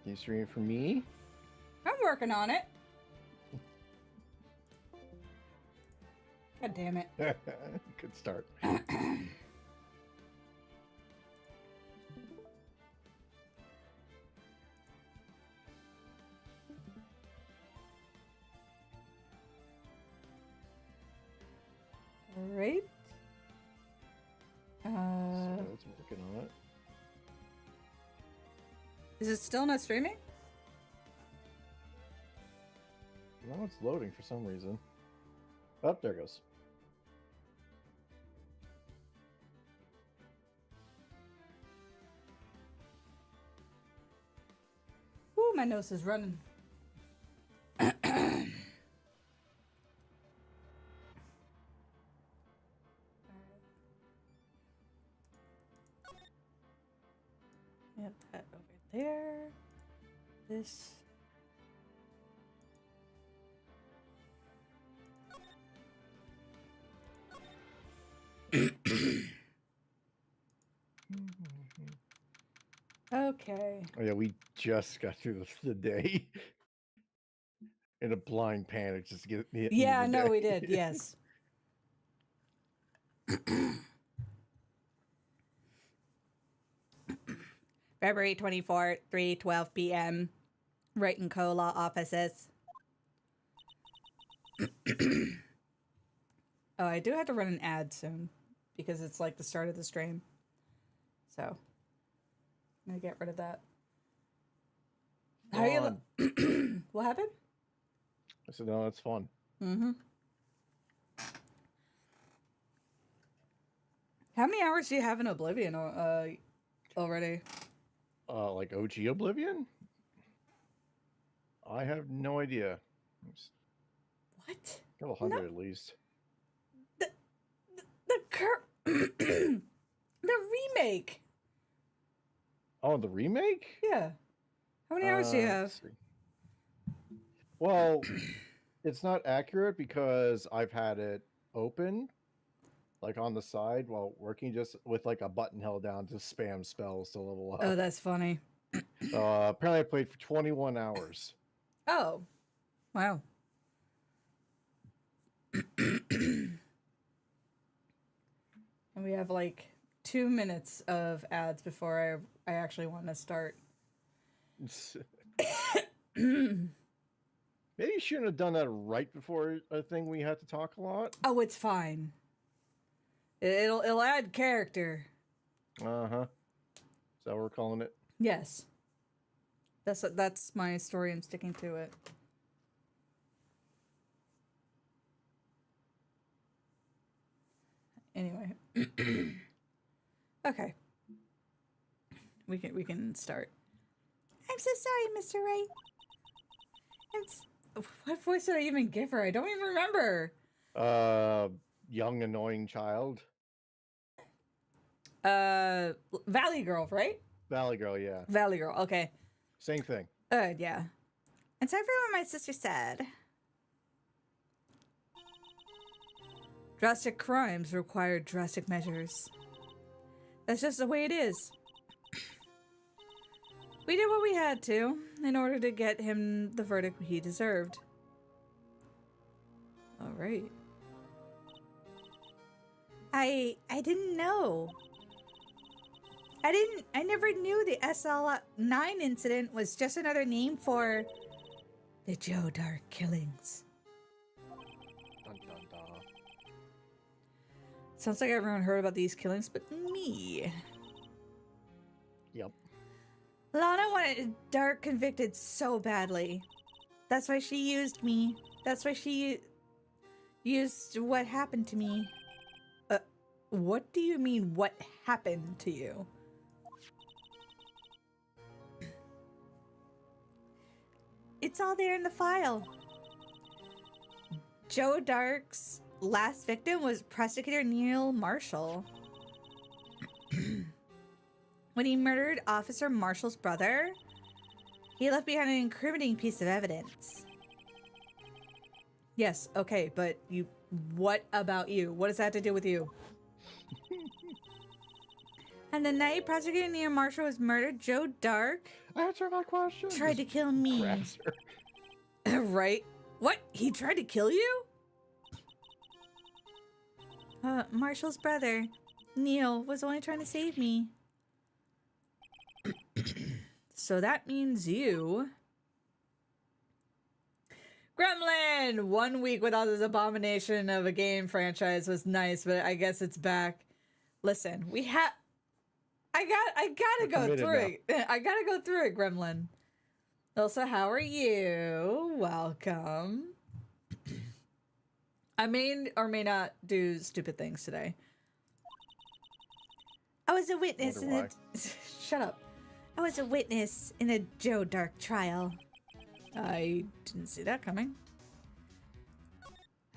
Can you stream it for me? I'm working on it. God damn it. Good start. All right. So it's working on it. Is it still not streaming? No, it's loading for some reason. Oh, there it goes. Ooh, my nose is running. Yep, that over there. This. Okay. Oh yeah, we just got through the day in a blind panic just to get the Yeah, no, we did. Yes. February 24th, 3:12 p.m. Wright and Co. Law offices. Oh, I do have to run an ad soon because it's like the start of the stream. So, I'm gonna get rid of that. How you? What happened? I said, no, that's fun. Mm-hmm. How many hours do you have in Oblivion already? Like OG Oblivion? I have no idea. What? A couple hundred at least. The remake. Oh, the remake? Yeah. How many hours do you have? Well, it's not accurate because I've had it open, like on the side while working, just with like a button held down to spam spells to level up. Oh, that's funny. Apparently I played for 21 hours. Oh, wow. And we have like 2 minutes of ads before I actually want to start. Maybe you shouldn't have done that right before a thing we had to talk a lot. Oh, it's fine. It'll add character. Uh-huh. Is that what we're calling it? Yes. That's my story and sticking to it. Anyway. Okay. We can start. I'm so sorry, Mr. Wright. What voice did I even give her? I don't even remember. Young annoying child. Valley Girl, right? Valley Girl, yeah. Valley Girl, okay. Same thing. Yeah. And sorry for what my sister said. Drastic crimes require drastic measures. That's just the way it is. We did what we had to in order to get him the verdict he deserved. All right. I didn't know. I never knew the SL9 incident was just another name for the Joe Dark killings. Dun, dun, dun. Sounds like everyone heard about these killings but me. Yep. Lana wanted Dark convicted so badly. That's why she used me. That's why she used what happened to me. What do you mean, what happened to you? It's all there in the file. Joe Dark's last victim was Prosecutor Neil Marshall. When he murdered Officer Marshall's brother, he left behind an incriminating piece of evidence. Yes, okay, but what about you? What does that have to do with you? And the night prosecutor Neil Marshall was murdered, Joe Dark Answer my question. tried to kill me. Grabs her. Right? What? He tried to kill you? Marshall's brother, Neil, was only trying to save me. So that means you... Gremlin! 1 week without this abomination of a game franchise was nice, but I guess it's back. Listen, I gotta go through it. I gotta go through it, Gremlin. Elsa, how are you? Welcome. I may or may not do stupid things today. I was a witness in a... Shut up. I was a witness in a Joe Dark trial. I didn't see that coming.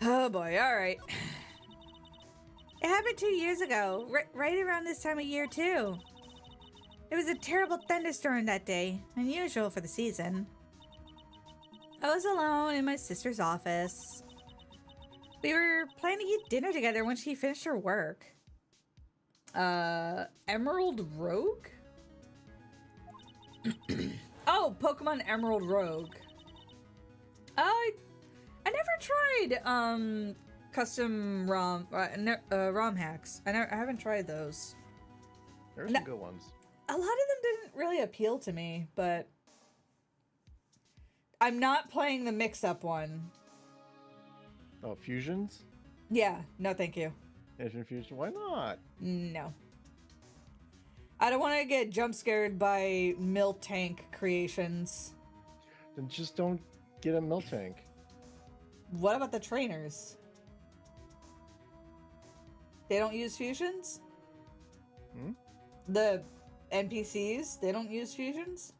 Oh boy, alright. It happened 2 years ago, right around this time of year too. It was a terrible thunderstorm that day, unusual for the season. I was alone in my sister's office. We were planning to eat dinner together when she finished her work. Emerald Rogue? Oh, Pokemon Emerald Rogue. I never tried, custom ROM hacks. I haven't tried those. There's some good ones. A lot of them didn't really appeal to me, but I'm not playing the mix-up one. Oh, fusions? Yeah, no thank you. Asian fusion? Why not? No. I don't want to get jump scared by Miltank creations. Then just don't get a Miltank. What about the trainers? They don't use fusions? Hmm? The NPCs, they don't use fusions?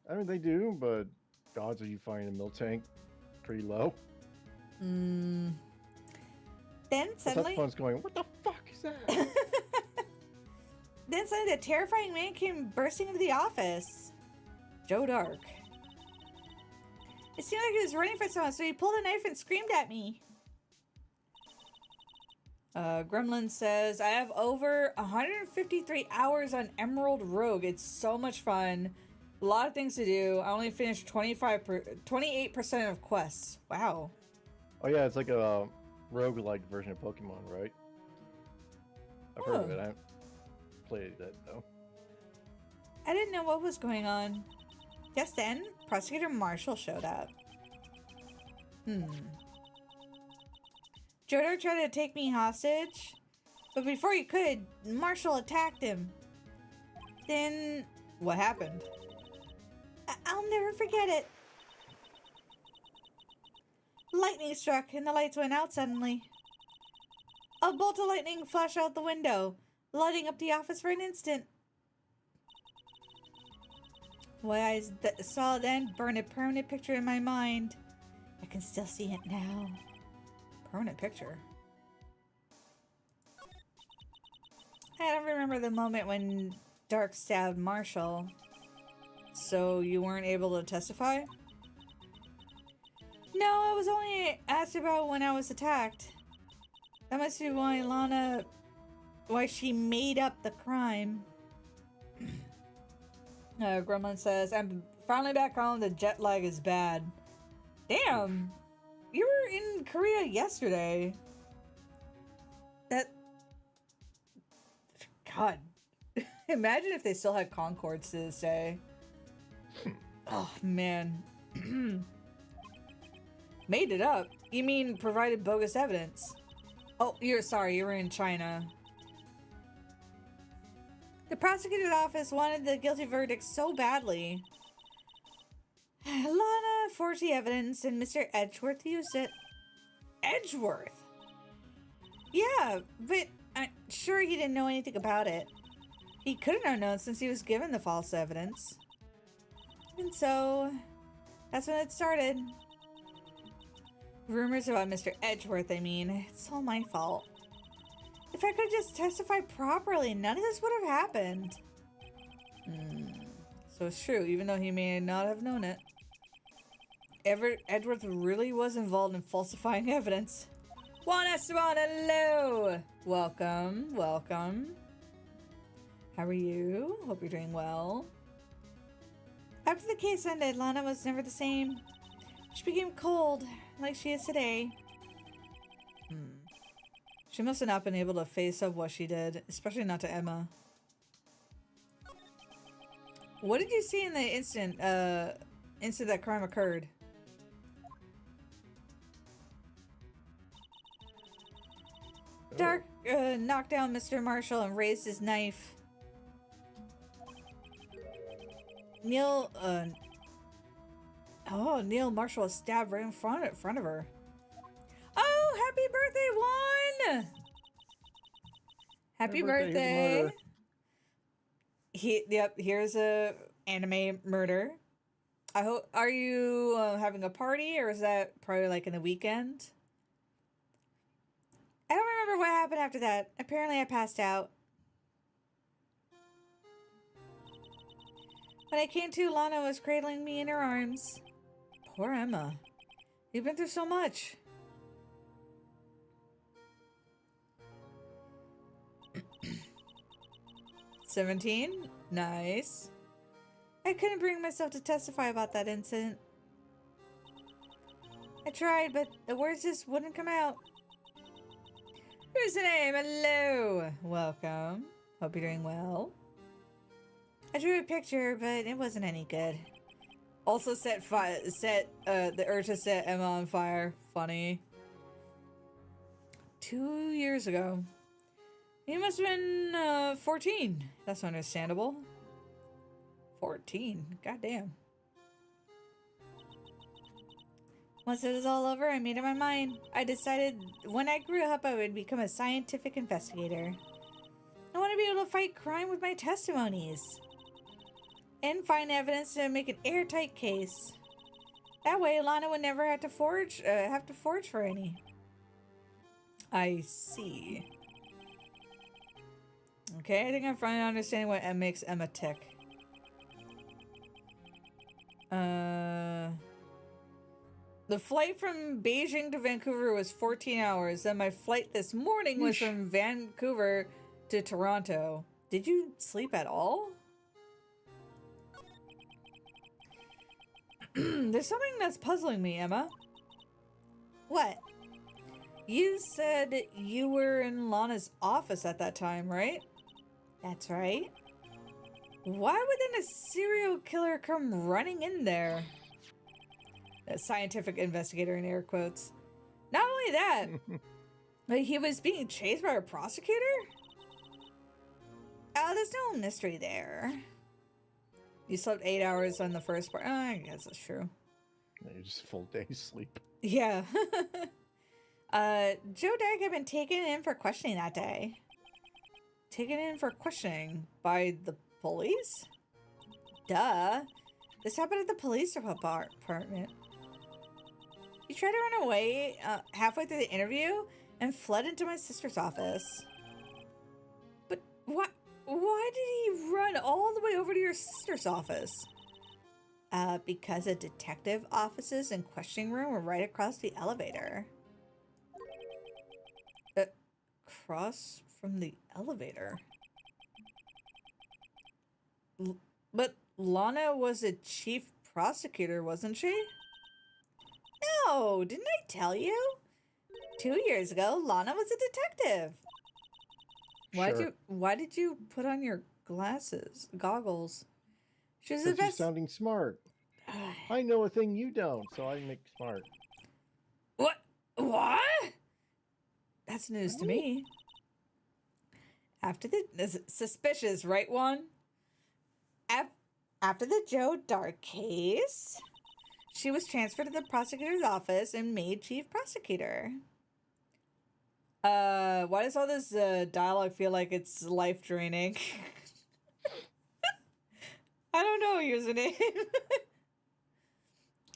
I mean, they do, but the odds of you finding a Miltank pretty low. Then suddenly... That one's going, what the fuck is that? Then suddenly the terrifying man came bursting into the office. Joe Dark. It seemed like he was running for someone, so he pulled a knife and screamed at me. Gremlin says, I have over 153 hours on Emerald Rogue. It's so much fun. A lot of things to do. I only finished 28% of quests. Wow. Oh yeah, it's like a roguelike version of Pokemon, right? I've heard of it. I haven't played it though. I didn't know what was going on. Just then, Prosecutor Marshall showed up. Jodo tried to take me hostage, but before he could, Marshall attacked him. Then, what happened? I'll never forget it. Lightning struck and the lights went out suddenly. A bolt of lightning flashed out the window, lighting up the office for an instant. What I saw then burned a permanent picture in my mind. I can still see it now. Permanent picture? I don't remember the moment when Dark stabbed Marshall. So you weren't able to testify? No, I was only asked about when I was attacked. That must be why she made up the crime. Gremlin says, I'm finally back home. The jet lag is bad. Damn! You were in Korea yesterday. God. Imagine if they still had Concords to this day. Oh, man. Made it up? You mean provided bogus evidence? Oh, you're in China. The prosecutor's office wanted the guilty verdict so badly. Lana forged the evidence and Mr. Edgeworth used it. Edgeworth? Yeah, but I'm sure he didn't know anything about it. He couldn't have known since he was given the false evidence. And so, that's when it started. Rumors about Mr. Edgeworth, I mean. It's all my fault. If I could just testify properly, none of this would have happened. So it's true, even though he may not have known it. Edgeworth really was involved in falsifying evidence. Juan Esteban, hello! Welcome, welcome. How are you? Hope you're doing well. After the case ended, Lana was never the same. She became cold, like she is today. She must have not been able to face up what she did, especially not to Emma. What did you see in the instant that crime occurred? Dark knocked down Mr. Marshall and raised his knife. Neil Marshall was stabbed right in front of her. Oh, happy birthday, Juan! Happy birthday! Here's a anime murder. I hope. Are you having a party, or is that probably like in the weekend? I don't remember what happened after that. Apparently, I passed out. When I came to, Lana was cradling me in her arms. Poor Emma. You've been through so much. $17? Nice. I couldn't bring myself to testify about that incident. I tried, but the words just wouldn't come out. Who's the name? Hello. Welcome. Hope you're doing well. I drew a picture, but it wasn't any good. Also the urge to set Emma on fire. Funny. 2 years ago. You must have been 14. That's understandable. 14. Goddamn. Once it was all over, I made up my mind. I decided when I grew up, I would become a scientific investigator. I want to be able to fight crime with my testimonies. And find evidence to make an airtight case. That way, Lana would never have to forge for any. I see. Okay, I think I'm finally understanding what makes Emma tick. The flight from Beijing to Vancouver was 14 hours. Then my flight this morning was from Vancouver to Toronto. Did you sleep at all? There's something that's puzzling me, Emma. What? You said you were in Lana's office at that time, right? That's right. Why would then a serial killer come running in there? A scientific investigator in air quotes. Not only that, but he was being chased by a prosecutor? Oh, there's no mystery there. You slept 8 hours on the first part. Oh, I guess that's true. You just full day sleep. Yeah. Joe Dark had been taken in for questioning that day. Taken in for questioning by the police? Duh. This happened at the police department. He tried to run away halfway through the interview and fled into my sister's office. But what? Why did he run all the way over to your sister's office? Because the detective offices and questioning room were right across the elevator. Across from the elevator? But Lana was a chief prosecutor, wasn't she? No, didn't I tell you? 2 years ago, Lana was a detective. Why did you put on your goggles? She was the best. She's sounding smart. I know a thing you don't, so I make smart. What? That's news to me. After the suspicious, right, one? After the Joe Dark case, she was transferred to the prosecutor's office and made chief prosecutor. Why does all this dialogue feel like it's life draining? I don't know, username.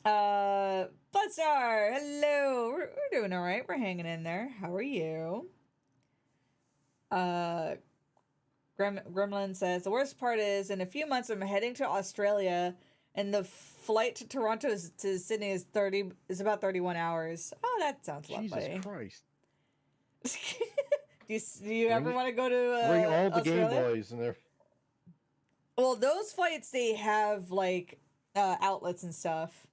Bloodstar, hello. We're doing all right. We're hanging in there. How are you? Gremlin says, the worst part is, in a few months, I'm heading to Australia, and the flight to Toronto to Sydney is about 31 hours. Oh, that sounds lovely. Jesus Christ. Do you ever want to go to bring all the Australia? Game Boys in there. Well, those flights, they have, like, outlets and stuff.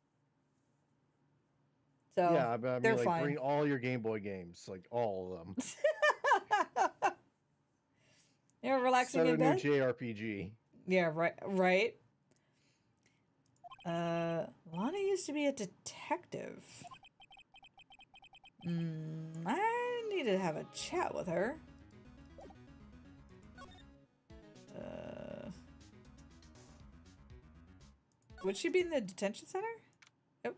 So, Yeah, but I they're mean, like, fine. bring all your Game Boy games, like all of them. You're relaxing Set in a new bed? JRPG. Yeah, right. Lana used to be a detective. I need to have a chat with her. Would she be in the detention center?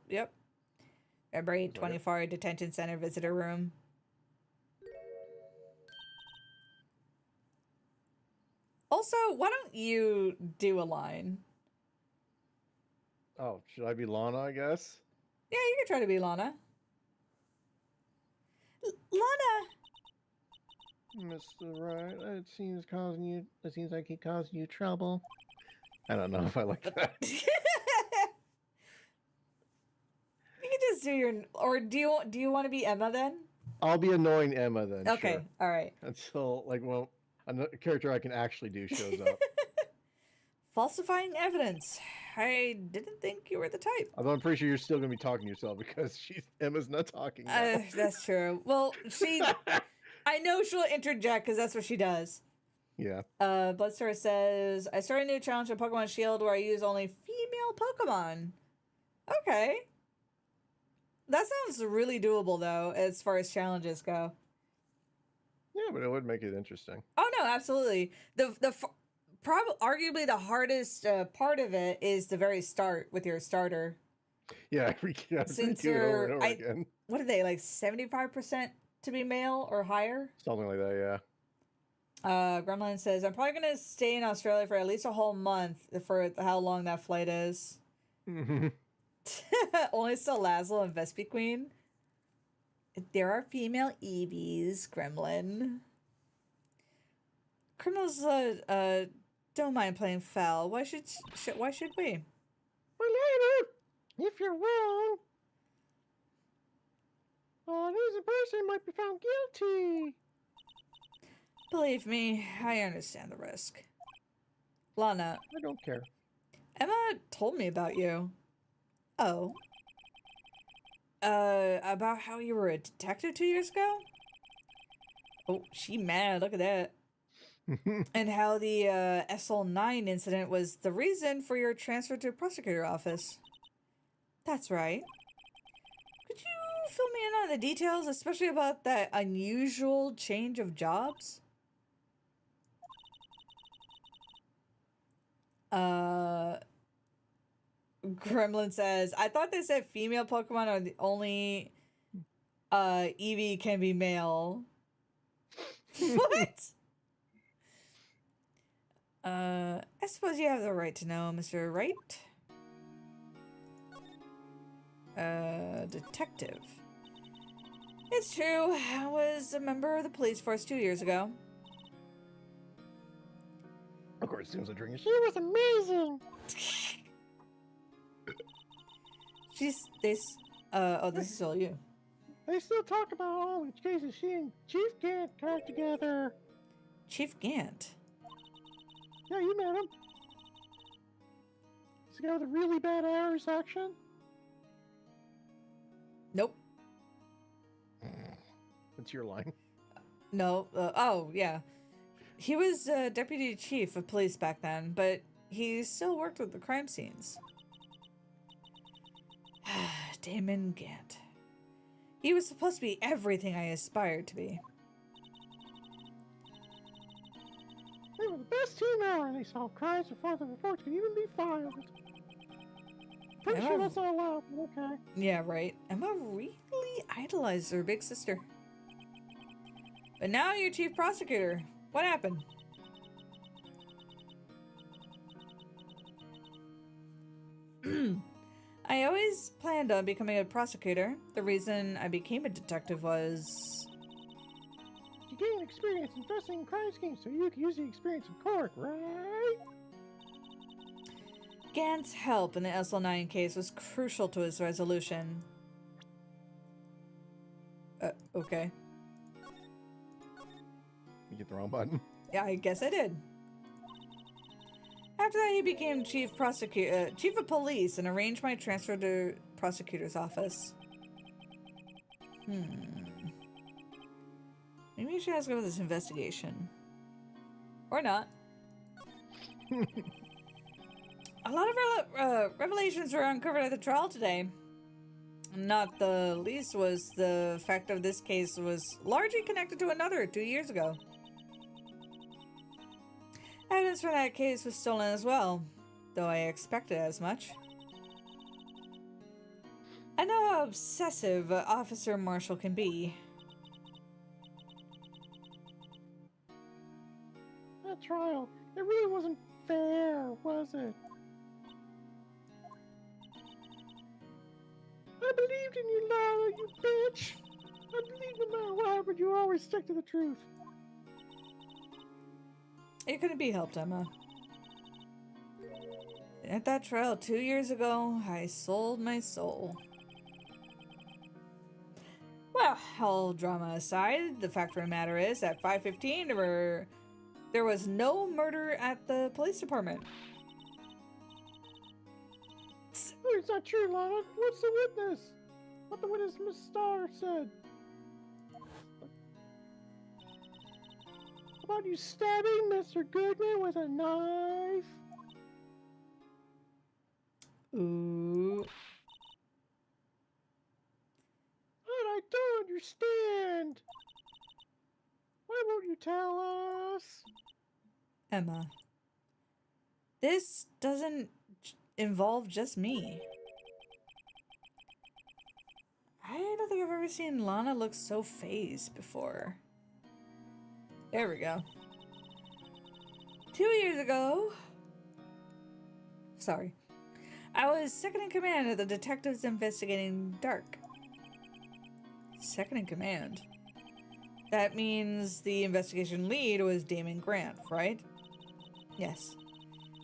Yep. February 24 detention center visitor room. Also, why don't you do a line? Oh, should I be Lana, I guess? Yeah, you can try to be Lana. Lana! Mr. Wright, it seems like he causing you trouble. I don't know if I like that. You can just do your, or do you want to be Emma then? I'll be annoying Emma then. Okay, sure. all right. Until, like, well, a character I can actually do shows up. Falsifying evidence. I didn't think you were the type. Although I'm pretty sure you're still gonna be talking to yourself because Emma's not talking now. That's true. Well, I know she'll interject because that's what she does. Yeah. Bloodstar says, I started a new challenge on Pokemon Shield where I use only female Pokemon. Okay. That sounds really doable, though, as far as challenges go. Yeah, but it would make it interesting. Oh, no, absolutely. Arguably the hardest part of it is the very start with your starter. Yeah, since you're over and over again. What are they, like 75% to be male or higher? Something like that, yeah. Gremlin says, I'm probably going to stay in Australia for at least a whole month for how long that flight is. Mm-hmm. Only Salazzle and Vespiquen. There are female Eevees, Gremlin. Criminals don't mind playing foul. Why should we? Well, later, if you're wrong, an innocent person might be found guilty. Believe me, I understand the risk. Lana. I don't care. Emma told me about you. Oh. About how you were a detective 2 years ago? Oh, she mad. Look at that. And how the SL9 incident was the reason for your transfer to prosecutor office. That's right. Could you fill me in on the details, especially about that unusual change of jobs? Gremlin says, I thought they said female Pokemon are the only Eevee can be male. What? I suppose you have the right to know, Mr. Wright. Detective. It's true, I was a member of the police force 2 years ago. Of course, as soon as I drink it, she was amazing. This is all you. They still talk about all the cases she and Chief Gant got together. Chief Gant? Yeah, you met him. He's the guy with a really bad Irish accent. Nope. That's your line. No. Oh, yeah. He was deputy chief of police back then, but he still worked with the crime scenes. Damon Gant. He was supposed to be everything I aspired to be. They were the best team ever, and they solved crimes before the reports could even be filed. Pretty sure that's not allowed, but okay. Yeah, right. Emma really idolized her big sister. But now you're chief prosecutor. What happened? I always planned on becoming a prosecutor. The reason I became a detective was... You gain experience investigating crime schemes, so you can use the experience in court, right? Gant's help in the SL9 case was crucial to his resolution. Okay. You hit the wrong button. Yeah, I guess I did. After After that, he became chief of police and arranged my transfer to prosecutor's office. Maybe you should ask about this investigation. Or not. A lot of revelations were uncovered at the trial today. Not the least was the fact of this case was largely connected to another 2 years ago. Evidence for that case was stolen as well, though I expected as much. I know how obsessive Officer Marshall can be. That trial, it really wasn't fair, was it? I believed in you, Lara, you bitch! I believed no matter what happened, you always stick to the truth. It couldn't be helped, Emma. At that trial 2 years ago, I sold my soul. Well, all drama aside, the fact of the matter is, at 5:15, there was no murder at the police department. It's not true, Lana. What's the witness? What the witness, Miss Starr, said? About you stabbing Mr. Goodman with a knife? Ooh. But I don't understand. Why won't you tell us? Emma. This doesn't involve just me. I don't think I've ever seen Lana look so phased before. There we go. 2 years ago... Sorry. I was second in command of the detectives investigating Dark. Second in command? That means the investigation lead was Damon Grant, right? Yes.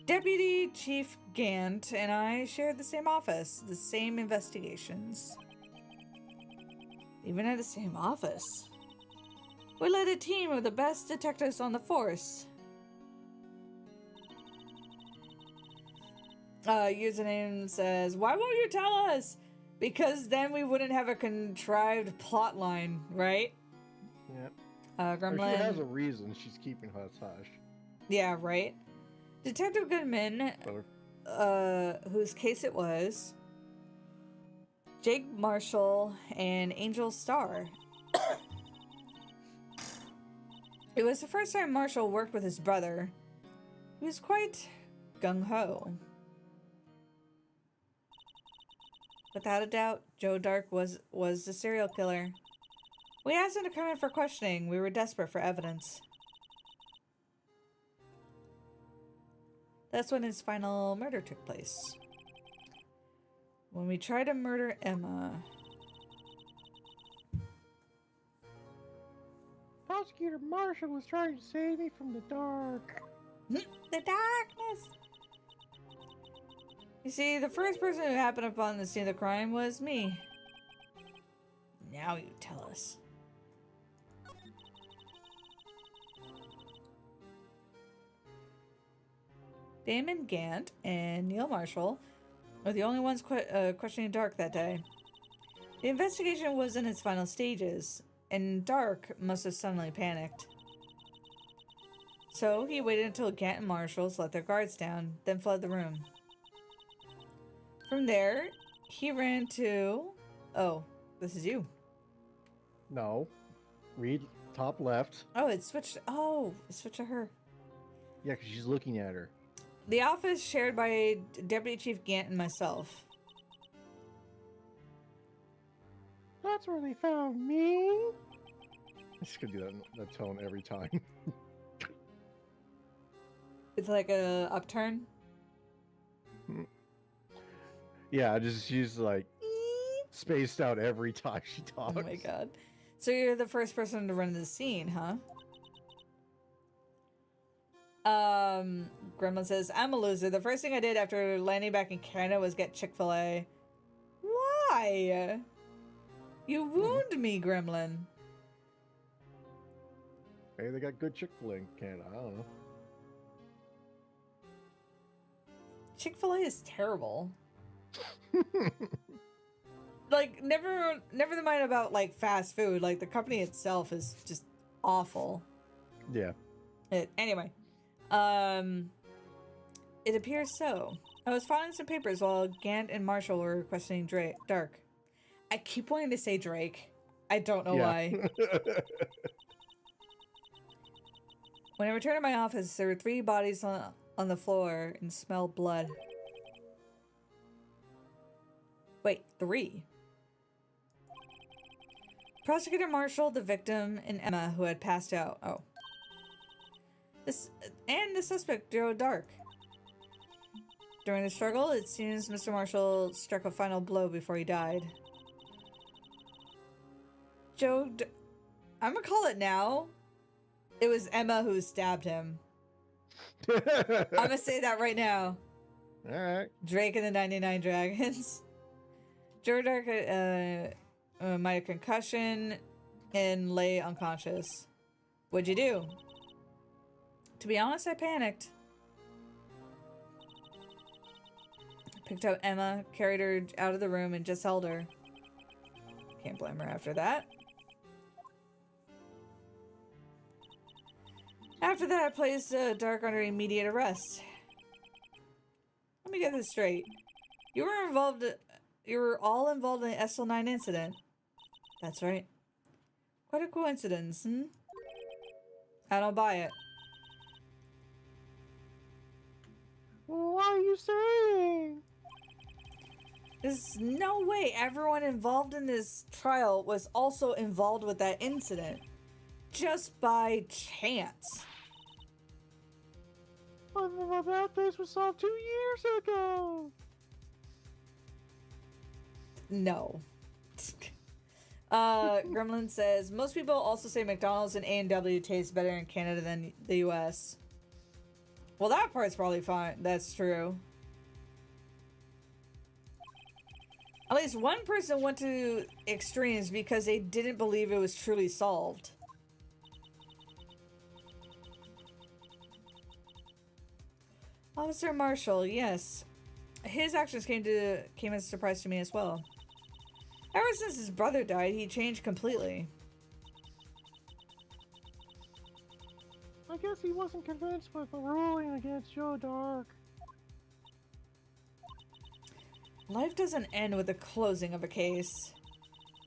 Deputy Chief Gant and I shared the same office, the same investigations. Even at the same office. We led a team of the best detectives on the force. Username says, why won't you tell us? Because then we wouldn't have a contrived plot line, right? Yep. Gremlin. She has a reason she's keeping hush hush. Yeah, right? Detective Goodman, whose case it was, Jake Marshall, and Angel Starr. It was the first time Marshall worked with his brother. He was quite gung-ho. Without a doubt, Joe Dark was the serial killer. We asked him to come in for questioning. We were desperate for evidence. That's when his final murder took place. When we tried to murder Emma. Prosecutor Marshall was trying to save me from the dark. The darkness! You see, the first person who happened upon the scene of the crime was me. Now you tell us. Damon Gant and Neil Marshall were the only ones questioning Dark that day. The investigation was in its final stages, and Dark must have suddenly panicked. So he waited until Gant and Marshall let their guards down, then fled the room. From there, he ran to... Oh, this is you. No. Read top left. Oh, it switched... Oh, it switched to her. Yeah, because she's looking at her. The office shared by Deputy Chief Gant and myself. That's where they found me. I'm just gonna do that tone every time. It's like a upturn. Yeah, she's like spaced out every time she talks. Oh my god. So you're the first person to run the scene, huh? Gremlin says, I'm a loser. The first thing I did after landing back in Canada was get Chick-fil-A. Why? You wound me, Gremlin. Hey, they got good Chick-fil-A in Canada. I don't know. Chick-fil-A is terrible. Like, never mind about, like, fast food. Like, the company itself is just awful. Yeah. Anyway. It appears so. I was filing some papers while Gant and Marshall were questioning Dark. I keep wanting to say Drake. I don't know why. When I returned to my office, there were 3 bodies on the floor and smelled blood. Wait, 3? Prosecutor Marshall, the victim, and Emma, who had passed out. Oh. And the suspect, Joe Dark. During the struggle, it seems Mr. Marshall struck a final blow before he died. I'm gonna call it now. It was Emma who stabbed him. I'm gonna say that right now. Alright. Drake and the 99 Dragons. Joe Dark might have concussion and lay unconscious. What'd you do? To be honest, I panicked. Picked up Emma, carried her out of the room, and just held her. Can't blame her after that. After that, I placed Dark under immediate arrest. Let me get this straight. You were all involved in the SL9 incident. That's right. Quite a coincidence, hmm? I don't buy it. What are you saying? There's no way everyone involved in this trial was also involved with that incident. Just by chance. Well, that case was solved 2 years ago. No. Gremlin says, most people also say McDonald's and A&W taste better in Canada than the US. Well, that part's probably fine. That's true. At least one person went to extremes because they didn't believe it was truly solved. Officer Marshall, yes. His actions came as a surprise to me as well. Ever since his brother died, he changed completely. I guess he wasn't convinced with the ruling against Joe Dark. Life doesn't end with the closing of a case.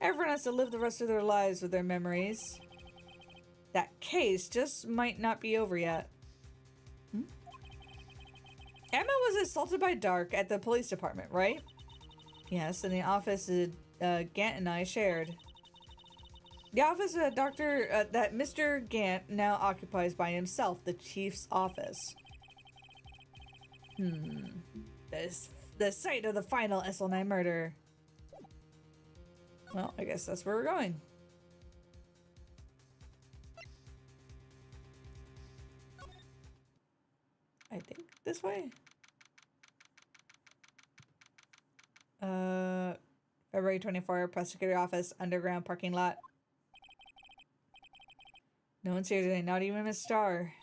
Everyone has to live the rest of their lives with their memories. That case just might not be over yet. Emma was assaulted by Dark at the police department, right? Yes, in the office Gant and I shared. The office that Mr. Gant now occupies by himself, the chief's office. The site of the final SL9 murder. Well, I guess that's where we're going. I think this way. February 24, prosecutor office, underground parking lot. No one's here today, not even Miss Star.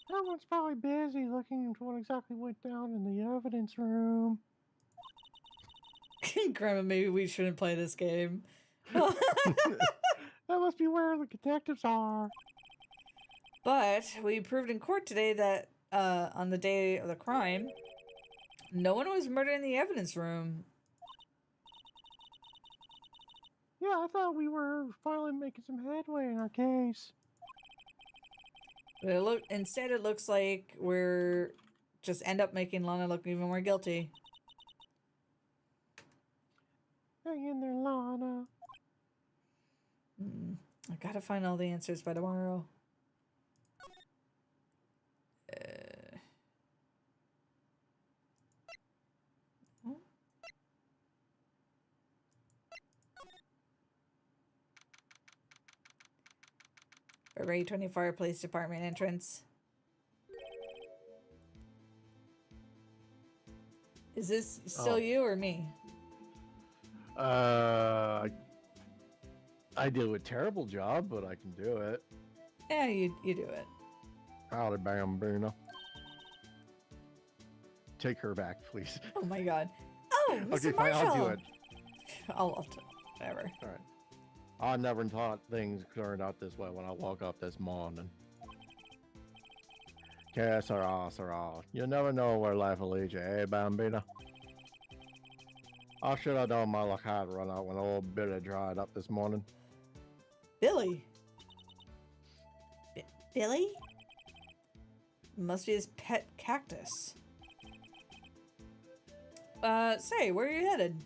Everyone's probably busy looking into what exactly went down in the evidence room. Grandma, maybe we shouldn't play this game. That must be where the detectives are. But we proved in court today that on the day of the crime, no one was murdered in the evidence room. Yeah, I thought we were finally making some headway in our case. But instead it looks like we're just end up making Lana look even more guilty. Hang in there, Lana. I gotta find all the answers by tomorrow. February 24 police department entrance. Is this still you or me? I do a terrible job, but I can do it. Yeah, you do it. Howdy, Bambino. take her back, please. Oh my god. Oh, Mr. Okay, fine, Marshall. I'll do it. I'll have to. Whatever. All right. I never thought things turned out this way when I woke up this morning. Que sera. You never know where life will lead you, eh, Bambina? I should have known my luck had run out when old Billy dried up this morning. Billy? Billy? Must be his pet cactus. Say, where are you headed?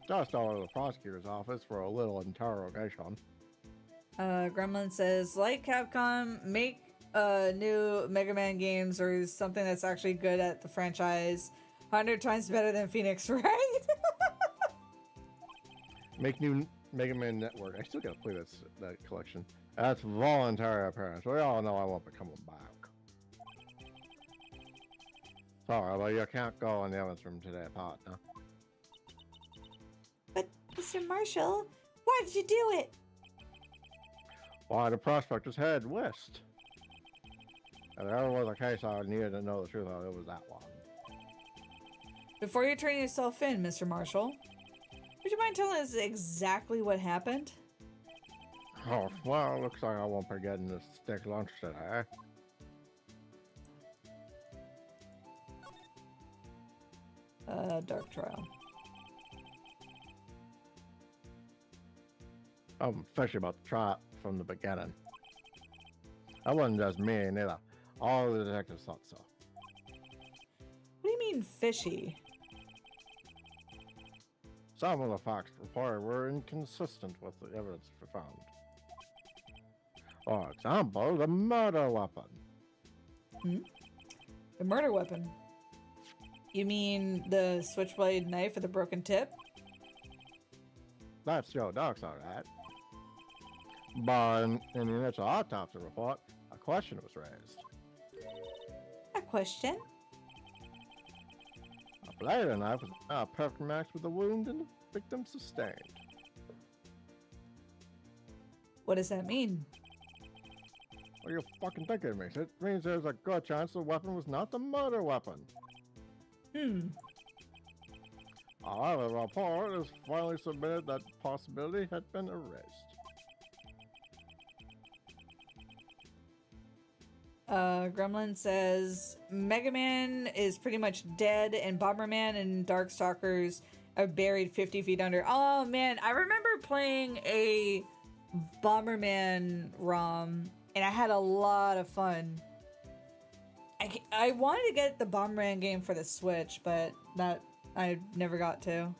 Just over to the prosecutor's office for a little interrogation. Gremlin says, like Capcom, make new Mega Man games or something that's actually good at the franchise. 100 times better than Phoenix, right? Make new Mega Man Network. I still gotta play that collection. That's voluntary appearance. We all know I won't be coming back. Sorry, but you can't go in the evidence room today, partner. But, Mr. Marshall, why did you do it? Why, the prospectors head west. If there ever was a case I needed to know the truth of, it was that one. Before you turn yourself in, Mr. Marshall, would you mind telling us exactly what happened? Oh, well, looks like I won't be getting this steak lunch today. Dark Trial. I'm fishy about the trap from the beginning. That wasn't just me, neither. All the detectives thought so. What do you mean, fishy? Some of the facts reported were inconsistent with the evidence we found. For example, the murder weapon. The murder weapon? You mean the switchblade knife with a broken tip? That's Joe Dock's all right. But in the initial autopsy report, a question was raised. A question? A blade knife was not a perfect match with the wound and the victim sustained. What does that mean? What do you fucking think it means? It means there's a good chance the weapon was not the murder weapon. However, the report is finally submitted that possibility had been erased. Gremlin says Mega Man is pretty much dead and Bomberman and Darkstalkers are buried 50 feet under. Oh man, I remember playing a Bomberman ROM and I had a lot of fun. I wanted to get the Bomberman game for the Switch, but that I never got to.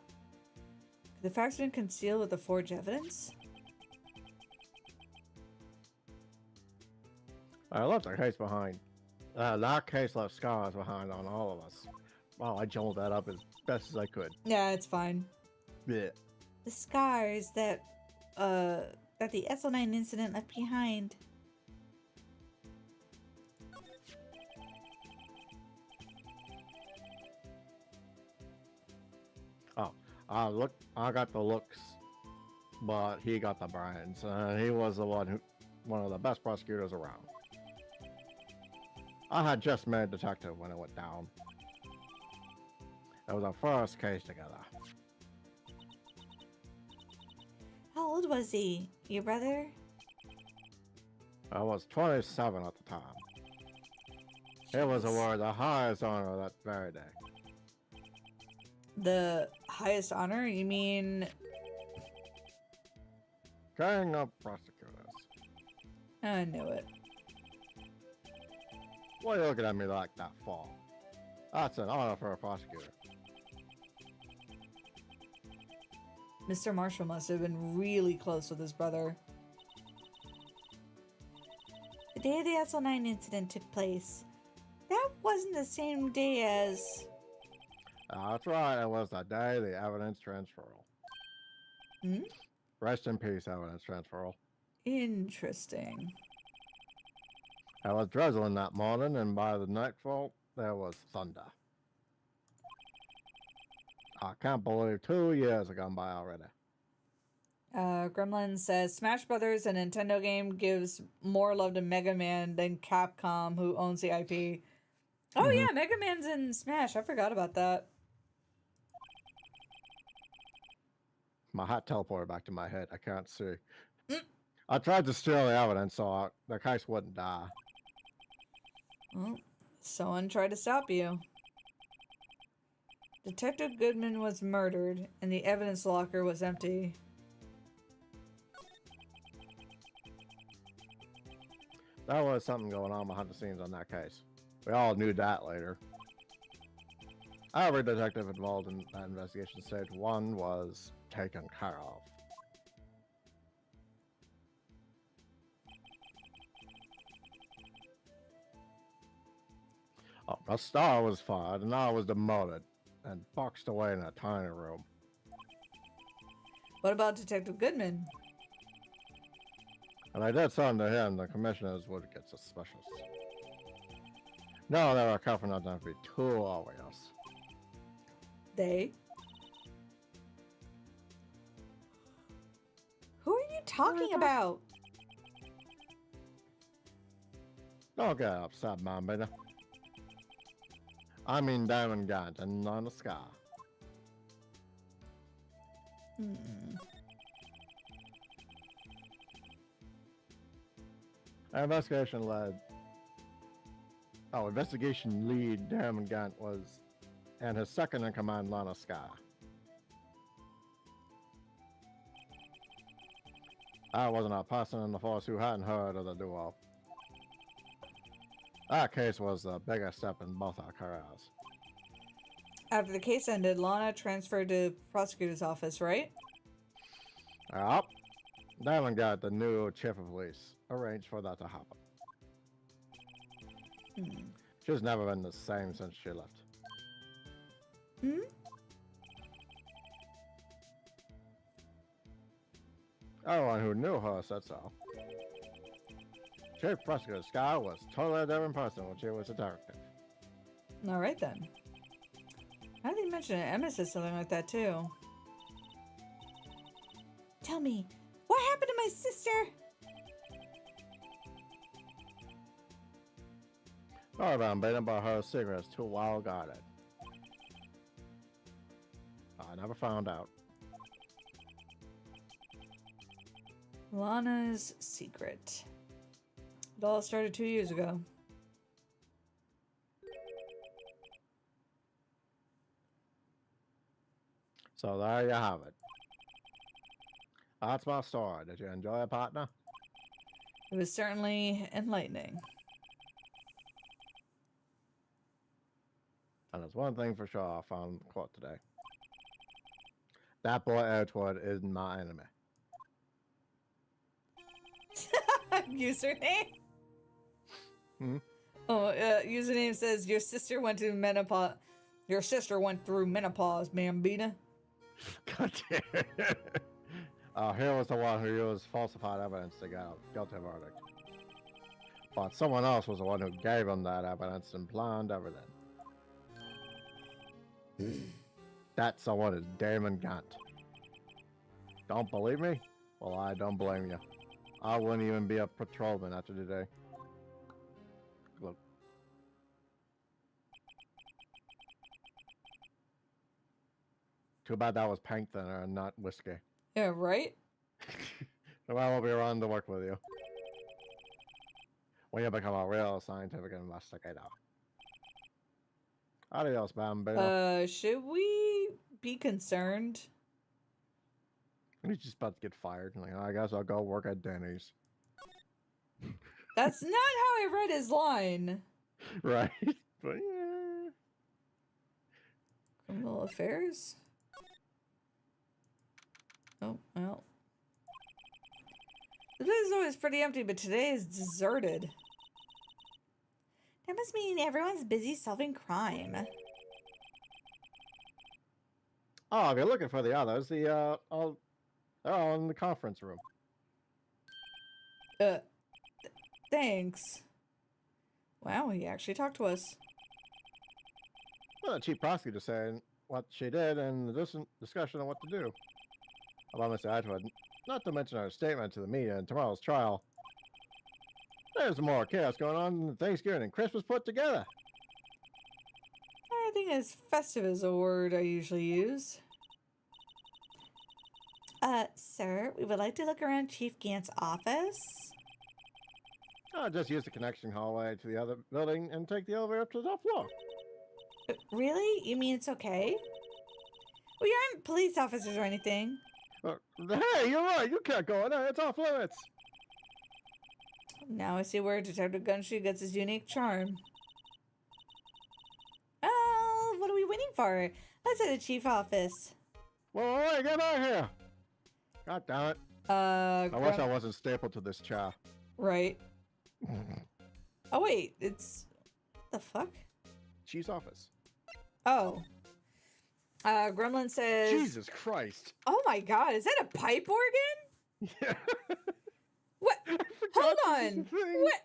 The facts been concealed with the forged evidence? I left a case behind. That case left scars behind on all of us. Well, I jumbled that up as best as I could. Yeah, it's fine. Yeah. The scars that the SL9 incident left behind. Oh, I got the looks, but he got the brains. He was the one of the best prosecutors around. I had just made detective when it went down. It was our first case together. How old was he? Your brother? I was 27 at the time. It was awarded the highest honor that very day. The highest honor? You mean... King of prosecutors. I knew it. Why are you looking at me like that for? That's an honor for a prosecutor. Mr. Marshall must have been really close with his brother. The day the SL9 incident took place, that wasn't the same day as... That's right, it was the day of the evidence transferal. Rest in peace, evidence transferal. Interesting. I was drizzling that morning, and by the nightfall, there was thunder. I can't believe 2 years have gone by already. Gremlin says Smash Brothers, a Nintendo game, gives more love to Mega Man than Capcom, who owns the IP. Oh yeah, Mega Man's in Smash. I forgot about that. My hat teleported back to my head. I can't see. Mm. I tried to steal the evidence so the case wouldn't die. Well, someone tried to stop you. Detective Goodman was murdered, and the evidence locker was empty. There was something going on behind the scenes on that case. We all knew that later. Every detective involved in that investigation stage 1 was taken care of. Oh, a star was fired and I was demoted and boxed away in a tiny room. What about Detective Goodman? And I did something to him, the commissioners would get suspicious. No, they were careful not to be too obvious. They? Who are you talking about? Don't get upset, man, baby. I mean Diamond Gant and on the sky. Investigation lead Diamond Gant was, and his second in command, Lana Sky. I wasn't a person in the force who hadn't heard of the duo. That case was the biggest step in both our careers. After the case ended, Lana transferred to prosecutor's office, right? Yep. Diamond Gant, the new chief of police, arranged for that to happen. She's never been the same since she left. Everyone who knew her said so. Chief Prosecutor Sky was totally a different person when she was a detective. Alright then. I didn't mention it. Emma said something like that too. Tell me, what happened to my sister? Sorry about beaten, but her secret is too well guarded. I never found out. Lana's secret. It all started 2 years ago. So there you have it. That's my story. Did you enjoy it, partner? It was certainly enlightening. And there's one thing for sure I found in the quote today. That boy Edward isn't my enemy. Username? Oh, username says your sister went to menopause. Your sister went through menopause, Mambina. God damn it. He was the one who used falsified evidence to get a guilty verdict. But someone else was the one who gave him that evidence and planned everything. That someone is Damon Gant. Don't believe me? Well, I don't blame you. I wouldn't even be a patrolman after today. Look. Too bad that was paint thinner and not whiskey. Yeah, right? So I will be around to work with you when you become a real scientific investigator. Adios, Bambino. Should we be concerned? He's just about to get fired. Like, I guess I'll go work at Denny's. That's not how I read his line. Right? But yeah. Criminal affairs? Oh, well. The place is always pretty empty, but today is deserted. That must mean everyone's busy solving crime. Oh, if you're looking for the others, they're all in the conference room. Thanks. Wow, he actually talked to us. Well, the chief prosecutor saying what she did and the discussion on what to do. About Mr. Atwood, not to mention our statement to the media in tomorrow's trial. There's more chaos going on than Thanksgiving and Christmas put together. I think as festive as a word I usually use. Sir, we would like to look around Chief Gant's office. I'll just use the connection hallway to the other building and take the elevator up to the top floor. Really? You mean it's okay? We aren't police officers or anything. Hey, you're right. You can't go in there. It's off limits. Now I see where Detective Gumshoe gets his unique charm. What are we waiting for? Let's head to the chief office. Well, all right, get out of here. God damn it. I wish I wasn't stapled to this chair. Right. Oh, wait. It's... the fuck? Chief's office. Oh. Gremlin says... Jesus Christ. Oh my god, is that a pipe organ? Yeah. What? Hold on. What?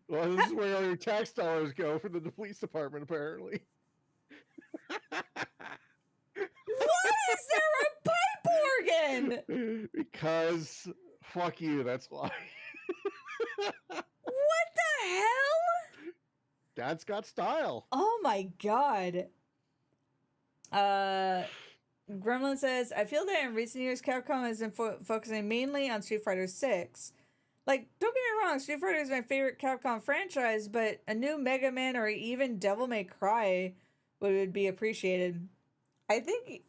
Well, this is where all your tax dollars go for the police department, apparently. Why is there a pipe organ? Because fuck you, that's why. What the hell? Dad's got style. Oh my god. Gremlin says, I feel that in recent years, Capcom has been focusing mainly on Street Fighter 6. Like, don't get me wrong, Street Fighter is my favorite Capcom franchise, but a new Mega Man or even Devil May Cry would be appreciated. I think,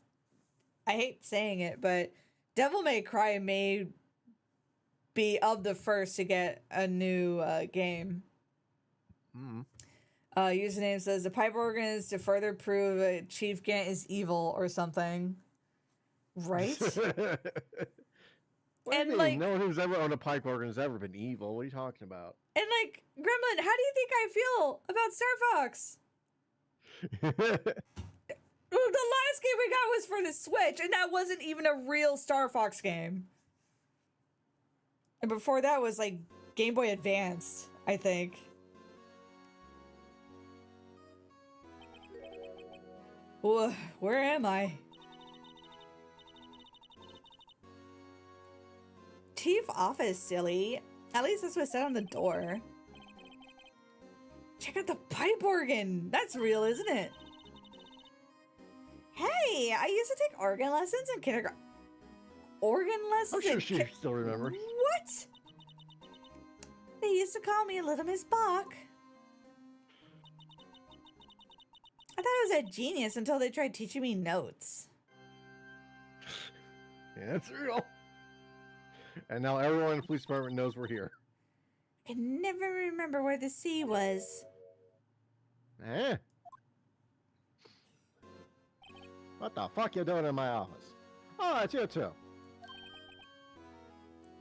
I hate saying it, but Devil May Cry may be of the first to get a new game. Username says the pipe organ is to further prove Chief Gant is evil or something. Right? And like, no one who's ever owned a pipe organ has ever been evil. What are you talking about? And like, Gremlin, how do you think I feel about Star Fox? The last game we got was for the Switch, and that wasn't even a real Star Fox game. And before that was like Game Boy Advance, I think. Where am I? Chief office, silly. At least that's what said on the door. Check out the pipe organ. That's real, isn't it? Hey, I used to take organ lessons in kindergarten. Organ lessons? I'm sure she still remembers. What? They used to call me Little Miss Bach. I thought I was a genius until they tried teaching me notes. Yeah, that's real. And now everyone in the police department knows we're here. I can never remember where the C was. Eh? What the fuck you doing in my office? Oh, it's you too.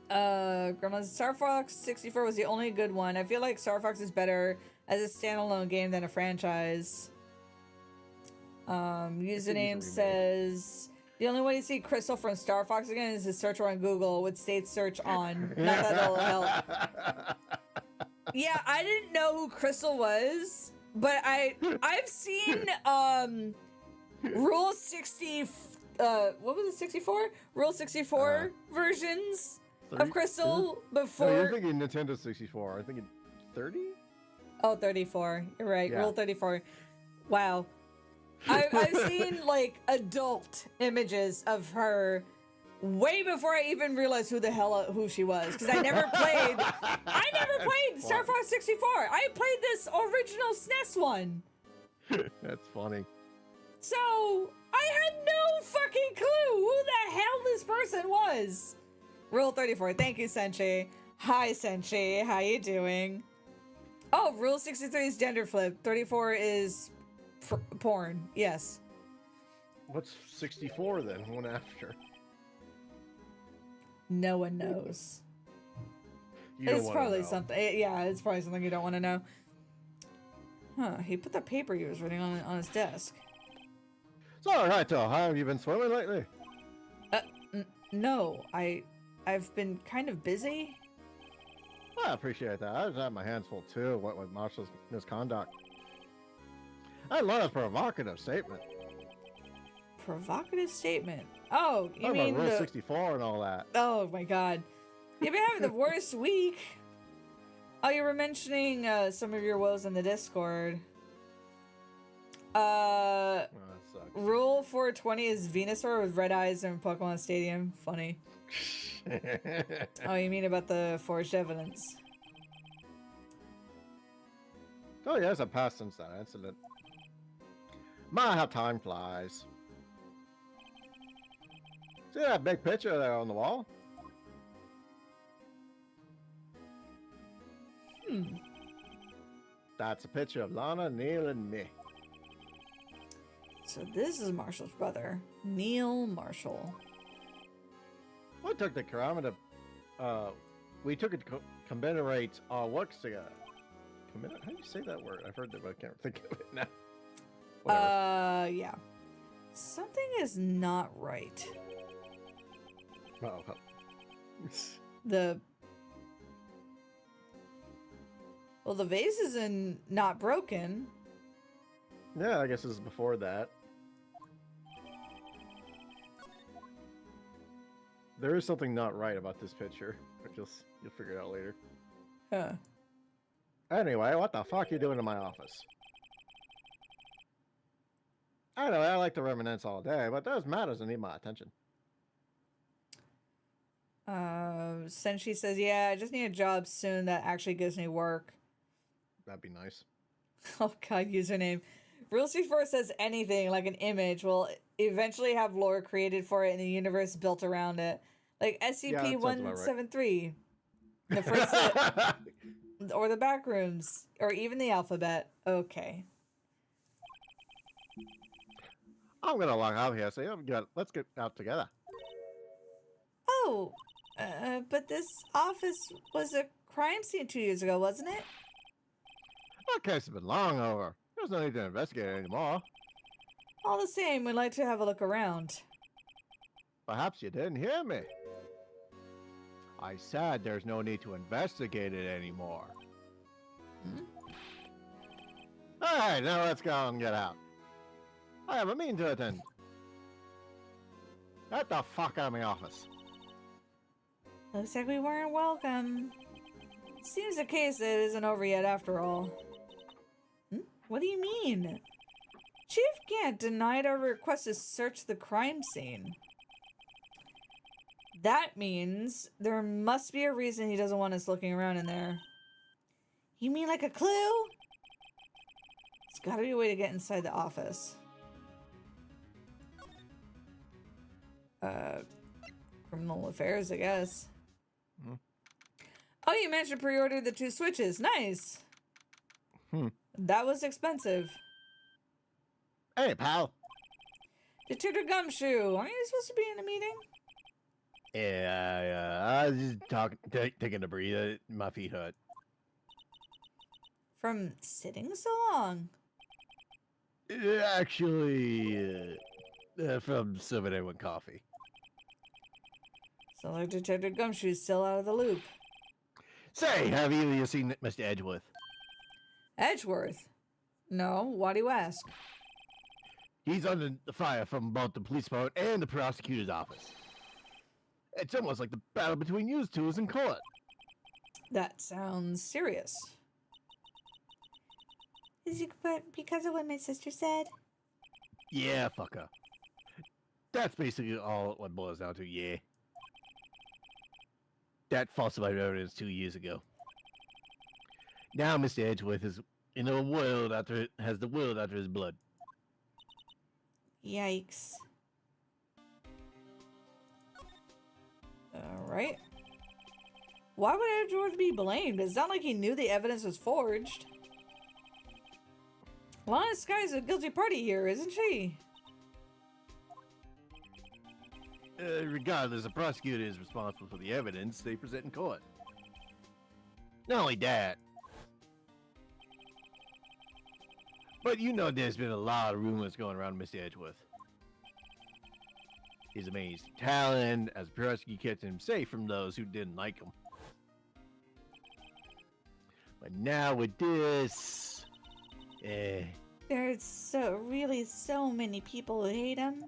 Grandma's Star Fox 64 was the only good one. I feel like Star Fox is better as a standalone game than a franchise. Username says the only way to see Crystal from Star Fox again is to search her on Google with state search on. Not that it'll help. Yeah, I didn't know who Crystal was, but I've seen Rule 60 what was it, 64? Rule 64 versions of Crystal before. No, you're thinking Nintendo 64. I think 30? Oh, 34. You're right. Yeah. Rule 34. Wow. I've seen like adult images of her way before I even realized who she was, because I never played Star Fox 64. I played this original SNES one. That's funny. So I had no fucking clue who the hell this person was. Rule 34. Thank you, Senshi. Hi, Senshi. How you doing? Oh, Rule 63 is gender flip. 34 is porn. Yes. What's 64 then? One after. No one knows. You don't It's wanna probably know. something. Yeah, it's probably something you don't want to know. Huh? He put the paper he was reading on his desk. It's all right, though. How have you been swimming lately? No, I've been kind of busy. I appreciate that. I just had my hands full too. What with Marshall's misconduct. I love a provocative statement. Provocative statement. Oh, you Talk mean about Rule the... 64 and all that. Oh my god. You've been having the worst week. Oh, you were mentioning some of your woes in the Discord. Oh, that sucks. Rule 420 is Venusaur with red eyes in Pokemon Stadium. Funny. Oh, you mean about the forged evidence? Oh, yes, I passed since that incident. My, how time flies. See that big picture there on the wall? That's a picture of Lana, Neil, and me. So this is Marshall's brother, Neil Marshall. We took the chronometer. We took it to commemorate our works together. How do you say that word? I've heard it, but I can't think of it now. Whatever. Yeah. Something is not right. Oh. Well, the vase is not broken. Yeah, I guess this is before that. There is something not right about this picture. You'll figure it out later. Huh. Anyway, what the fuck you doing in my office? Anyway, I like to reminisce all day, but there's matters that need my attention. Senshi says, yeah, I just need a job soon that actually gives me work. That'd be nice. Oh god, username. Rule 64 says anything, like an image, will eventually have lore created for it and the universe built around it. Like SCP-173. The first set, or the back rooms, or even the alphabet. Okay. I'm gonna log out here, so let's get out together. Oh, but this office was a crime scene 2 years ago, wasn't it? That case has been long over. There's no need to investigate it anymore. All the same, we'd like to have a look around. Perhaps you didn't hear me. I said there's no need to investigate it anymore. Hmm? Alright, now let's go and get out. I have a meeting to attend. Get the fuck out of my office. Looks like we weren't welcome. Seems the case that isn't over yet after all. Hmm? What do you mean? Chief Gant denied our request to search the crime scene. That means there must be a reason he doesn't want us looking around in there. You mean like a clue? There's gotta be a way to get inside the office. Criminal affairs, I guess. Hmm. Oh, you managed to pre-order the 2 Switches. Nice. That was expensive. Hey, pal. Detective Gumshoe, aren't you supposed to be in a meeting? Yeah, I was just taking a breather. My feet hurt. From sitting so long? Actually, from serving everyone coffee. Sounds like Detective Gumshoe's still out of the loop. Say, have either of you seen Mr. Edgeworth? Edgeworth? No, why do you ask? He's under the fire from both the police department and the prosecutor's office. It's almost like the battle between you two is in court. That sounds serious. Is it because of what my sister said? Yeah, fuck her. That's basically all what boils down to, yeah. That falsified evidence 2 years ago. Now Mr. Edgeworth is in a world has the world after his blood. Yikes. Alright. Why would Edgeworth be blamed? It's not like he knew the evidence was forged. Lana Sky's a guilty party here, isn't she? Regardless, the prosecutor is responsible for the evidence they present in court. Not only that, but you know there's been a lot of rumors going around Mr. Edgeworth. His amazing talent as a prosecutor kept him safe from those who didn't like him. But now with this, There's really so many people who hate him.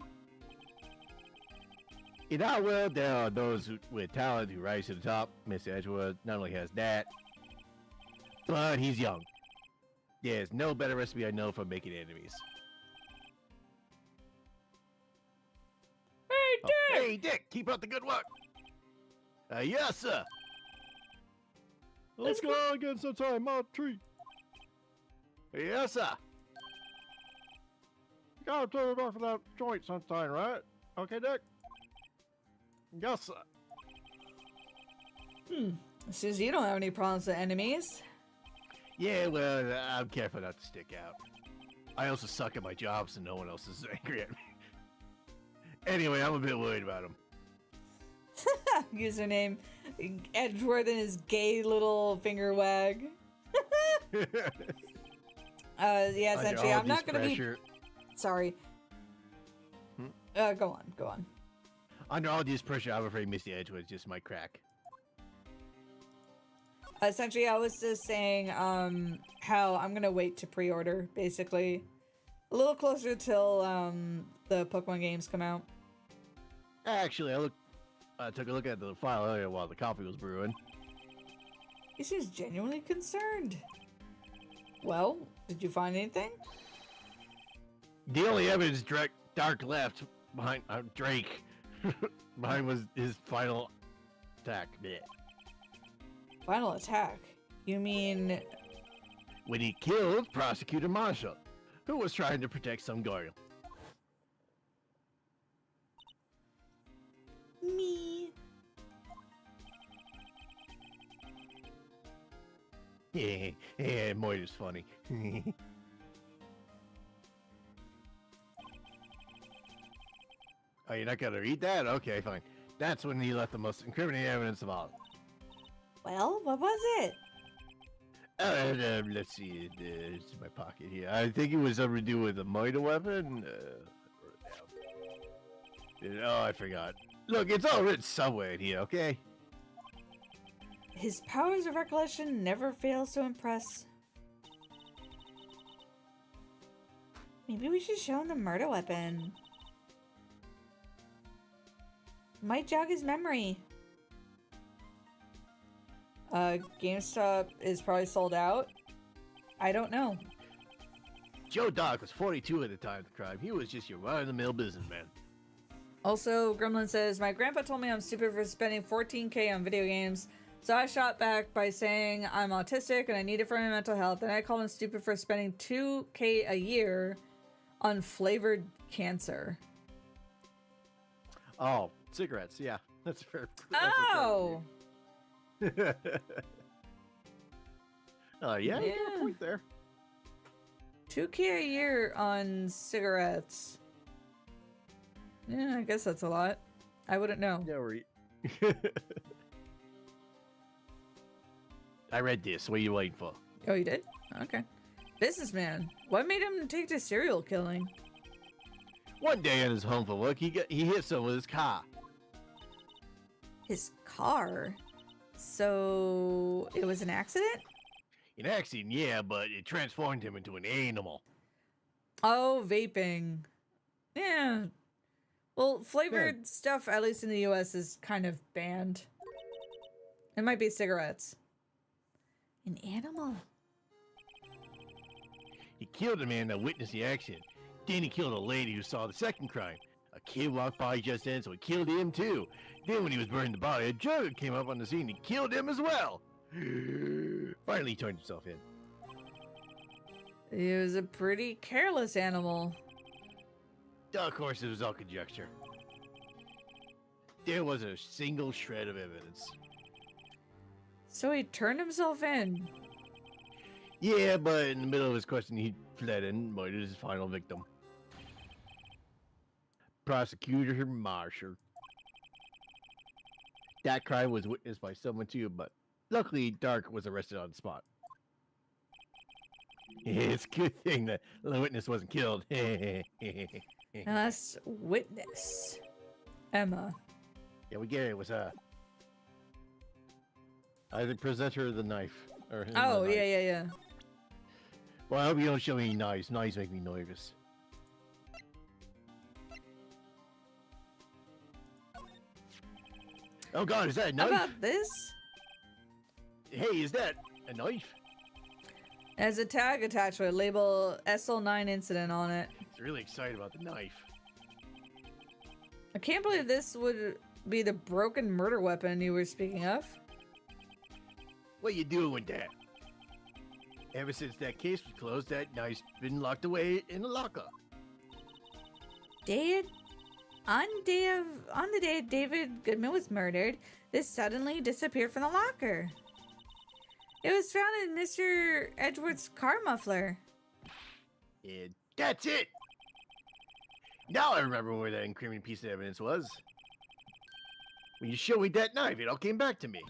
in our world, there are those with talent who rise to the top. Mr. Edgeworth not only has that, but he's young. There's no better recipe I know for making enemies. Hey, Dick, keep up the good work. Yes, sir. Let's go out again sometime, my treat. Yes, sir. You gotta turn it off for that joint sometime, right? Okay, Dick? Yes, sir. Since you don't have any problems with enemies. Yeah, well, I'm careful not to stick out. I also suck at my job, so no one else is angry at me. Anyway, I'm a bit worried about him. Username Edgeworth and his gay little finger wag. Yeah, essentially, I'm not gonna be. Sorry. Go on. Under all this pressure, I'm afraid Mr. Edgeworth just might crack. Essentially, I was just saying, how I'm gonna wait to pre-order, basically. A little closer till, the Pokemon games come out. Actually, I took a look at the file earlier while the coffee was brewing. He seems genuinely concerned. Well, did you find anything? The only evidence Dark left behind Drake behind was his final attack. Blech. Final attack? You mean... When he killed Prosecutor Marshall, who was trying to protect some girl. Me. Yeah, Moira's funny. Oh, you're not gonna read that? Okay, fine. That's when he left the most incriminating evidence of all. Well, what was it? Let's see. It's in my pocket here. I think it was something to do with a murder weapon. Oh, I forgot. Look, it's all written somewhere in here, okay? His powers of recollection never fails to impress. Maybe we should show him the murder weapon. Might jog his memory. GameStop is probably sold out. I don't know. Joe Doc was 42 at the time of the crime. He was just your run-of-the-mill businessman. Also, Gremlin says, my grandpa told me I'm stupid for spending $14K on video games, so I shot back by saying I'm autistic and I need it for my mental health, and I called him stupid for spending $2K a year on flavored cancer. Oh, cigarettes, yeah. That's fair. Oh! Oh, yeah, you got a point there. $2K a year on cigarettes. Yeah, I guess that's a lot. I wouldn't know. Yeah, I read this. What are you waiting for? Oh, you did? Okay. Businessman. What made him take to serial killing? One day on his home from work, he hit someone with his car. His car? So it was an accident? An accident, yeah, but it transformed him into an animal. Oh, vaping. Yeah. Well, flavored stuff, at least in the US, is kind of banned. It might be cigarettes. An animal. He killed a man that witnessed the accident. Then he killed a lady who saw the second crime. A kid walked by just then, so he killed him too. Then when he was burning the body, a jugger came up on the scene and killed him as well. Finally, he turned himself in. He was a pretty careless animal. Of course, it was all conjecture. There wasn't a single shred of evidence. So he turned himself in. Yeah, but in the middle of his question, he fled and murdered his final victim. Prosecutor Marshall. That crime was witnessed by someone too, but luckily Dark was arrested on the spot. It's a good thing that the witness wasn't killed. Last witness. Emma. Yeah, we get it. It was either present her the knife or him Oh, the knife. yeah. Well, I hope you don't show me any knives. Knives make me nervous. Oh God, is that a knife? How about this? Hey, is that a knife? It has a tag attached with label SL9 incident on it. He's really excited about the knife. I can't believe this would be the broken murder weapon you were speaking of. What you doing with that? Ever since that case was closed, that knife's been locked away in the locker. On the day David Goodman was murdered, this suddenly disappeared from the locker. It was found in Mr. Edgeworth's car muffler. And that's it! Now I remember where that incriminating piece of evidence was. When you showed me that knife, it all came back to me.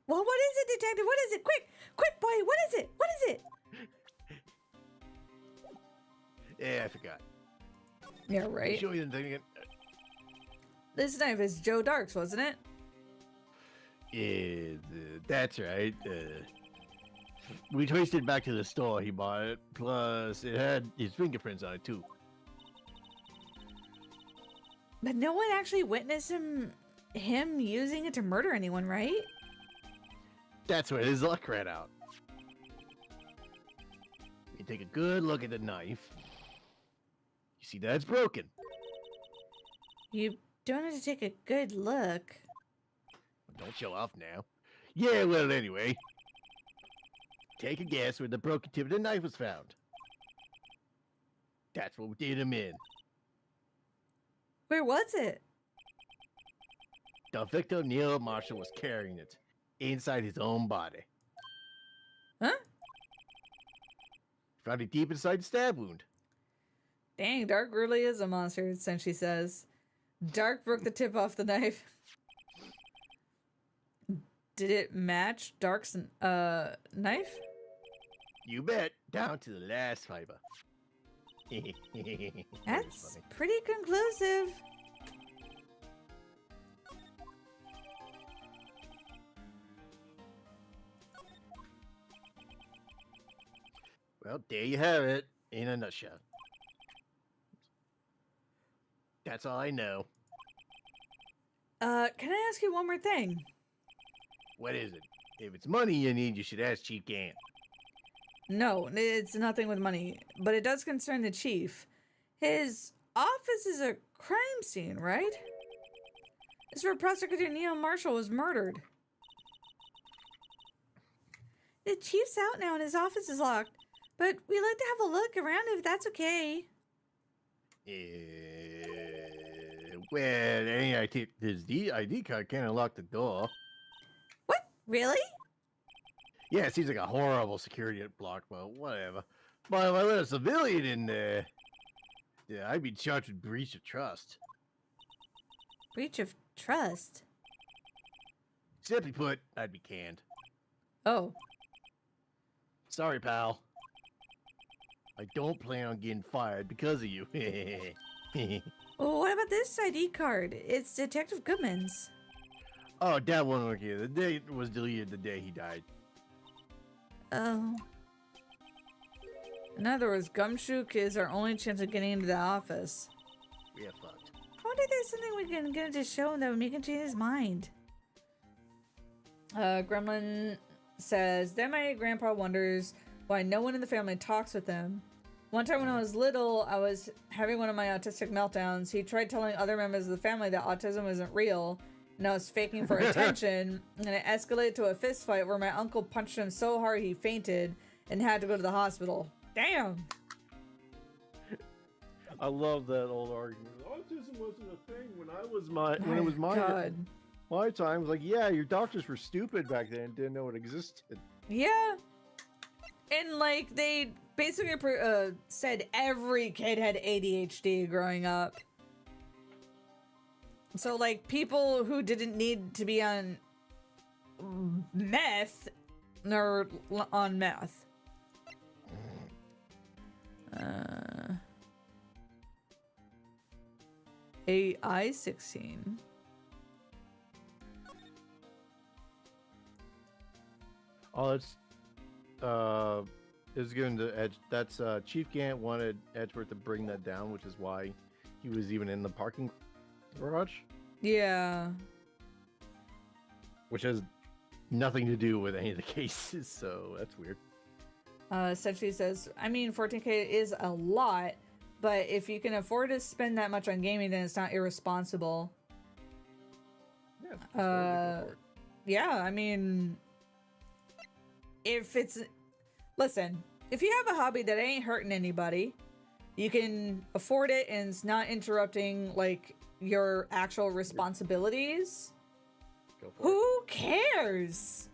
Well, what is it, detective? What is it? Quick! Quick, boy! What is it? What is it? Yeah, I forgot. Yeah, right. Show you the thing again. This knife is Joe Dark's, wasn't it? That's right. We traced it back to the store he bought it. Plus, it had his fingerprints on it, too. But no one actually witnessed him using it to murder anyone, right? That's where his luck ran out. You take a good look at the knife. You see that it's broken. You don't have to take a good look. Don't show off now. Yeah, well, anyway. Take a guess where the broken tip of the knife was found. That's what did him in. Where was it? The victim, Neil Marshall, was carrying it inside his own body. Huh? Found it deep inside the stab wound. Dang, Dark really is a monster, Senshi says. Dark broke the tip off the knife. Did it match Dark's knife? You bet, down to the last fiber. That's pretty conclusive. Well, there you have it, in a nutshell. That's all I know. Can I ask you one more thing? What is it? If it's money you need, you should ask Chief Gant. No, it's nothing with money, but it does concern the chief. His office is a crime scene, right? It's where Prosecutor Neil Marshall was murdered. The chief's out now and his office is locked, but we'd like to have a look around if that's okay. Well, any ID card can't unlock the door. What? Really? Yeah, it seems like a horrible security block, but whatever. But if I let a civilian in there, yeah, I'd be charged with breach of trust. Breach of trust? Simply put, I'd be canned. Oh. Sorry, pal. I don't plan on getting fired because of you. Well, what about this ID card? It's Detective Goodman's. Oh, that one over here. The date was deleted the day he died. Oh. In other words, Gumshoe is our only chance of getting into the office. We are fucked. I wonder if there's something we can get to show him that would make him change his mind. Gremlin says, then my grandpa wonders why no one in the family talks with him. One time when I was little, I was having one of my autistic meltdowns. He tried telling other members of the family that autism isn't real, and I was faking for attention, and it escalated to a fist fight where my uncle punched him so hard he fainted and had to go to the hospital. Damn! I love that old argument. Autism wasn't a thing when it was my God. my time. It was like, yeah, your doctors were stupid back then and didn't know it existed. Yeah. And like they basically said every kid had ADHD growing up. So like people who didn't need to be on meth are on meth. AI 16. Oh, it's going to Edge. That's Chief Gant wanted Edgeworth to bring that down, which is why he was even in the parking garage. Yeah. Which has nothing to do with any of the cases, so that's weird. Senshi says, I mean, 14K is a lot, but if you can afford to spend that much on gaming, then it's not irresponsible. Yeah, it's totally go for it. Yeah, I mean, if it's, listen, if you have a hobby that ain't hurting anybody, you can afford it and it's not interrupting like your actual responsibilities. Go for it. Who cares?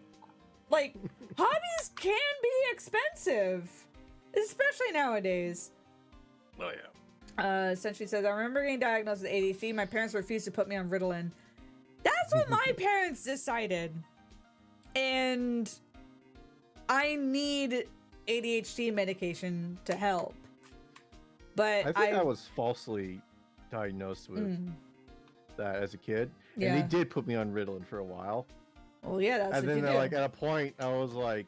Like, hobbies can be expensive, especially nowadays. Oh yeah. Essentially says, I remember getting diagnosed with ADHD. My parents refused to put me on Ritalin. That's what my parents decided. And I need ADHD medication to help. But I think I was falsely diagnosed with that as a kid. And Yeah. they did put me on Ritalin for a while. Well, yeah, that's And what then you do. like at a point I was like,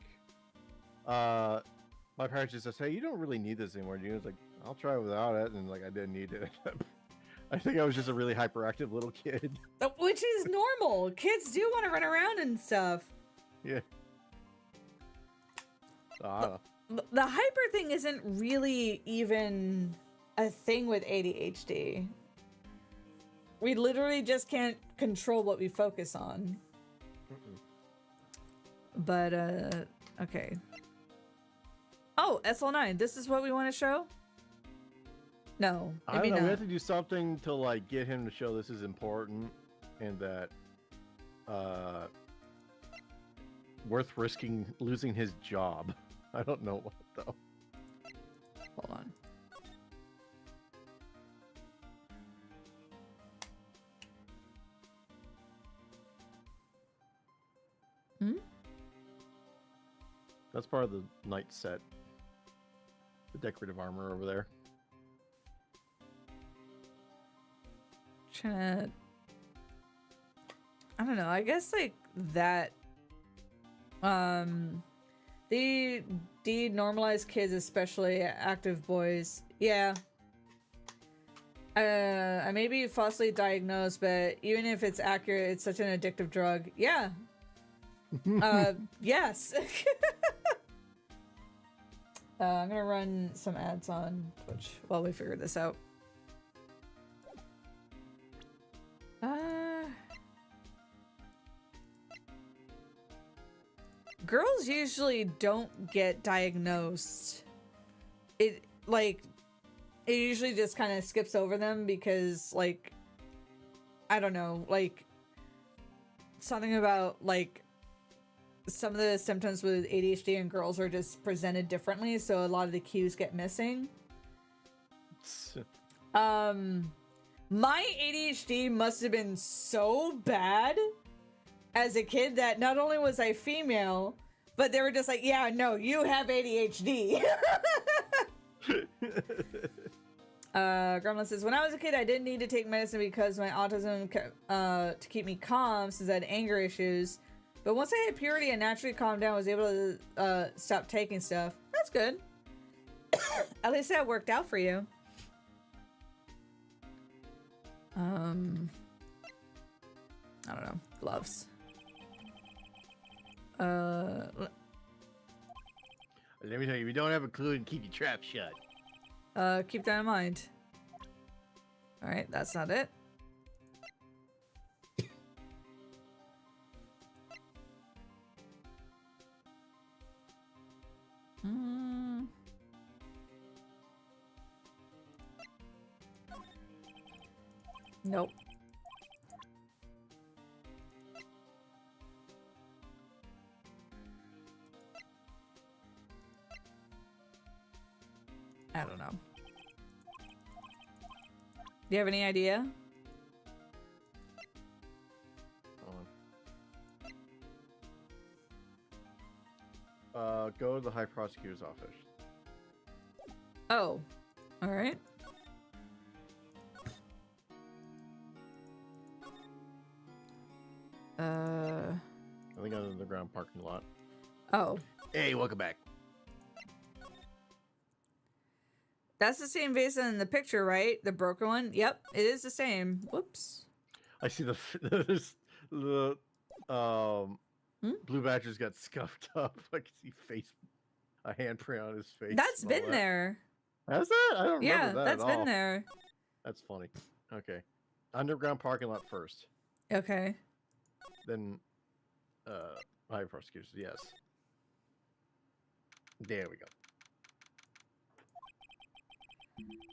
my parents just said, hey, you don't really need this anymore. And I was like, I'll try without it. And like I didn't need it. I think I was just a really hyperactive little kid. Which is normal. Kids do want to run around and stuff. Yeah. So, I don't know. The hyper thing isn't really even a thing with ADHD. We literally just can't control what we focus on. But, okay. Oh, SL9, this is what we want to show? No, I don't maybe know. We not. have to do something to like get him to show this is important and that worth risking losing his job. I don't know what though. Hold on. That's part of the knight set. The decorative armor over there. Trying to, I don't know, I guess like that they denormalize kids, especially active boys. Yeah. I may be falsely diagnosed, but even if it's accurate, it's such an addictive drug. Yeah. Yes. I'm gonna run some ads on Twitch while we figure this out. Girls usually don't get diagnosed. It usually just kind of skips over them because like, I don't know, like something about like some of the symptoms with ADHD in girls are just presented differently, so a lot of the cues get missing. My ADHD must have been so bad as a kid that not only was I female, but they were just like, yeah, no, you have ADHD. Gremlin says, when I was a kid, I didn't need to take medicine because my autism to keep me calm since I had anger issues. But once I hit puberty and naturally calmed down, I was able to stop taking stuff. That's good. At least that worked out for you. I don't know. Gloves. Let me tell you, if you don't have a clue, and keep your trap shut. Keep that in mind. All right, that's not it. Nope. I don't know. Do you have any idea? Go to the High Prosecutor's office. Oh, all right. I think I'm in the ground parking lot. Oh. Hey, welcome back. That's the same vase in the picture, right? The broken one? Yep, it is the same. Whoops. I see the Blue Badger's got scuffed up. I can see a handprint on his face. That's and all been that. there. Has it? I don't Yeah, remember that that's at been all. there. That's funny. Okay. Underground parking lot first. Okay. Then, high prosecutions, yes. There we go.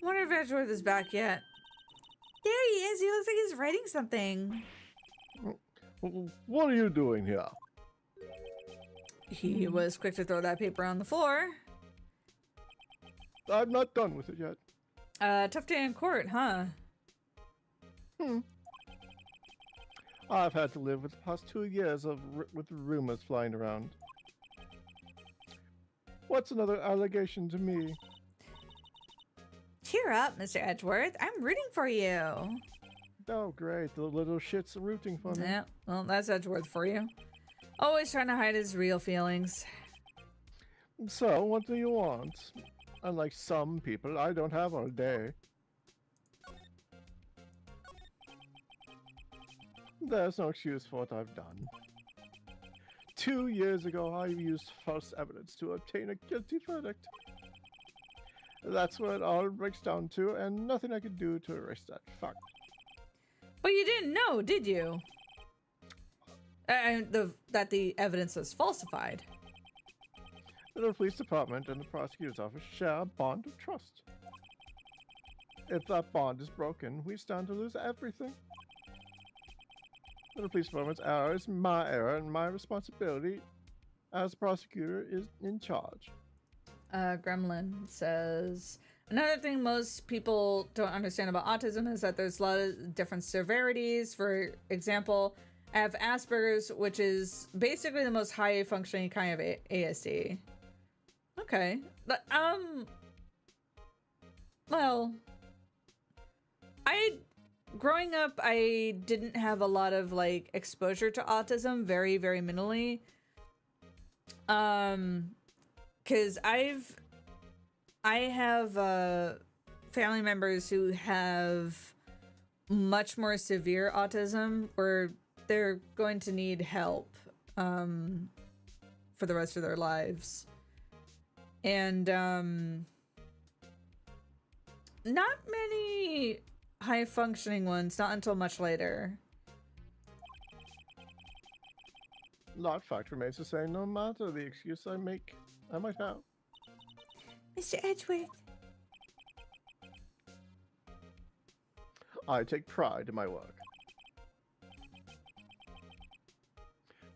Wonder if Edgeworth is back yet. There he is. He looks like he's writing something. What are you doing here? He was quick to throw that paper on the floor. I'm not done with it yet. Tough day in court, huh? I've had to live with the past 2 years with rumors flying around. What's another allegation to me? Cheer up, Mr. Edgeworth. I'm rooting for you. Oh, great. The little shit's rooting for me. Yeah, well, that's Edgeworth for you. Always trying to hide his real feelings. So, what do you want? Unlike some people, I don't have all day. There's no excuse for what I've done. 2 years ago, I used false evidence to obtain a guilty verdict. That's what it all breaks down to, and nothing I could do to erase that fact. But you didn't know, did you? That the evidence was falsified. The police department and the prosecutor's office share a bond of trust. If that bond is broken, we stand to lose everything. The police department's error is my error, and my responsibility as prosecutor is in charge. Gremlin says, another thing most people don't understand about autism is that there's a lot of different severities. For example, I have Asperger's, which is basically the most high functioning kind of ASD. Okay. But, well, growing up, I didn't have a lot of, like, exposure to autism, very, very minimally. Because I have family members who have much more severe autism where they're going to need help for the rest of their lives. And not many high functioning ones, not until much later. That fact remains the same no matter the excuse I might have. Mr. Edgeworth. I take pride in my work.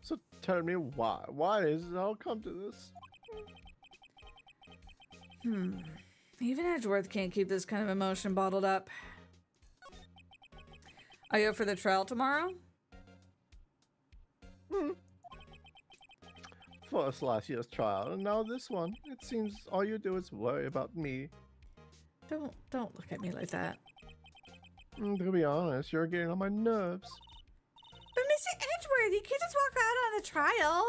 So tell me why. Why has it all come to this? Even Edgeworth can't keep this kind of emotion bottled up. Are you up for the trial tomorrow? First last year's trial, and now this one. It seems all you do is worry about me. Don't look at me like that. To be honest, you're getting on my nerves. But Mr. Edgeworth, you can't just walk out on the trial.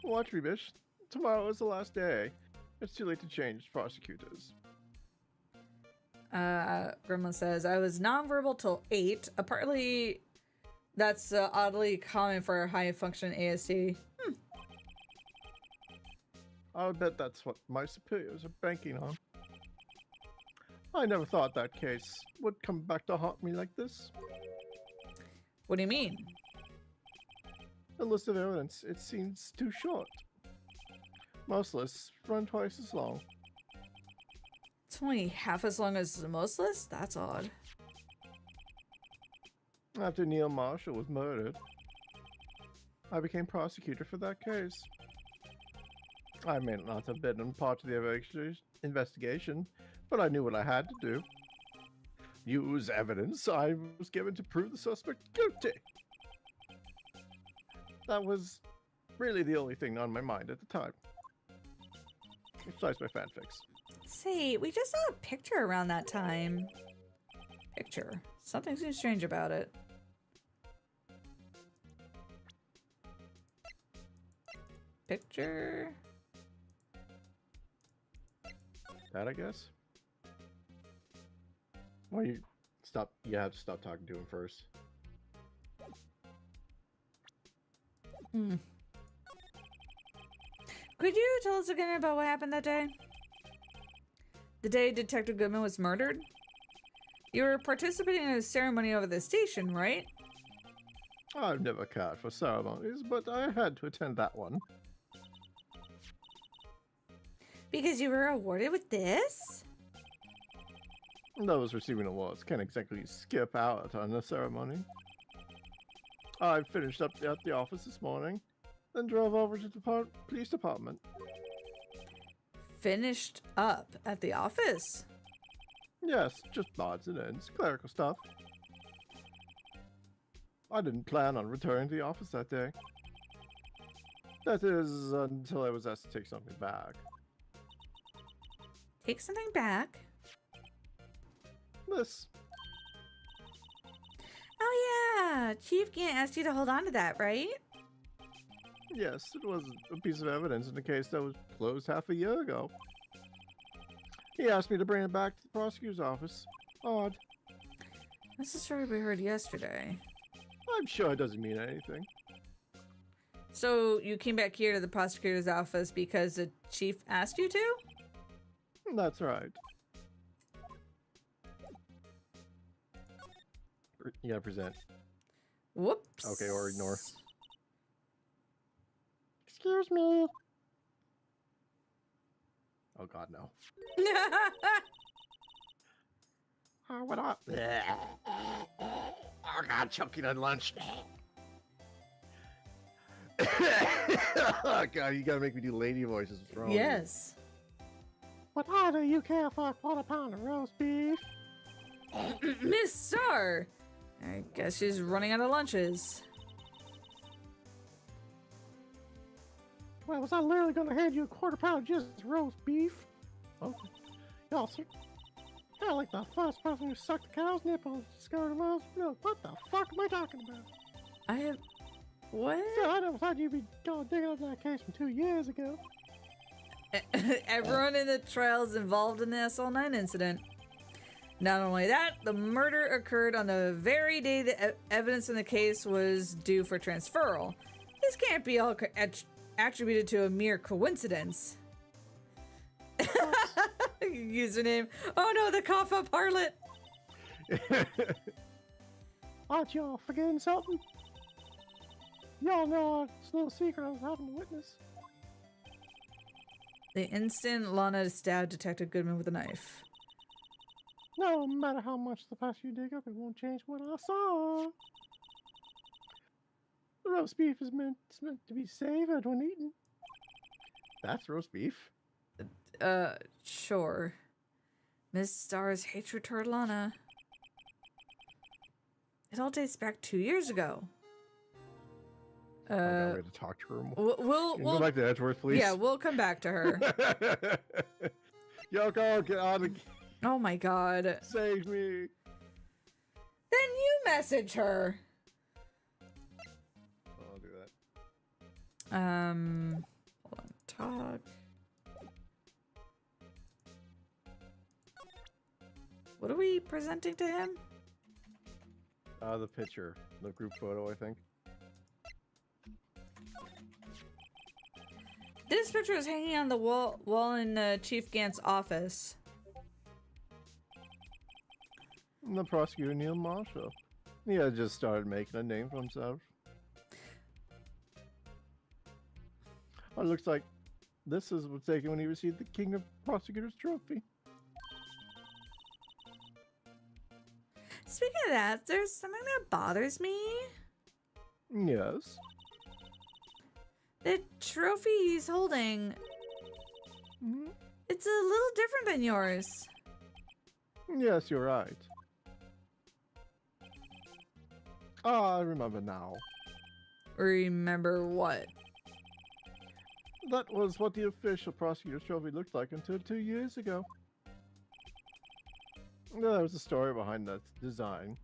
Watch me, bitch. Tomorrow is the last day. It's too late to change prosecutors. Gremlin says, I was nonverbal till 8. Apparently, that's oddly common for high function ASD. I'll bet that's what my superiors are banking on. I never thought that case would come back to haunt me like this. What do you mean? The list of evidence, it seems too short. Most lists run twice as long. It's only half as long as most lists? That's odd. After Neil Marshall was murdered, I became prosecutor for that case. I may not have been part of the investigation, but I knew what I had to do. Use evidence I was given to prove the suspect guilty. That was really the only thing on my mind at the time. Besides my fanfics. Say, we just saw a picture around that time. Picture. Something seems strange about it. Picture. That, I guess? Well, you have to stop talking to him first. Could you tell us again about what happened that day? The day Detective Goodman was murdered? You were participating in a ceremony over the station, right? I've never cared for ceremonies, but I had to attend that one. Because you were awarded with this? Those receiving awards can't exactly skip out on a ceremony. I finished up at the office this morning, then drove over to the police department. Finished up at the office? Yes, just odds and ends, clerical stuff. I didn't plan on returning to the office that day. That is, until I was asked to take something back. Take something back? This. Oh yeah, Chief Gant asked you to hold on to that, right? Yes, it was a piece of evidence in a case that was closed half a year ago. He asked me to bring it back to the prosecutor's office. Odd. That's a story we heard yesterday. I'm sure it doesn't mean anything. So you came back here to the prosecutor's office because the chief asked you to? That's right. You gotta present. Whoops. Okay, or ignore. Excuse me. Oh god, no. What up? Oh god, choking on lunch. Oh god, you gotta make me do lady voices. What's wrong with you? Yes. What high do you care for a quarter-pound of roast beef? Miss Star! I guess she's running out of lunches. Well, was I literally gonna hand you a quarter-pound of just roast beef? Okay. Y'all, sir. Kind of like the first person who sucked the cow's nipples and discovered most milk. What the fuck am I talking about? I have... What? So I never thought you'd be going digging up that case from 2 years ago. Everyone in the trial is involved in the SL9 incident. Not only that, the murder occurred on the very day the evidence in the case was due for transferal. This can't be all attributed to a mere coincidence. Username. Oh no, the cough-up harlot. Aren't y'all forgetting something? Y'all know it's no secret I was having to witness. The instant Lana stabbed Detective Goodman with a knife. No matter how much the past you dig up, it won't change what I saw. The roast beef is meant to be savored when eaten. That's roast beef. Sure. Miss Star's hatred toward Lana. It all dates back 2 years ago. Oh, God, we had to talk to her more. We'll Can you go back to Edgeworth, please? Yeah, we'll come back to her. Yoko, get on the... Oh my god. Save me. Then you message her. I'll do that. Hold on. Talk. What are we presenting to him? The picture. The group photo, I think. This picture is hanging on the wall in Chief Gant's office. And the prosecutor, Neil Marshall. He had just started making a name for himself. Well, it looks like this is what's taken when he received the King of Prosecutors trophy. Speaking of that, there's something that bothers me. Yes. The trophy he's holding, Mhm. it's a little different than yours. Yes, you're right. Ah, I remember now. Remember what? That was what the official prosecutor's trophy looked like until 2 years ago. There was a story behind that design.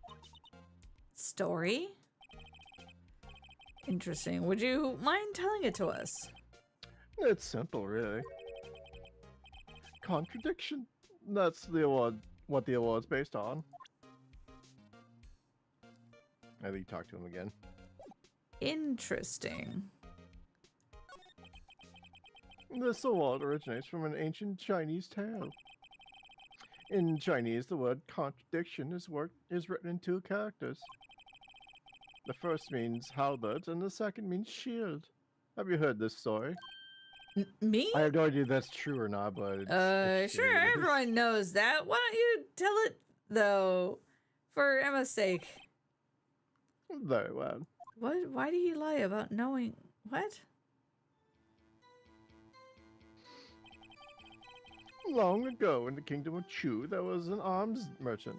Story? Interesting. Would you mind telling it to us? It's simple, really. Contradiction. That's the award. What the award's based on. I think you talk to him again. Interesting. This award originates from an ancient Chinese tale. In Chinese, the word contradiction is written in two characters. The first means halberd, and the second means shield. Have you heard this story? Me? I have no idea if that's true or not, but it's Sure, everyone knows that. Why don't you tell it, though, for Emma's sake? Very well. What? Why do you lie about knowing? What? Long ago in the kingdom of Chu, there was an arms merchant.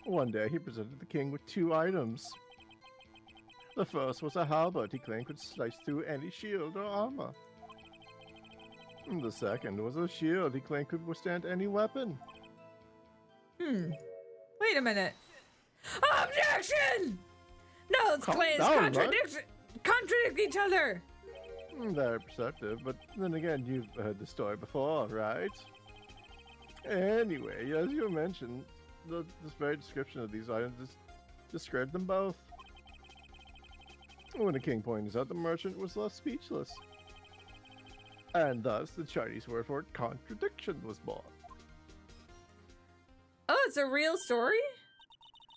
One day, he presented the king with two items. The first was a halberd he claimed could slice through any shield or armor. And the second was a shield he claimed could withstand any weapon. Wait a minute. Objection! No, it's Calm claims down, contradict each other. Very perceptive, but then again, you've heard the story before, right? Anyway, as you mentioned, this very description of these items described them both. When the king pointed out, the merchant was left speechless. And thus, the Chinese word for contradiction was born. Oh, it's a real story?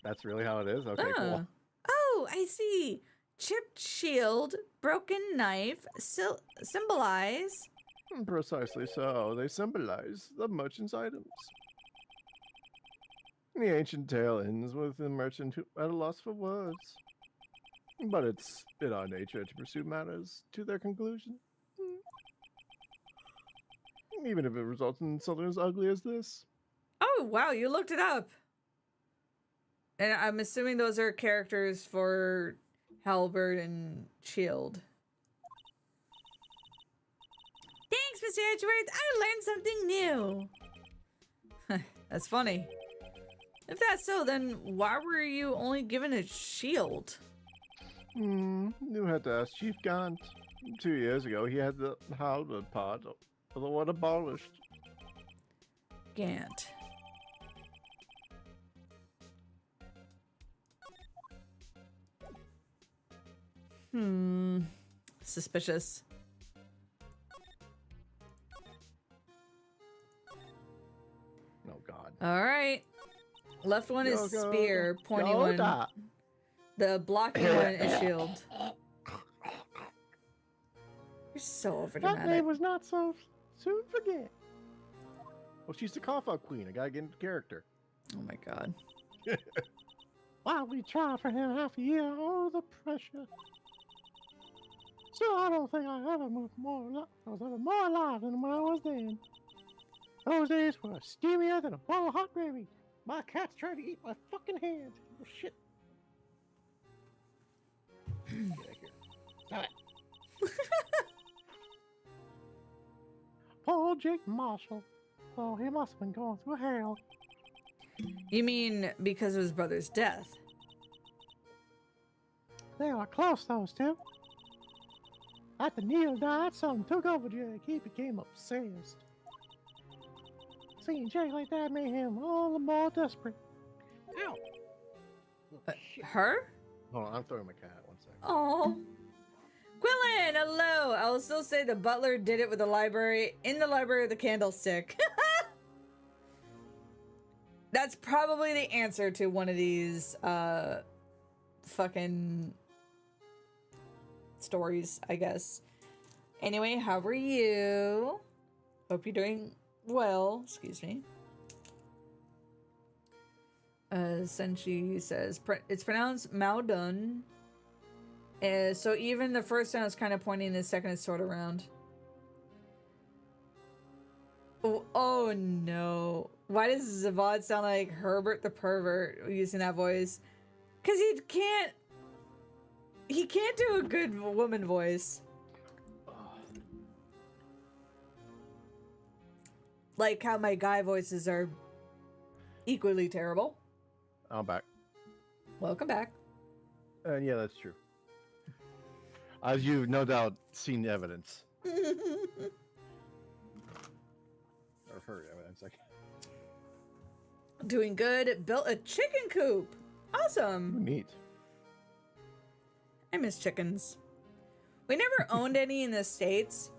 That's really how it is? Okay, cool. Oh, I see. Chipped shield, broken knife, symbolize. Precisely so. They symbolize the merchant's items. The ancient tale ends with the merchant at a loss for words. But it's in our nature to pursue matters to their conclusion. Even if it results in something as ugly as this. Oh, wow, you looked it up. And I'm assuming those are characters for Halberd and Shield. Thanks, Mr. Edgeworth. I learned something new. That's funny. If that's so, then why were you only given a shield? You had to ask Chief Gant. 2 years ago, he had the halberd part of the one abolished. Gant. Suspicious. Oh, God. All right. Left one is spear, pointy one. The blocking one is shield. You're so overdramatic. That name was not so soon forget. Well, she's the cough-out queen. I gotta get into character. Oh my God. While we tried for him half a year, oh, the pressure. Still, I don't think I was ever more alive than when I was then. Those days were steamier than a bowl of hot gravy. My cat's trying to eat my fucking hand. Oh, shit. Get back here. Stop it. Poor Jake Marshall. Oh, he must have been going through hell. You mean because of his brother's death? They were close, those two. After Neil died, something took over Jake. He became obsessed. Seeing Jake like that made him all the more desperate. Ow! Her? Hold on, I'm throwing my cat. 1 second. Oh. Quillen, hello. I will still say the butler did it with the library, in the library of the candlestick. That's probably the answer to one of these, fucking stories, I guess. Anyway, how are you? Hope you're doing well. Excuse me. Senshi says, it's pronounced Maudun. So even the first sound is kind of pointing, the second is sort of round. Oh no. Why does Zavad sound like Herbert the Pervert using that voice? Because he can't do a good woman voice. Like how my guy voices are equally terrible. I'm back. Welcome back. Yeah, that's true. As you've no doubt seen evidence. Or heard evidence. Like... Doing good. Built a chicken coop. Awesome. Neat. I miss chickens. We never owned any in the States.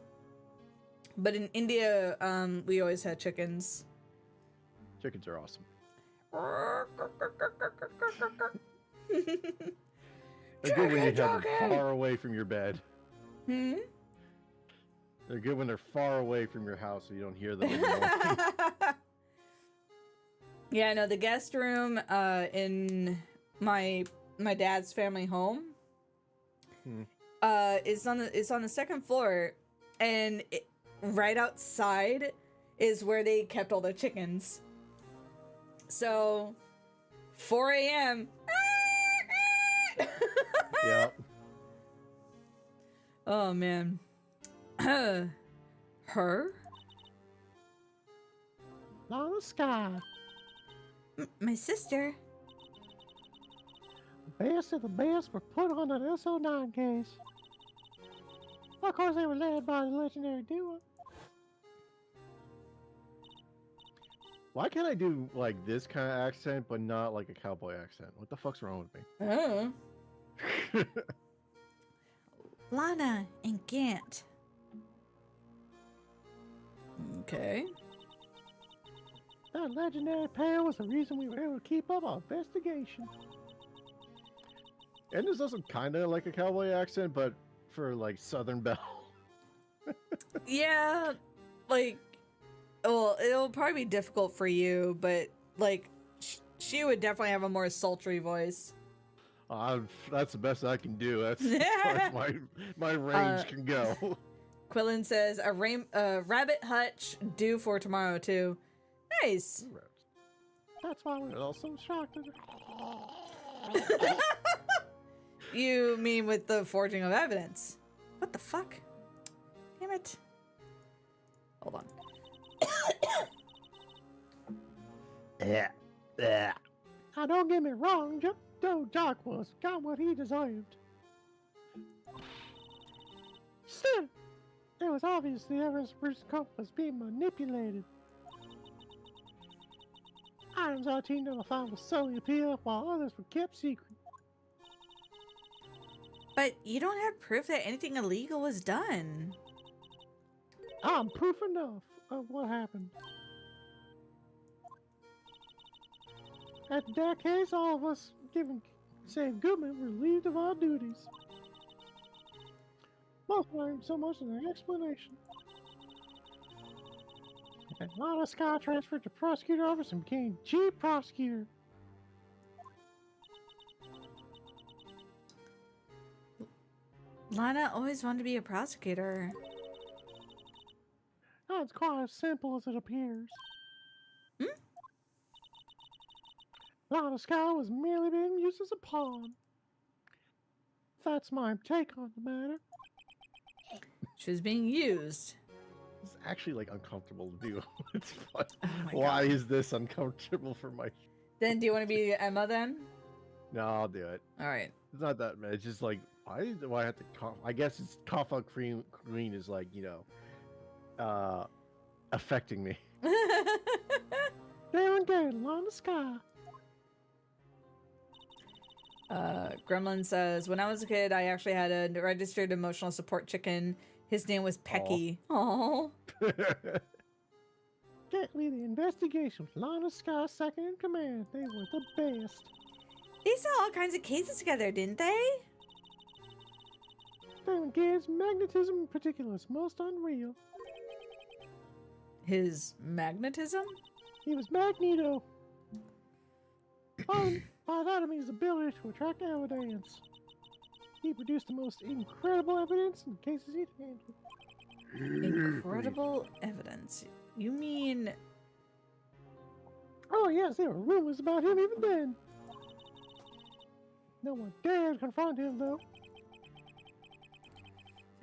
But in India, we always had chickens. Chickens are awesome. They're good when you have them far away from your bed. Hmm? They're good when they're far away from your house so you don't hear them in the morning. Yeah, no, the guest room in my dad's family home is on the second floor, and right outside is where they kept all the chickens. So 4 a.m. Yep. Oh man. Her? Lana Sky. My sister. The best of the best were put on an SO9 case. Of course, they were led by the legendary duo. Why can't I do like this kind of accent, but not like a cowboy accent? What the fuck's wrong with me? Oh. Lana and Gant. Okay. That legendary pair was the reason we were able to keep up our investigation. And there's also kind of like a cowboy accent, but for like Southern Belle. Yeah, like, well, it'll probably be difficult for you, but like, she would definitely have a more sultry voice. That's the best I can do. That's as far as my range can go. Quillen says a rabbit hutch due for tomorrow too. Nice. That's why we're all so shocked. You mean with the forging of evidence? What the fuck? Damn it. Hold on. Yeah. Now don't get me wrong, Joe Doc got what he deserved. Still, it was obvious the Everest Bruce Cup was being manipulated. Items our team never found was solely appeal, while others were kept secret. But you don't have proof that anything illegal was done. I'm proof enough of what happened. At that case, all of us, save Goodman, were relieved of our duties. Most weren't so much as an explanation. And Lana Sky transferred to prosecutor office and became chief prosecutor. Lana always wanted to be a prosecutor. That's quite as simple as it appears. Lana Sky was merely being used as a pawn. That's my take on the matter. She was being used. It's actually like uncomfortable to do. It's fun. Oh my Why God. is this uncomfortable for my... Then do you want to be Emma then? No, I'll do it. All right. It's not that bad. It's just like, why do I have to cough? I guess it's cough out queen is like, you know, affecting me. Darren Gale on the sky. Gremlin says, when I was a kid, I actually had a registered emotional support chicken. His name was Pecky. Oh. Get me the investigation with Lana Sky second in command. They were the best. They saw all kinds of cases together, didn't they? Darren Gale's magnetism in particular is most unreal. His magnetism? He was Magneto. By that I mean his ability to attract evidence. He produced the most incredible evidence in cases he'd handled. Incredible evidence. You mean... Oh yes, there were rumors about him even then. No one dared confront him though.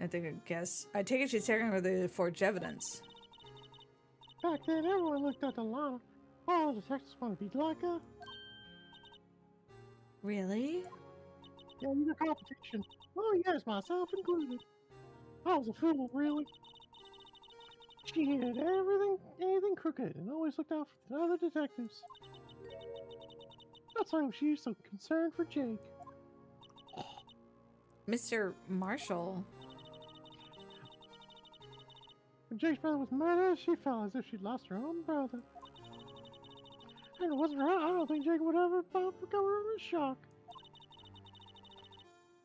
I take it she's taking over the forged evidence. Back then everyone looked up to Lana. All the detectives want to be like her. Really? Yeah, in the competition. Oh yes, myself included. I was a fool, really. She hated anything crooked, and always looked out for the other detectives. That's why she was so concerned for Jake. Mr. Marshall. When Jake's brother was murdered, she felt as if she'd lost her own brother. And it wasn't her, I don't think Jacob would ever recover from his shock.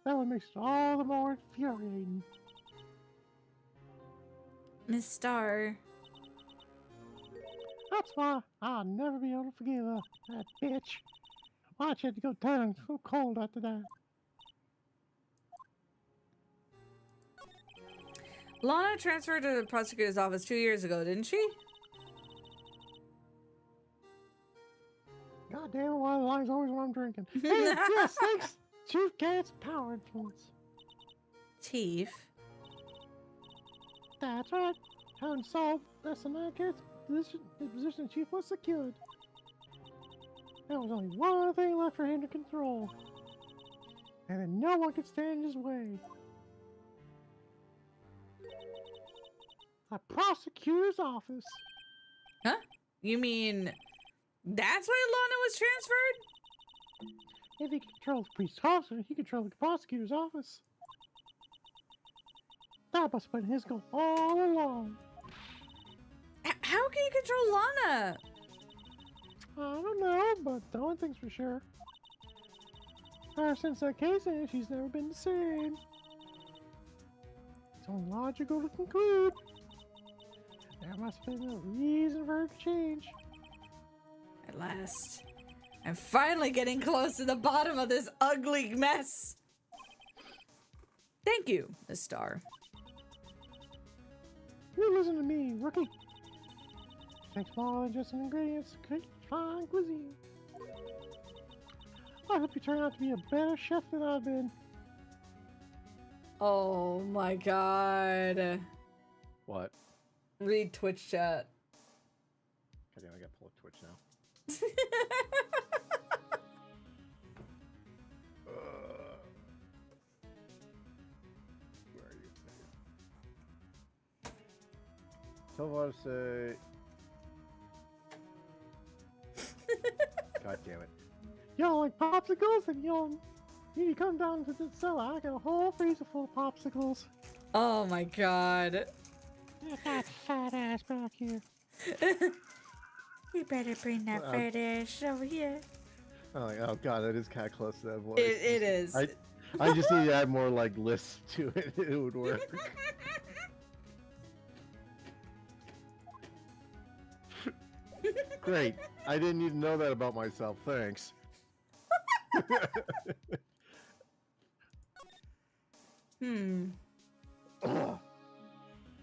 That would make it all the more infuriating. Miss Star. That's why I'll never be able to forgive her, that bitch. Why she had to go down so cold after that? Lana transferred to the prosecutor's office 2 years ago, didn't she? God damn it, why the line's always when I'm drinking. Hey, yes, thanks, Chief Cat's power influence. Chief. That's right. Having solved SNI Cat's position, his position as chief was secured. There was only one thing left for him to control. And then no one could stand in his way. The prosecutor's office. Huh? You mean that's why Lana was transferred? If he controls the priest's officer, he controls the prosecutor's office. That must have been his goal all along. How can you control Lana? I don't know, but the one thing's for sure. Ever since that case ended, she's never been the same. It's only logical to conclude. There must have been a reason for her to change. At last, I'm finally getting close to the bottom of this ugly mess. Thank you, Miss Star. You listen to me, rookie. Takes more than just some ingredients to create fine cuisine. I hope you turn out to be a better chef than I've been. Oh my god. What? Read Twitch chat. God damn, I gotta pull up Twitch now. Where are you? Tell what to say. God damn it. Y'all like popsicles? And y'all need to come down to the cellar. I got a whole freezer full of popsicles. Oh my god. That fat ass back here. You better bring that fat ass over here. Oh god, that is kind of close to that voice. It is. I just need to add more like lisp to it. It would work. Great. I didn't need to know that about myself. Thanks.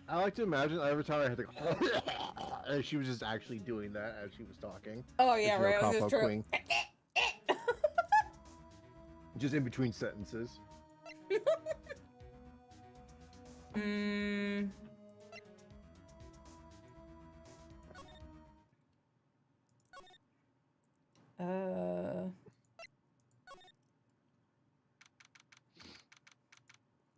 I like to imagine every time I had to go, she was just actually doing that as she was talking. Oh yeah, There's no right. cop-out True. queen. Just in between sentences.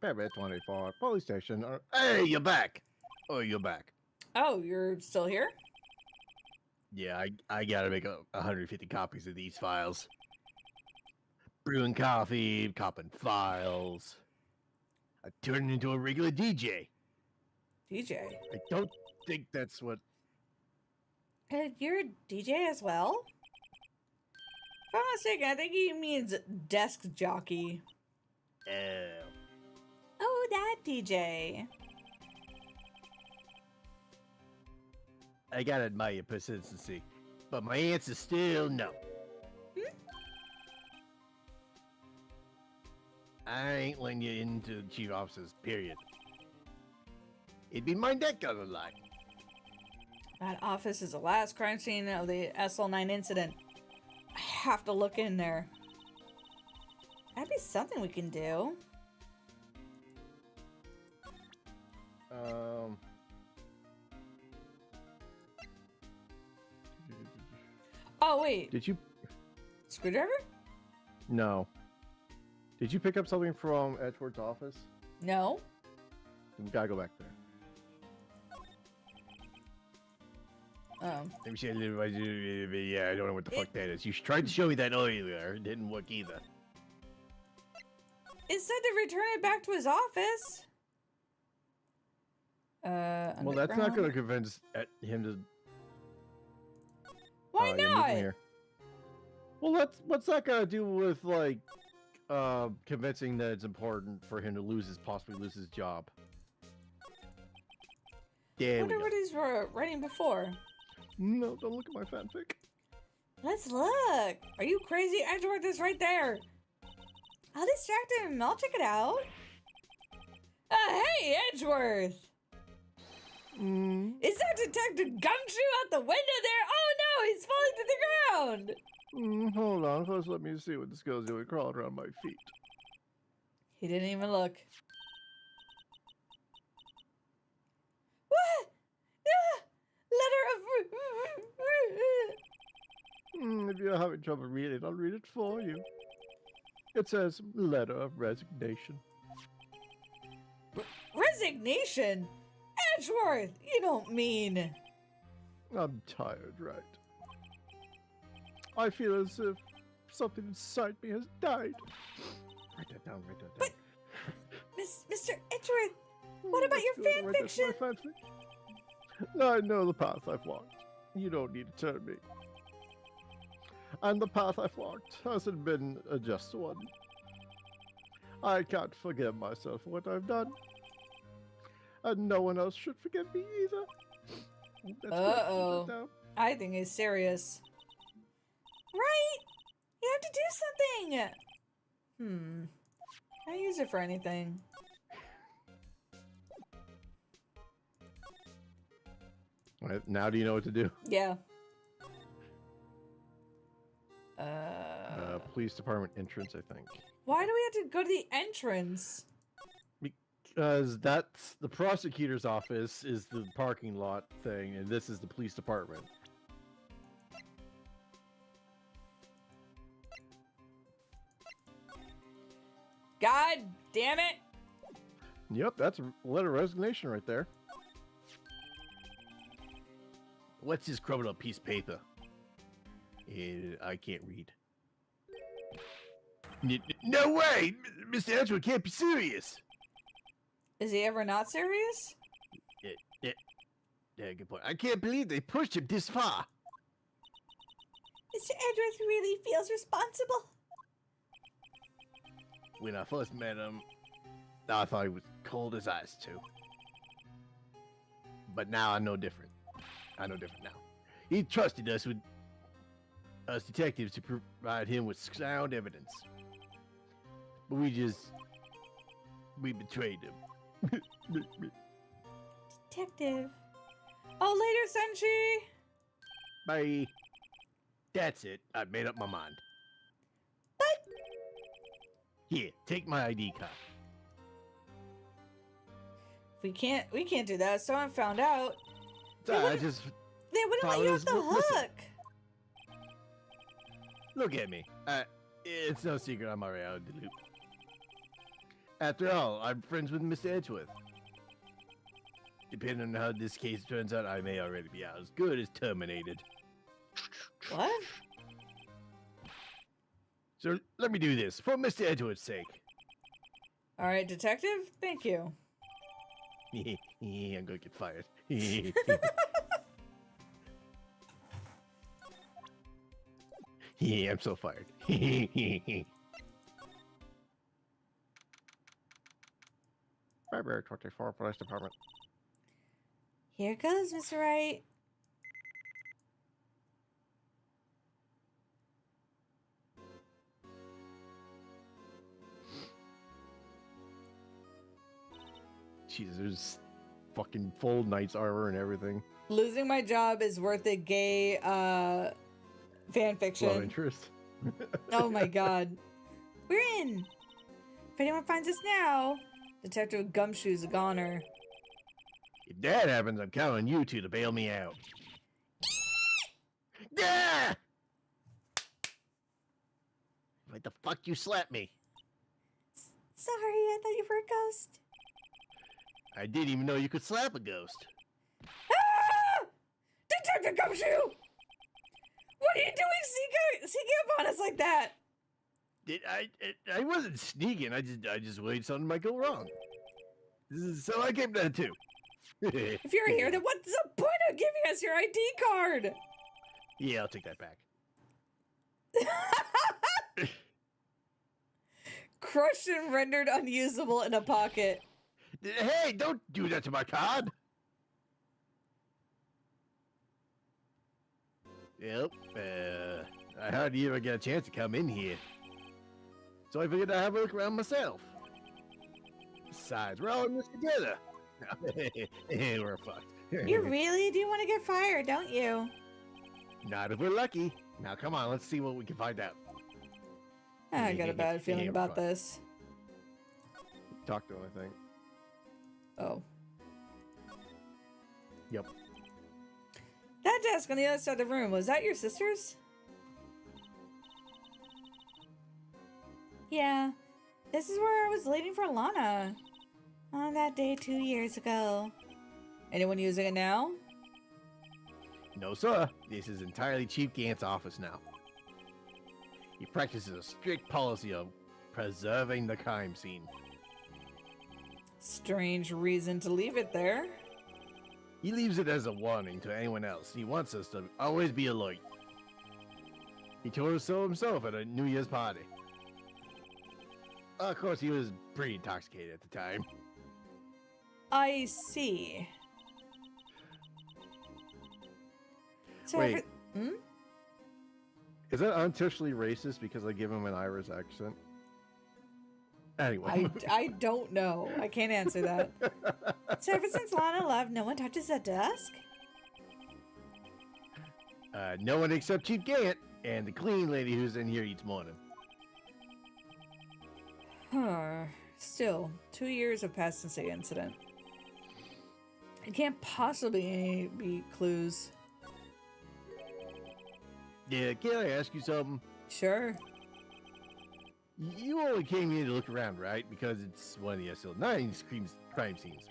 Paragraph 24, police station. Hey, you're back. Oh, you're back. Oh, you're still here? Yeah, I gotta make 150 copies of these files. Brewing coffee, copping files. I turned into a regular DJ. DJ. I don't think that's what... You're a DJ as well? If I'm not mistaken, I think he means desk jockey. Oh, that DJ. I gotta admire your persistency, but my answer's still no. I ain't letting you into the chief officer's, period. It'd be my neck on the line. That office is the last crime scene of the SL9 incident. I have to look in there. That'd be something we can do. Oh, wait. Did you? Screwdriver? No. Did you pick up something from Edgeworth's office? No. We gotta go back there. Let me see a little bit. Yeah, I don't know what the fuck that is. You tried to show me that earlier. It didn't work either. It said to return it back to his office. Well, that's not gonna convince him to. Why Yeah, meet me not? here. Well, what's that got to do with like convincing that it's important for him to possibly lose his job? There we Wonder go. what he's writing before. No, don't look at my fanfic. Let's look. Are you crazy? Edgeworth is right there. I'll distract him. I'll check it out. Hey, Edgeworth. Is that Detective Gumshoe out the window there? Oh no, he's falling to the ground. Hold on, first let me see what this girl's doing crawling around my feet. He didn't even look. What? Letter of... If you're having trouble reading, I'll read it for you. It says, letter of resignation. Resignation? Edgeworth, you don't mean... I'm tired, right? I feel as if something inside me has died. Write that down, write that down. Mr. Edgeworth, what about your fan fiction? I know the path I've walked. You don't need to tell me. And the path I've walked hasn't been a just one. I can't forgive myself for what I've done. And no one else should forgive me either. That's Uh-oh. good. I think he's serious. Right? You have to do something! Can't use it for anything. Right, now do you know what to do? Yeah. Police department entrance, I think. Why do we have to go to the entrance? Because that's the prosecutor's office is the parking lot thing, and this is the police department. God damn it! Yep, that's a letter of resignation right there. What's this crumbled up piece of paper? I can't read. No way! Mr. Edgewood can't be serious! Is he ever not serious? Yeah, good point. I can't believe they pushed him this far. Mr. Edgeworth really feels responsible. When I first met him, I thought he was cold as ice too. But now I know different. I know different now. He trusted us detectives to provide him with sound evidence. But we betrayed him. Detective. Oh, later, Senshi! Bye. That's it. I made up my mind. But Here, take my ID card. we can't do that. Someone found out. I just They wouldn't let you off the Listen. hook. look at me. It's no secret I'm already out of the loop. After all, I'm friends with Mr. Edgeworth. Depending on how this case turns out, I may already be out as good as terminated. What? So let me do this for Mr. Edgeworth's sake. All right, detective. Thank you. I'm gonna get fired. I'm so fired. February 24, police department. Here goes, Mr. Wright. Jesus, there's fucking full knight's armor and everything. Losing my job is worth a gay fan Love fiction. interest. Oh my god. We're in. If anyone finds us now, Detective Gumshoe's a goner. If that happens, I'm counting on you two to bail me out. Yeah! Why the fuck you slapped me? Sorry, I thought you were a ghost. I didn't even know you could slap a ghost. Ah! Detective Gumshoe! What are you doing sneaking up on us like that? I wasn't sneaking. I just worried something might go wrong. So I came down too. If you're here, then what's the point of giving us your ID card? Yeah, I'll take that back. Crushed and rendered unusable in a pocket. Hey, don't do that to my card. Yep. I hardly ever get a chance to come in here. So I figured I'd have a look around myself. Besides, we're all in this together. We're fucked. You really do want to get fired, don't you? Not if we're lucky. Now, come on, let's see what we can find out. I got a bad feeling Yeah, about fine. this. Talk to him, I think. Oh. Yep. That desk on the other side of the room, was that your sister's? Yeah. This is where I was waiting for Lana. On that day 2 years ago. Anyone using it now? No, sir. This is entirely Chief Gant's office now. He practices a strict policy of preserving the crime scene. Strange reason to leave it there. He leaves it as a warning to anyone else. He wants us to always be alert. He told us so himself at a New Year's party. Of course, he was pretty intoxicated at the time. I see. So Wait. Hmm? Is that unintentionally racist because I give him an Irish accent? Anyway. I don't know. I can't answer that. So ever since Lana left, no one touches that desk? No one except Chief Gant and the clean lady who's in here each morning. Still, 2 years have passed since the incident. It can't possibly be clues. Yeah, can I ask you something? Sure. You only came here to look around, right? Because it's one of the SL9 crime scenes.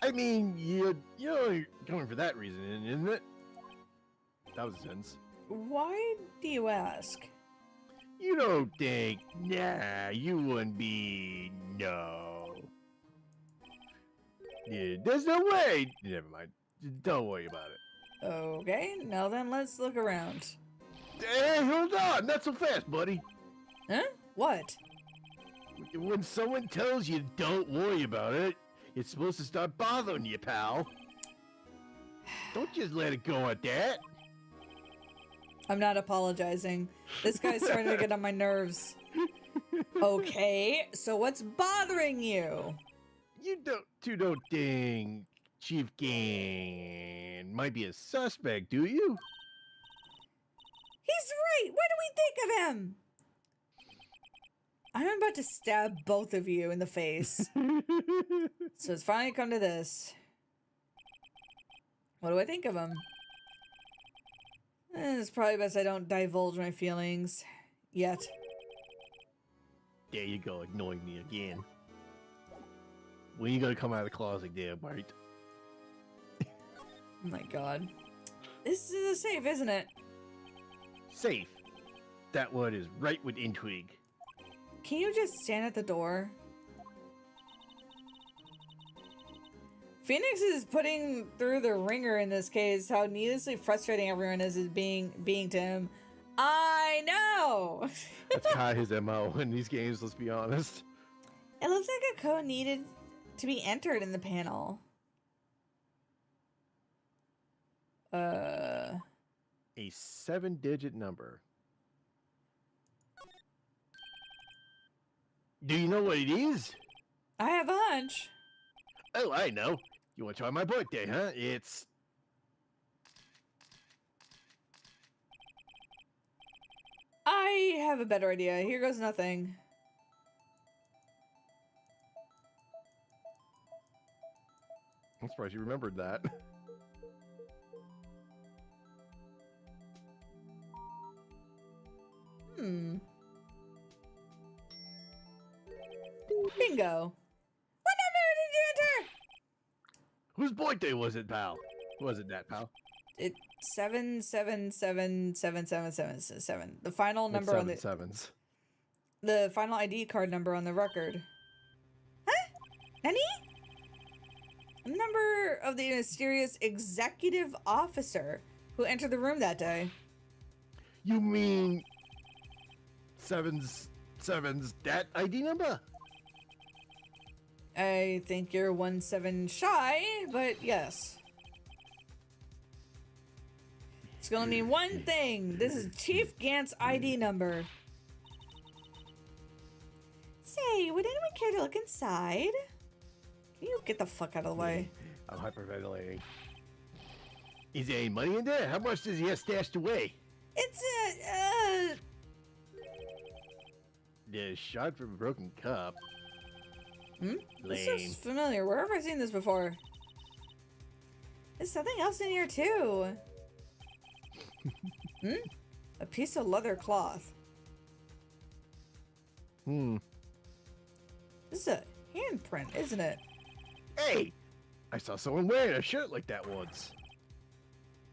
I mean, you're only coming for that reason, isn't it? That was a sentence. Why do you ask? You don't think, nah, you wouldn't be, no. Yeah, there's no way. Never mind. Don't worry about it. Okay, now then let's look around. Hey, hold on. Not so fast, buddy. Huh? What? When someone tells you don't worry about it, it's supposed to start bothering you, pal. Don't just let it go at that. I'm not apologizing. This guy's starting to get on my nerves. Okay, so what's bothering you? You don't think Chief Gan might be a suspect, do you? He's right! What do we think of him? I'm about to stab both of you in the face. So it's finally come to this. What do I think of him? It's probably best I don't divulge my feelings. Yet. There you go, ignoring me again. When you gonna come out of the closet there, Wright? Oh my god. This is a safe, isn't it? Safe. That word is right with intrigue. Can you just stand at the door? Phoenix is putting through the ringer in this case. How needlessly frustrating everyone is being to him. I know! That's kind of his MO in these games, let's be honest. It looks like a code needed to be entered in the panel. A 7-digit number. Do you know what it is? I have a hunch. Oh, I know. You want to try my birthday, huh? It's... I have a better idea. Here goes nothing. I'm surprised you remembered that. Bingo. What number did you enter? Whose birthday was it, pal? Wasn't that, pal? It's 7777777. The final number on the sevens. the final ID card number on the record. Huh? Nani? The number of the mysterious executive officer who entered the room that day. You mean... Sevens... 17's that ID number? I think you're 17 shy, but yes. It's gonna mean one thing. This is Chief Gant's ID number. Say, would anyone care to look inside? Can you get the fuck out of the way? I'm hyperventilating. Is there any money in there? How much does he have stashed away? It's The shot from a broken cup. This Lame. looks familiar. Where have I seen this before? There's something else in here too. A piece of leather cloth. This is a handprint, isn't it? Hey! I saw someone wearing a shirt like that once.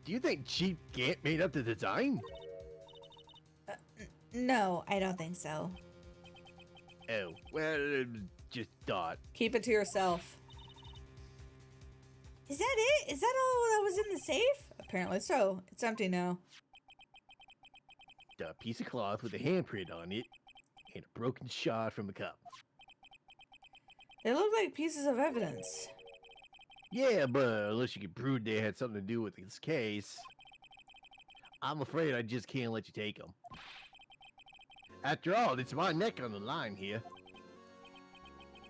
Do you think Chief Gant made up the design? No, I don't think so. Oh, well, just thought. Keep it to yourself. Is that it? Is that all that was in the safe? Apparently so. It's empty now. A piece of cloth with a handprint on it, and a broken shot from a cup. They look like pieces of evidence. Yeah, but unless you can prove they had something to do with this case, I'm afraid I just can't let you take them. After all, it's my neck on the line here.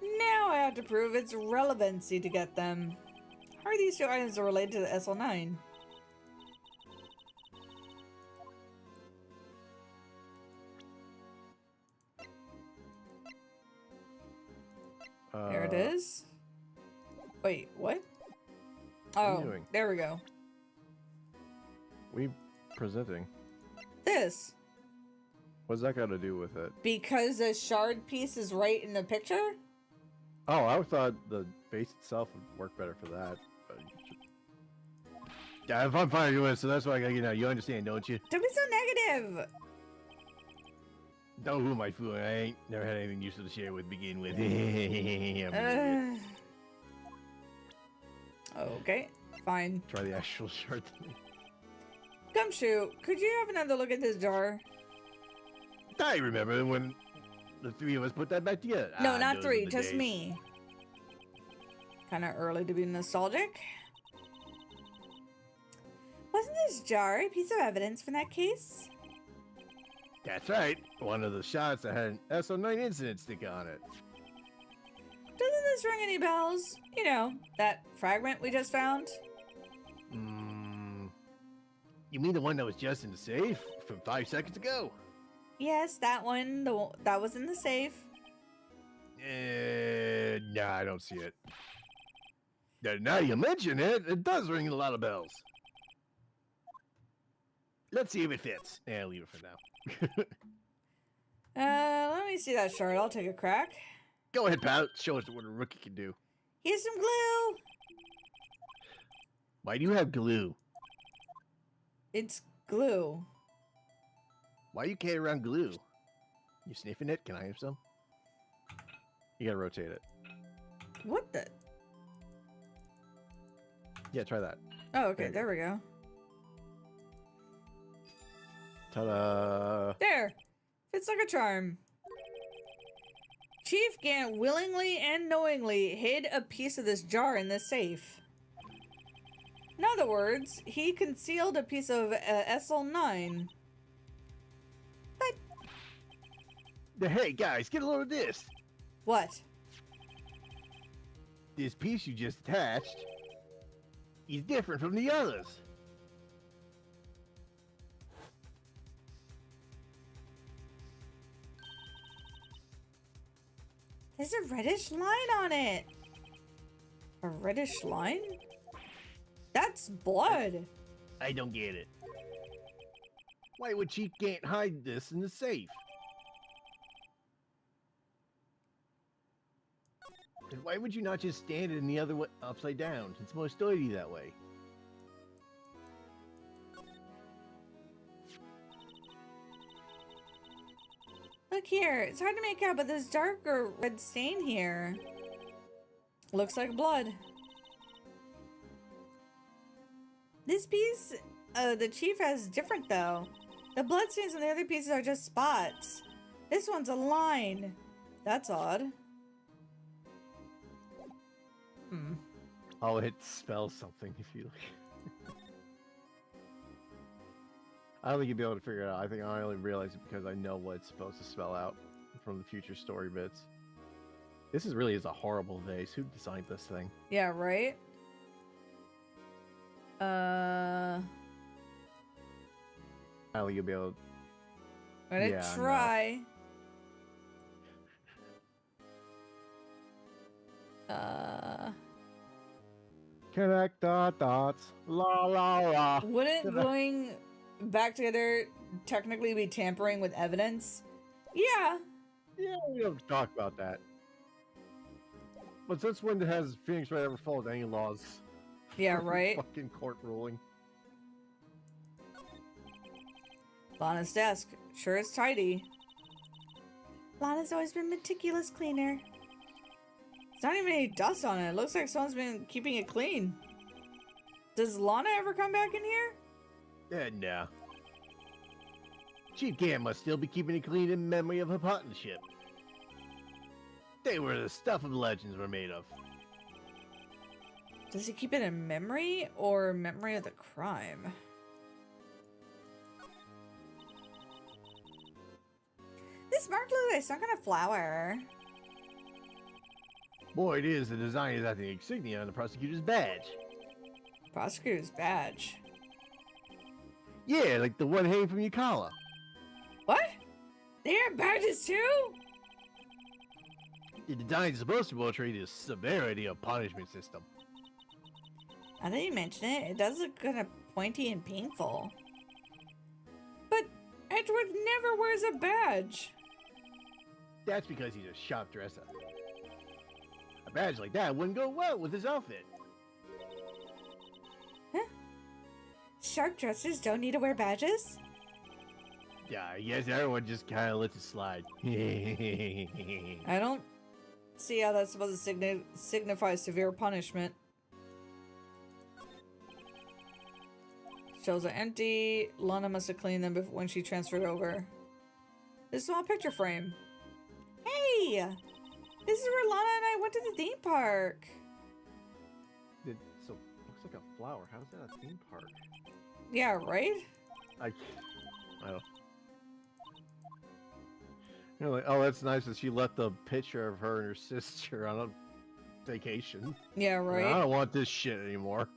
Now I have to prove its relevancy to get them. How are these two items related to the SL9? There it is. Wait, what? What are you Oh, doing? there we go. We presenting. This. What's that got to do with it? Because the shard piece is right in the picture? Oh, I thought the face itself would work better for that. But Yeah, if I'm fine with it, so that's why I gotta get out. You understand, don't you? Don't be so negative. Don't who am I fooling? I ain't never had anything useful to share with to begin with. I'm an idiot. Okay, fine. try the actual shirt thing. Gumshoe, could you have another look at this jar? I remember when the three of us put that back together. No, not those three, were the just days. me. Kinda early to be nostalgic. Wasn't this jar a piece of evidence from that case? That's right. One of the shots that had an SO9 incident sticker on it. Doesn't this ring any bells? You know, that fragment we just found? You mean the one that was just in the safe from 5 seconds ago? Yes, that one, that was in the safe. Nah, I don't see it. Now you mention it, it does ring a lot of bells. Let's see if it fits. I'll leave it for now. Let me see that shard. I'll take a crack. Go ahead, pal. Show us what a rookie can do. Here's some glue. Why do you have glue? It's glue. Why you carry around glue? You sniffing it? Can I have some? You gotta rotate it. What the? Yeah, try that. Oh, okay. There we go. Ta-da! There. Fits like a charm. Chief Gant willingly and knowingly hid a piece of this jar in the safe. In other words, he concealed a piece of SL9. Hey, guys, get a load of this. What? This piece you just attached is different from the others. There's a reddish line on it. A reddish line? That's blood. I don't get it. Why would Chief Gant hide this in the safe? And why would you not just stand it in the other way, upside down? It's more sturdy that way. Look here. It's hard to make out, but there's darker red stain here. Looks like blood. This piece, the chief has different though. The blood stains on the other pieces are just spots. This one's a line. That's odd. Hmm. Oh, it spells something if you look. I don't think you'd be able to figure it out. I think I only realized it because I know what it's supposed to spell out from the future story bits. This is really a horrible vase. Who designed this thing? Yeah, right? I don't think you'll be able to... I'm gonna Yeah, no. try. Connect the dots. La la la. Wouldn't gluing back together technically be tampering with evidence? Yeah. Yeah, we don't talk about that. But since when has Phoenix Wright ever followed any laws? Yeah, from right? Fucking court ruling. Lana's desk. Sure is tidy. Lana's always been meticulous cleaner. There's not even any dust on it. It looks like someone's been keeping it clean. Does Lana ever come back in here? No. Chief Gam must still be keeping it clean in memory of her partnership. They were the stuff of legends were made of. Does he keep it in memory or memory of the crime? This mark looks like some kind of flower. Boy, it is. The design is at the insignia on the prosecutor's badge. Prosecutor's badge. Yeah, like the one hanging from your collar. What? They have badges too? The design is supposed to portray the severity of punishment system. Now that you mention it, it does look kind of pointy and painful. But Edward never wears a badge. That's because he's a shop dresser. A badge like that wouldn't go well with his outfit. Huh? Sharp dressers don't need to wear badges? Yeah, I guess everyone just kind of lets it slide. I don't see how that's supposed to signify severe punishment. Shelves are empty. Lana must have cleaned them before when she transferred over. This small picture frame. Hey! This is where Lana and I went to the theme park. So, looks like a flower. How is that a theme park? Yeah, right? I don't... You're like, oh, that's nice that she left the picture of her and her sister on a vacation. Yeah, right? I don't want this shit anymore.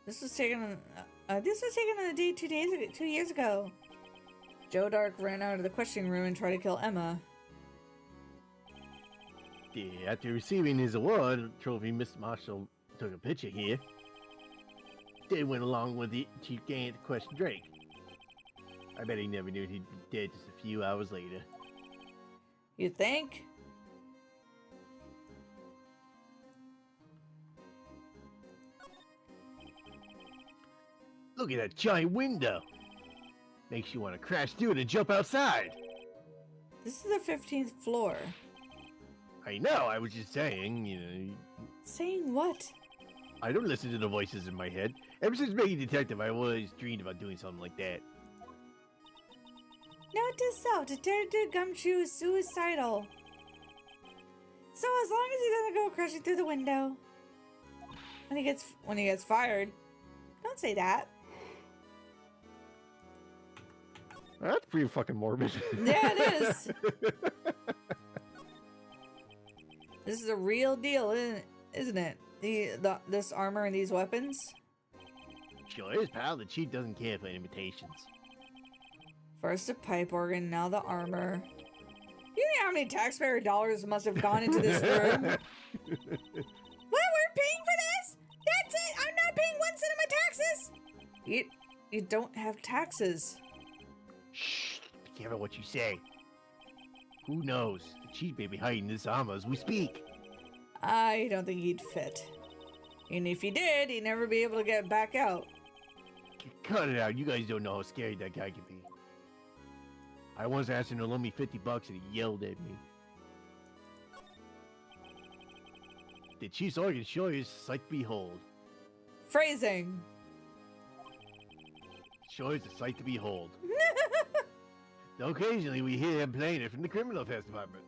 This was taken on a date 2 years ago. Joe Dark ran out of the questioning room and tried to kill Emma. Yeah, after receiving his award trophy, Mr. Marshall took a picture here. They went along with it. Chief Gant to question Drake. I bet he never knew he'd be dead just a few hours later. You think? Look at that giant window. Makes you want to crash through it and jump outside. This is the 15th floor. I know, I was just saying, you know. Saying what? I don't listen to the voices in my head. Ever since being a detective, I always dreamed about doing something like that. Note to self, Detective Gumshoe is suicidal. So as long as he doesn't go crashing through the window. When he gets fired. Don't say that. That's pretty fucking morbid. Yeah, it is. This is a real deal, isn't it? This armor and these weapons? Sure is, pal. The chief doesn't care for imitations. First the pipe organ, now the armor. You know how many taxpayer dollars must have gone into this room? What? We're paying for this? That's it! I'm not paying 1 cent of my taxes! You don't have taxes. Shh! Be careful what you say. Who knows? The chief may be hiding this armor as we speak. I don't think he'd fit. And if he did, he'd never be able to get back out. Cut it out. You guys don't know how scary that guy can be. I once asked him to loan me $50 and he yelled at me. The chief's organ sure is a sight to behold. Phrasing. Sure is a sight to behold. Occasionally, we hear him playing it from the criminal affairs department.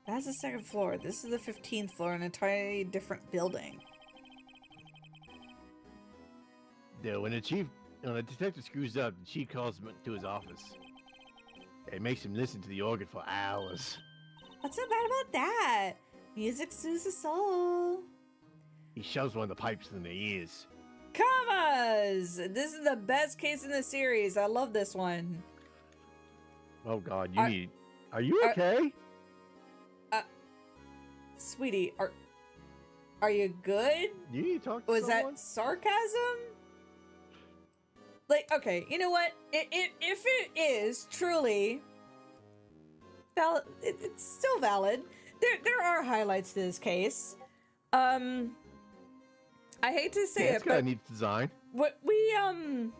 That's the second floor. This is the 15th floor in an entirely different building. Though when a detective screws up, the chief calls him to his office. It makes him listen to the organ for hours. What's so bad about that? Music soothes the soul. He shoves one of the pipes in their ears. Commas! This is the best case in the series. I love this one. Oh God, Are you okay? Sweetie, are you good? You need to talk to Was someone? that sarcasm? Like, okay, you know what? If it is truly valid, it's still valid. There are highlights to this case. I hate to say It's it, got a but neat design. what we not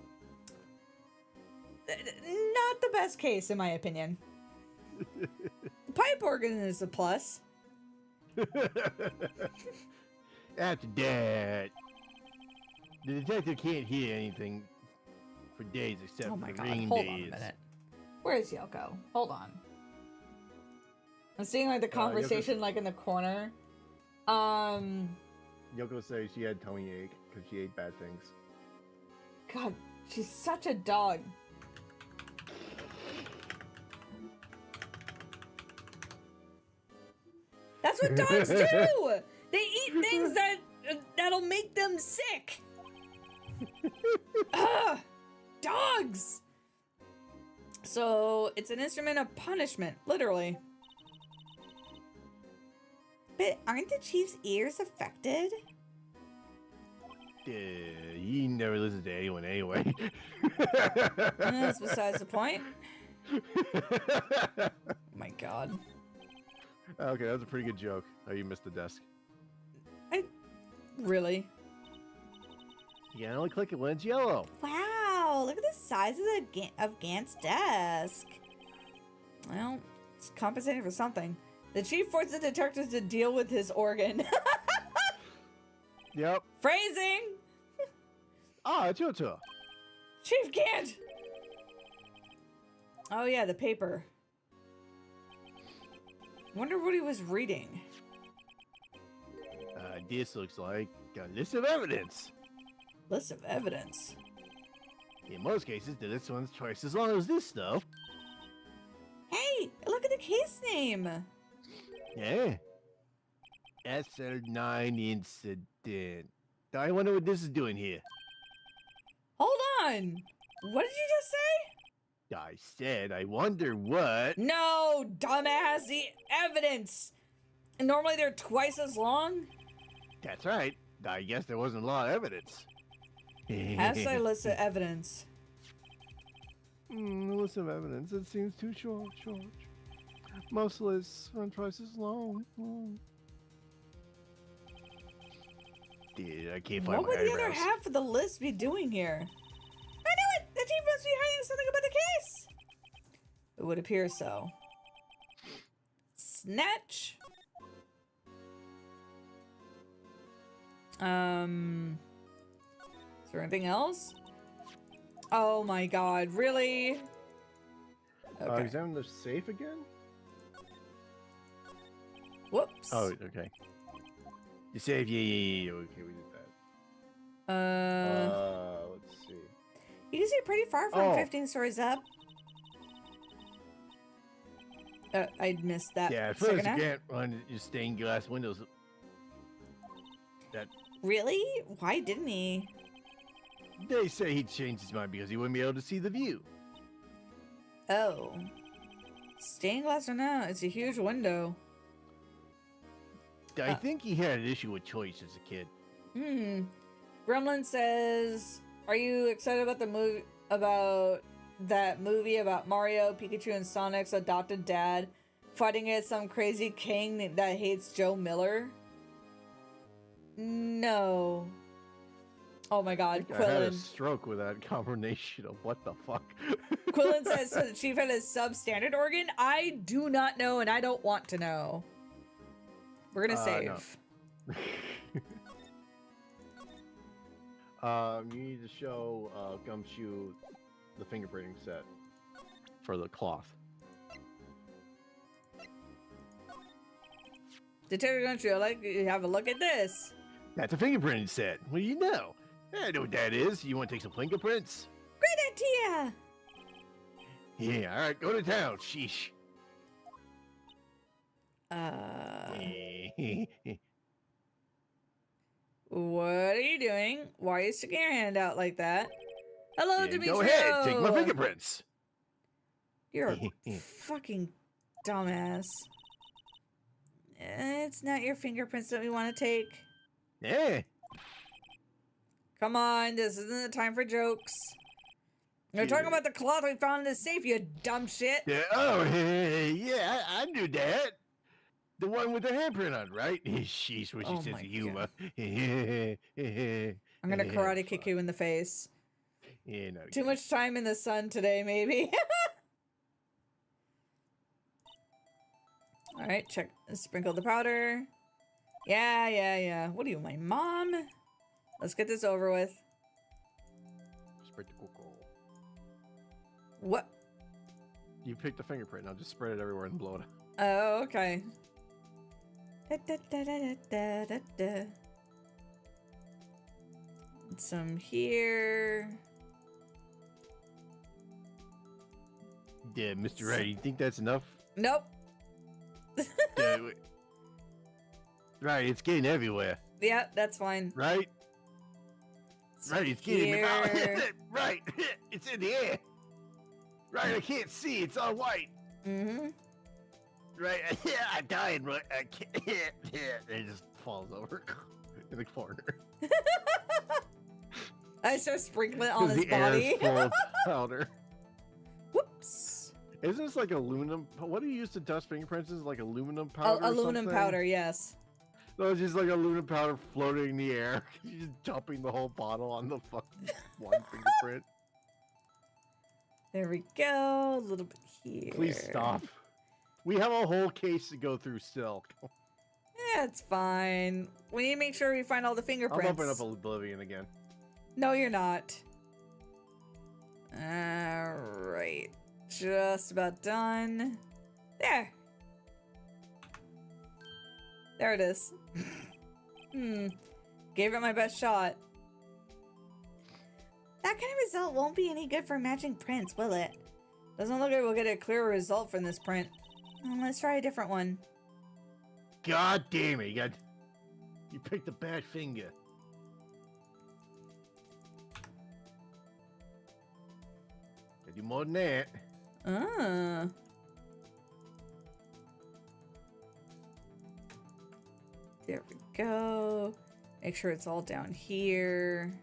the best case in my opinion. The pipe organ is a plus. After that, the detective can't hear anything for days except Oh for my the god, ringing hold days. on a minute. Where is Yoko? Hold on. I'm seeing like the conversation like in the corner. Yoko says she had tummy ache because she ate bad things. God, she's such a dog. That's what dogs do! They eat things that'll make them sick. Ugh, dogs! So, it's an instrument of punishment, literally. But aren't the chief's ears affected? He never listens to anyone anyway. That's besides the point. Oh my god. Okay, that was a pretty good joke. Oh, you missed the desk. Really? You can only click it when it's yellow. Wow, look at the size of Gant's desk. Well, it's compensating for something. The chief forced the detectives to deal with his organ. Yep. Phrasing! Ah, it's your turn. Chief Gant! Oh yeah, the paper. Wonder what he was reading. This looks like a list of evidence. List of evidence. In most cases, the list one's twice as long as this, though. Hey, look at the case name. Yeah. SL9 incident. I wonder what this is doing here. Hold on. What did you just say? I said, I wonder what. No, dumbass, the evidence. And normally they're twice as long. That's right. I guess there wasn't a lot of evidence. Has I list of evidence? The list of evidence. It seems too short, George. Most lists run twice as long. Dude, I can't find What would my the other eyebrows. half of the list be doing here? I knew it! The chief must be hiding something about the case! It would appear so. Snatch. Is there anything else? Oh my god, really? Okay. Examine the safe again? Whoops. Oh, okay. You save, yeah. Okay, we did that. Let's see. You can see pretty far from Oh. 15 stories up. I missed that. Yeah, at second first you half. can't run your stained glass windows. That Really? Why didn't he? they say he changed his mind because he wouldn't be able to see the view. Oh. Stained glass or not, it's a huge window. I think he had an issue with choice as a kid. Gremlin says, "Are you excited about the movie about that movie about Mario, Pikachu, and Sonic's adopted dad fighting against some crazy king that hates Joe Miller?" No. Oh my God, I had a Quillen. stroke with that combination of what the fuck. Quillen says, "So the chief had a substandard organ." I do not know, and I don't want to know. We're gonna save. No. You need to show Gumshoe the fingerprinting set for the cloth. Detective, don't you like have a look at this? That's a fingerprinting set. What do you know? I know what that is. You want to take some fingerprints? Great idea! Yeah, all right, go to town. Sheesh. What are you doing? Why are you sticking your hand out like that? Hello, Demetrio! Go ahead, take my fingerprints. You're a fucking dumbass. It's not your fingerprints that we want to take. Yeah. Come on, this isn't the time for jokes. We're talking about the cloth we found in the safe, you dumb shit. Yeah, oh, yeah, I knew that. The one with the handprint on, right? Sheesh, what she Oh says my to you. I'm gonna karate kick you in the face. Yeah, no. Too much time in the sun today, maybe. All right, check. Sprinkle the powder. Yeah. What are you, my mom? Let's get this over with. Spread the cocoa. What? You picked the fingerprint. Now just spread it everywhere and blow it. Oh, okay. Da. Some here. Yeah, Mr. Wright, you think that's enough? Nope. Right, it's getting everywhere. Yeah, that's fine. Right? Some Right, it's getting here. right, it's in the air. Right, I can't see. It's all white. Mm-hmm. Right, yeah, I'm dying. Right, I can't. It just falls over in the corner. I start sprinkling it on 'Cause his the air is body. full of powder. Whoops. Isn't this like aluminum? What do you use to dust fingerprints? Is it like aluminum powder? or Aluminum something? powder, yes. No, it's just like aluminum powder floating in the air. You're just dumping the whole bottle on the fucking one fingerprint. There we go. A little bit here. Please stop. We have a whole case to go through still. Yeah, it's fine. We need to make sure we find all the I'm fingerprints. opening up Oblivion again. No, you're not. Alright. Just about done. There. There it is. Gave it my best shot. That kind of result won't be any good for matching prints, will it? Doesn't look like we'll get a clear result from this print. Let's try a different one. God damn it! You picked a bad finger. Gotta do more than that. There we go. Make sure it's all down here.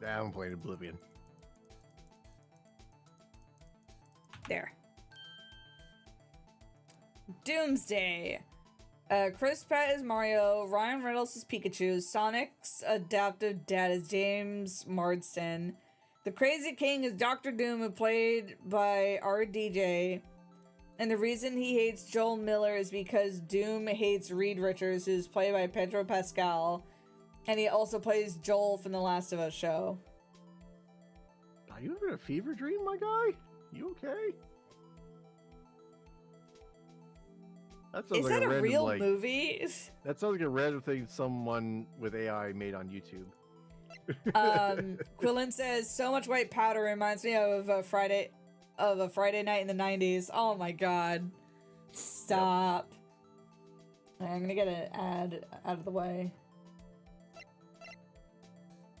I haven't played Oblivion. There. Doomsday. Chris Pratt is Mario. Ryan Reynolds is Pikachu. Sonic's adoptive dad is James Marsden. The Crazy King is Dr. Doom, who played by RDJ. And the reason he hates Joel Miller is because Doom hates Reed Richards, who's played by Pedro Pascal. And he also plays Joel from the Last of Us show. Are you having a fever dream, my guy? You okay? That sounds Is like that a random, real like, movie? That sounds like a random thing someone with AI made on YouTube. Quillen says, so much white powder reminds me of a Friday night in the 90s. Oh my god. Stop. Yep. I'm gonna get an ad out of the way.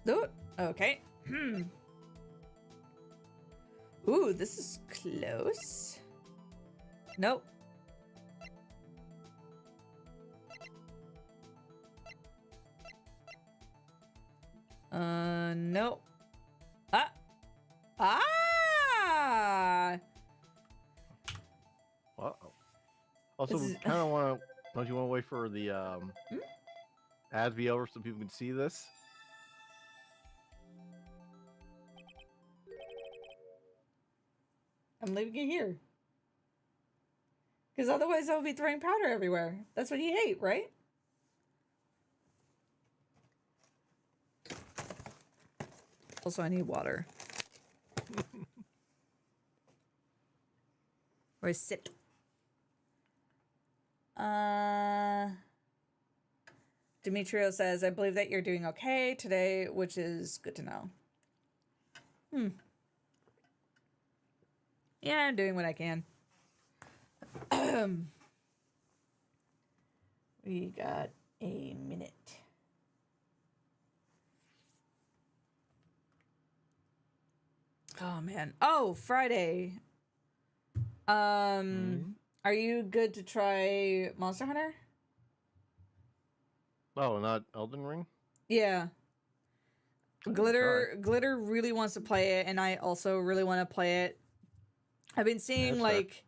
Ooh, okay. Ooh, this is close. Nope. Nope. Ah! Uh-oh. Also, This we is- kind of want to... Don't you want to wait for the ad to be over so people can see this? I'm leaving it here. Because otherwise I'll be throwing powder everywhere. That's what you hate, right? Also, I need water. Or sip. Demetrio says, I believe that you're doing okay today, which is good to know. Yeah, I'm doing what I can. We got a minute. Oh, man. Oh, Friday. Are you good to try Monster Hunter? Oh, not Elden Ring? Yeah. Give it a Glitter really wants to play it, and I also really want to play it. I've been seeing that's fair. like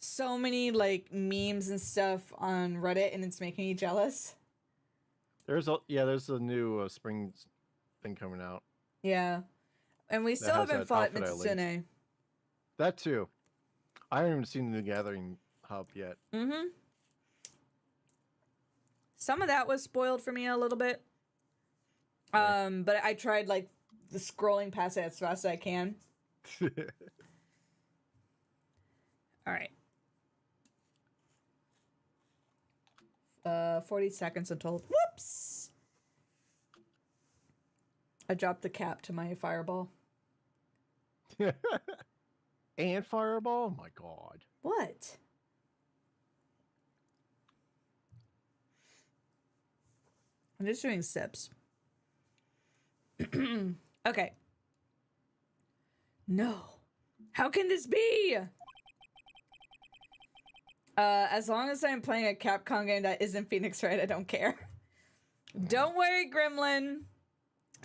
so many like memes and stuff on Reddit, and it's making me jealous. There's a new spring thing coming out. Yeah, and we still has haven't that fought outfit I linked. Mitsune. That too. I haven't even seen the new Gathering Hub yet. Mm-hmm. Some of that was spoiled for me a little bit. But I tried like the scrolling past it as fast as I can. All right. 40 seconds until. Whoops! I dropped the cap to my fireball. And Fireball? Oh my god. What? I'm just doing sips. Okay. No. How can this be? As long as I'm playing a Capcom game that isn't Phoenix Wright, I don't care. Don't worry, Gremlin.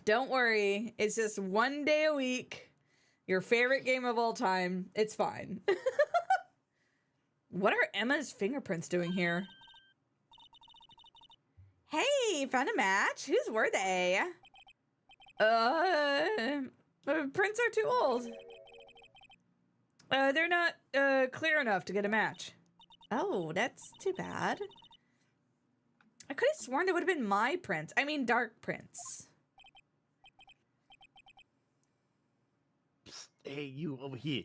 Don't worry. It's just one day a week. Your favorite game of all time. It's fine. What are Emma's fingerprints doing here? Hey, found a match. Whose were they? Prints are too old. They're not clear enough to get a match. Oh, that's too bad. I could have sworn they would have been my prints. I mean, dark prints. Psst, hey, you over here.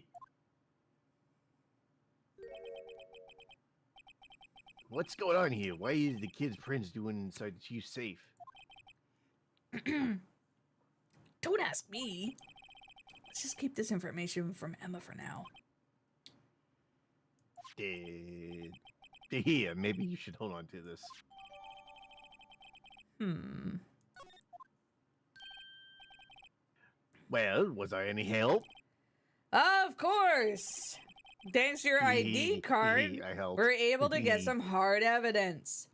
What's going on here? Why is the kid's prince doing inside the chief's safe? Don't ask me. Let's just keep this information from Emma for now. Here, maybe you should hold on to this. Well, was I any help? Of course. Thanks to your ID card, I helped. we're able to get some hard evidence.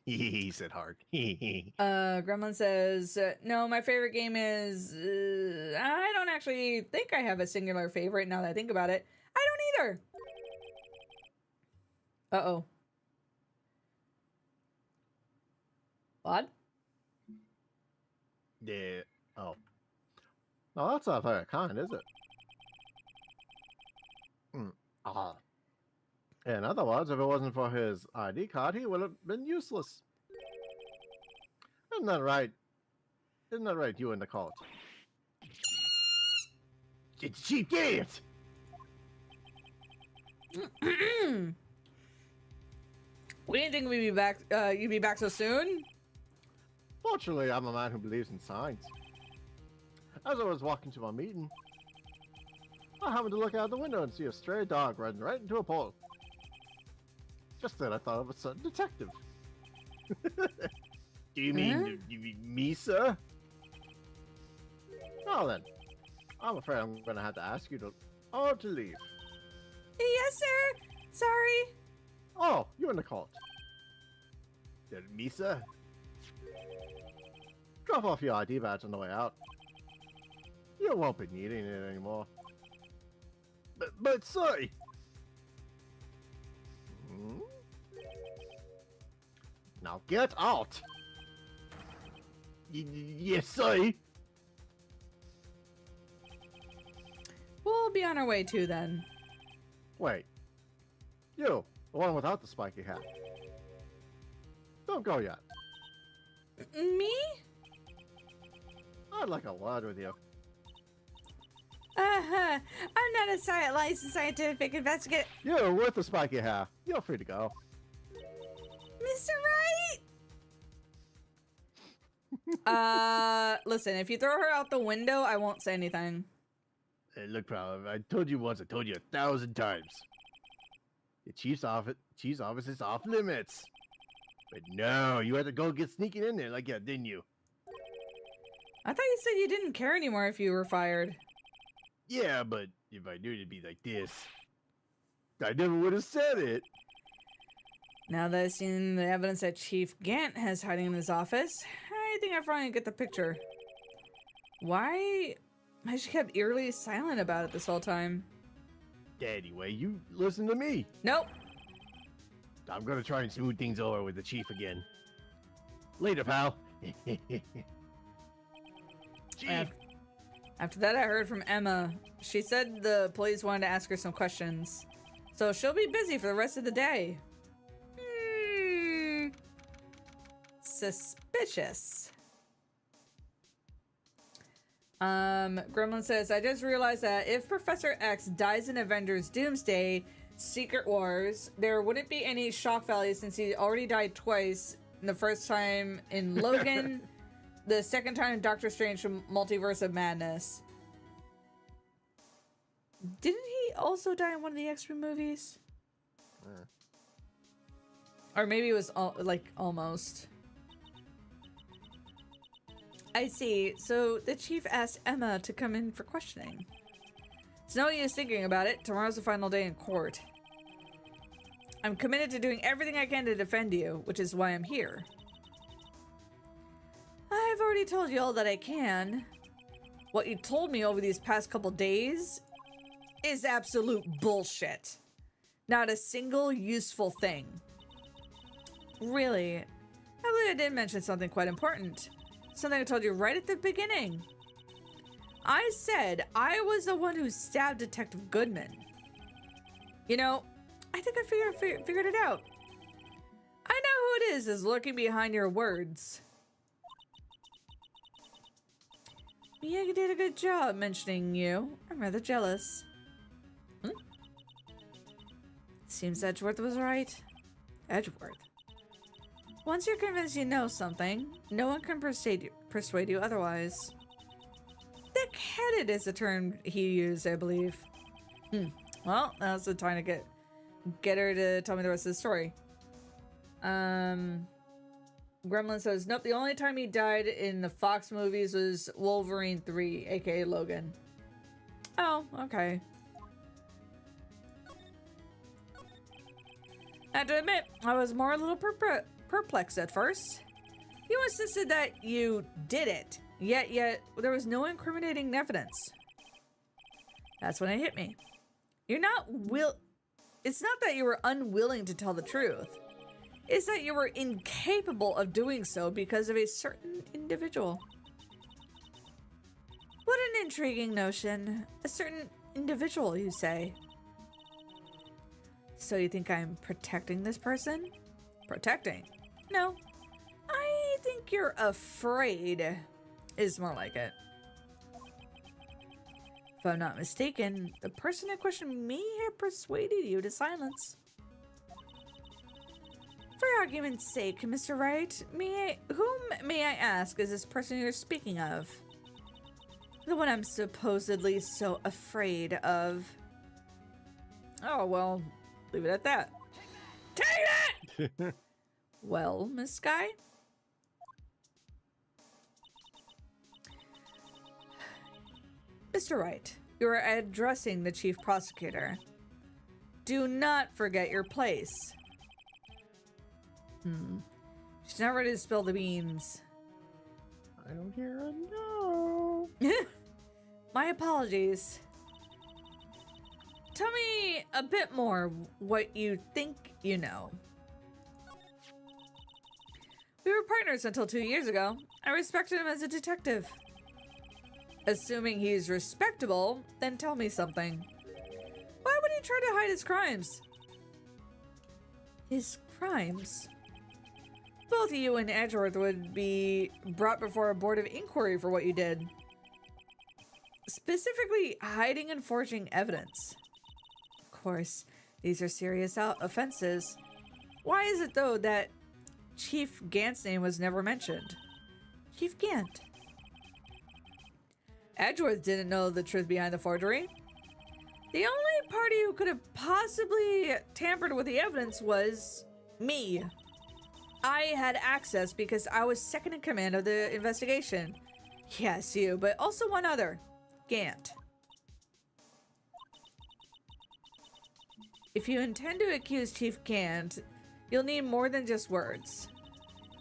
He said hard. Gremlin says, no, my favorite game is, I don't actually think I have a singular favorite now that I think about it. I don't either. Uh-oh. What? Yeah. Oh. No, that's not very kind, is it? In other words, if it wasn't for his ID card, he would have been useless. Isn't that right? Isn't that right, you in the cult? She did it! We didn't think we'd be back, you'd be back so soon. Fortunately, I'm a man who believes in science. As I was walking to my meeting, I happened to look out the window and see a stray dog running right into a pole. Just then I thought of a certain detective. Do you mean me, sir? Well then, I'm afraid I'm going to have to ask you to leave. Yes, sir. Sorry. Oh, you're in the cult. Me, sir? Drop off your ID badge on the way out. You won't be needing it anymore. But sir! Now get out! Yes, sir! We'll be on our way too then. Wait. You, the one without the spiky hat. Don't go yet. Me? I'd like a word with you. I'm not a licensed scientific investigator. You're worth the spiky hair. You're free to go. Mr. Wright? Listen, if you throw her out the window, I won't say anything. Hey, look, pal, I told you once, I told you 1,000 times. The chief's office is off limits. But no, you had to go get sneaking in there like that, didn't you? I thought you said you didn't care anymore if you were fired. Yeah, but if I knew it'd be like this, I never would have said it. Now that I've seen the evidence that Chief Gant has hiding in his office, I think I finally get the picture. Why has she kept eerily silent about it this whole time? Anyway, you listen to me. Nope. I'm gonna try and smooth things over with the chief again. Later, pal. Chief. After that, I heard from Emma. She said the police wanted to ask her some questions. So she'll be busy for the rest of the day. Suspicious. Gremlin says, I just realized that if Professor X dies in Avengers Doomsday Secret Wars, there wouldn't be any shock value since he already died twice. The first time in Logan, the second time in Doctor Strange from Multiverse of Madness. Didn't he also die in one of the X-Men movies? Or maybe it was almost. I see. So the chief asked Emma to come in for questioning. It's no use thinking about it. Tomorrow's the final day in court. I'm committed to doing everything I can to defend you, which is why I'm here. I've already told you all that I can. What you told me over these past couple days is absolute bullshit. Not a single useful thing. Really, I believe I did mention something quite important. Something I told you right at the beginning. I said I was the one who stabbed Detective Goodman. You know, I think I figured it out. I know who it is lurking behind your words. Miyagi did a good job mentioning you. I'm rather jealous. Seems Edgeworth was right. Edgeworth. Once you're convinced you know something, no one can persuade you otherwise. Thick-headed is the term he used, I believe. Well, now's the time to get her to tell me the rest of the story. Gremlin says, nope, the only time he died in the Fox movies was Wolverine 3, aka Logan. Oh, okay. I have to admit, I was more a little perplexed at first. You insisted that you did it, yet there was no incriminating evidence. That's when it hit me. It's not that you were unwilling to tell the truth. It's that you were incapable of doing so because of a certain individual. What an intriguing notion. A certain individual, you say. So you think I'm protecting this person? Protecting? No. I think you're afraid is more like it. If I'm not mistaken, the person in question may have persuaded you to silence. For argument's sake, Mr. Wright, whom may I ask is this person you're speaking of? The one I'm supposedly so afraid of. Oh, well, leave it at that. Take that! Well, Miss Sky? Mr. Wright, you are addressing the chief prosecutor. Do not forget your place. She's not ready to spill the beans. I don't hear a no. My apologies. Tell me a bit more what you think you know. We were partners until 2 years ago. I respected him as a detective. Assuming he's respectable, then tell me something. Why would he try to hide his crimes? His crimes? Both you and Edgeworth would be brought before a board of inquiry for what you did. specifically hiding and forging evidence. Of course, these are serious offenses. Why is it, though, that Chief Gant's name was never mentioned? Chief Gant. Edgeworth didn't know the truth behind the forgery. The only party who could have possibly tampered with the evidence was me. I had access because I was second in command of the investigation. Yes, you, but also one other, Gant. If you intend to accuse Chief Gant, you'll need more than just words.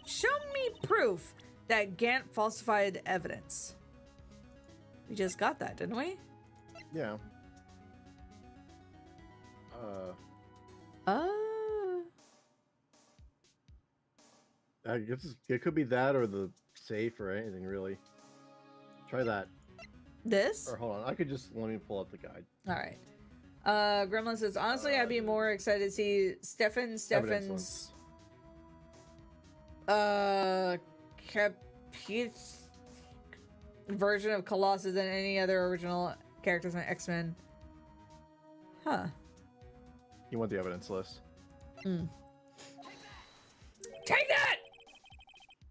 Show me proof that Gant falsified evidence. We just got that, didn't we? Yeah. I guess it could be that or the safe or anything, really. Try that. This? Or hold on, I could just, let me pull up the guide. All right. Gremlin says, honestly, I'd be more excited to see Stefan's version of Colossus than any other original characters in X-Men. Huh. You want the evidence list? Take that!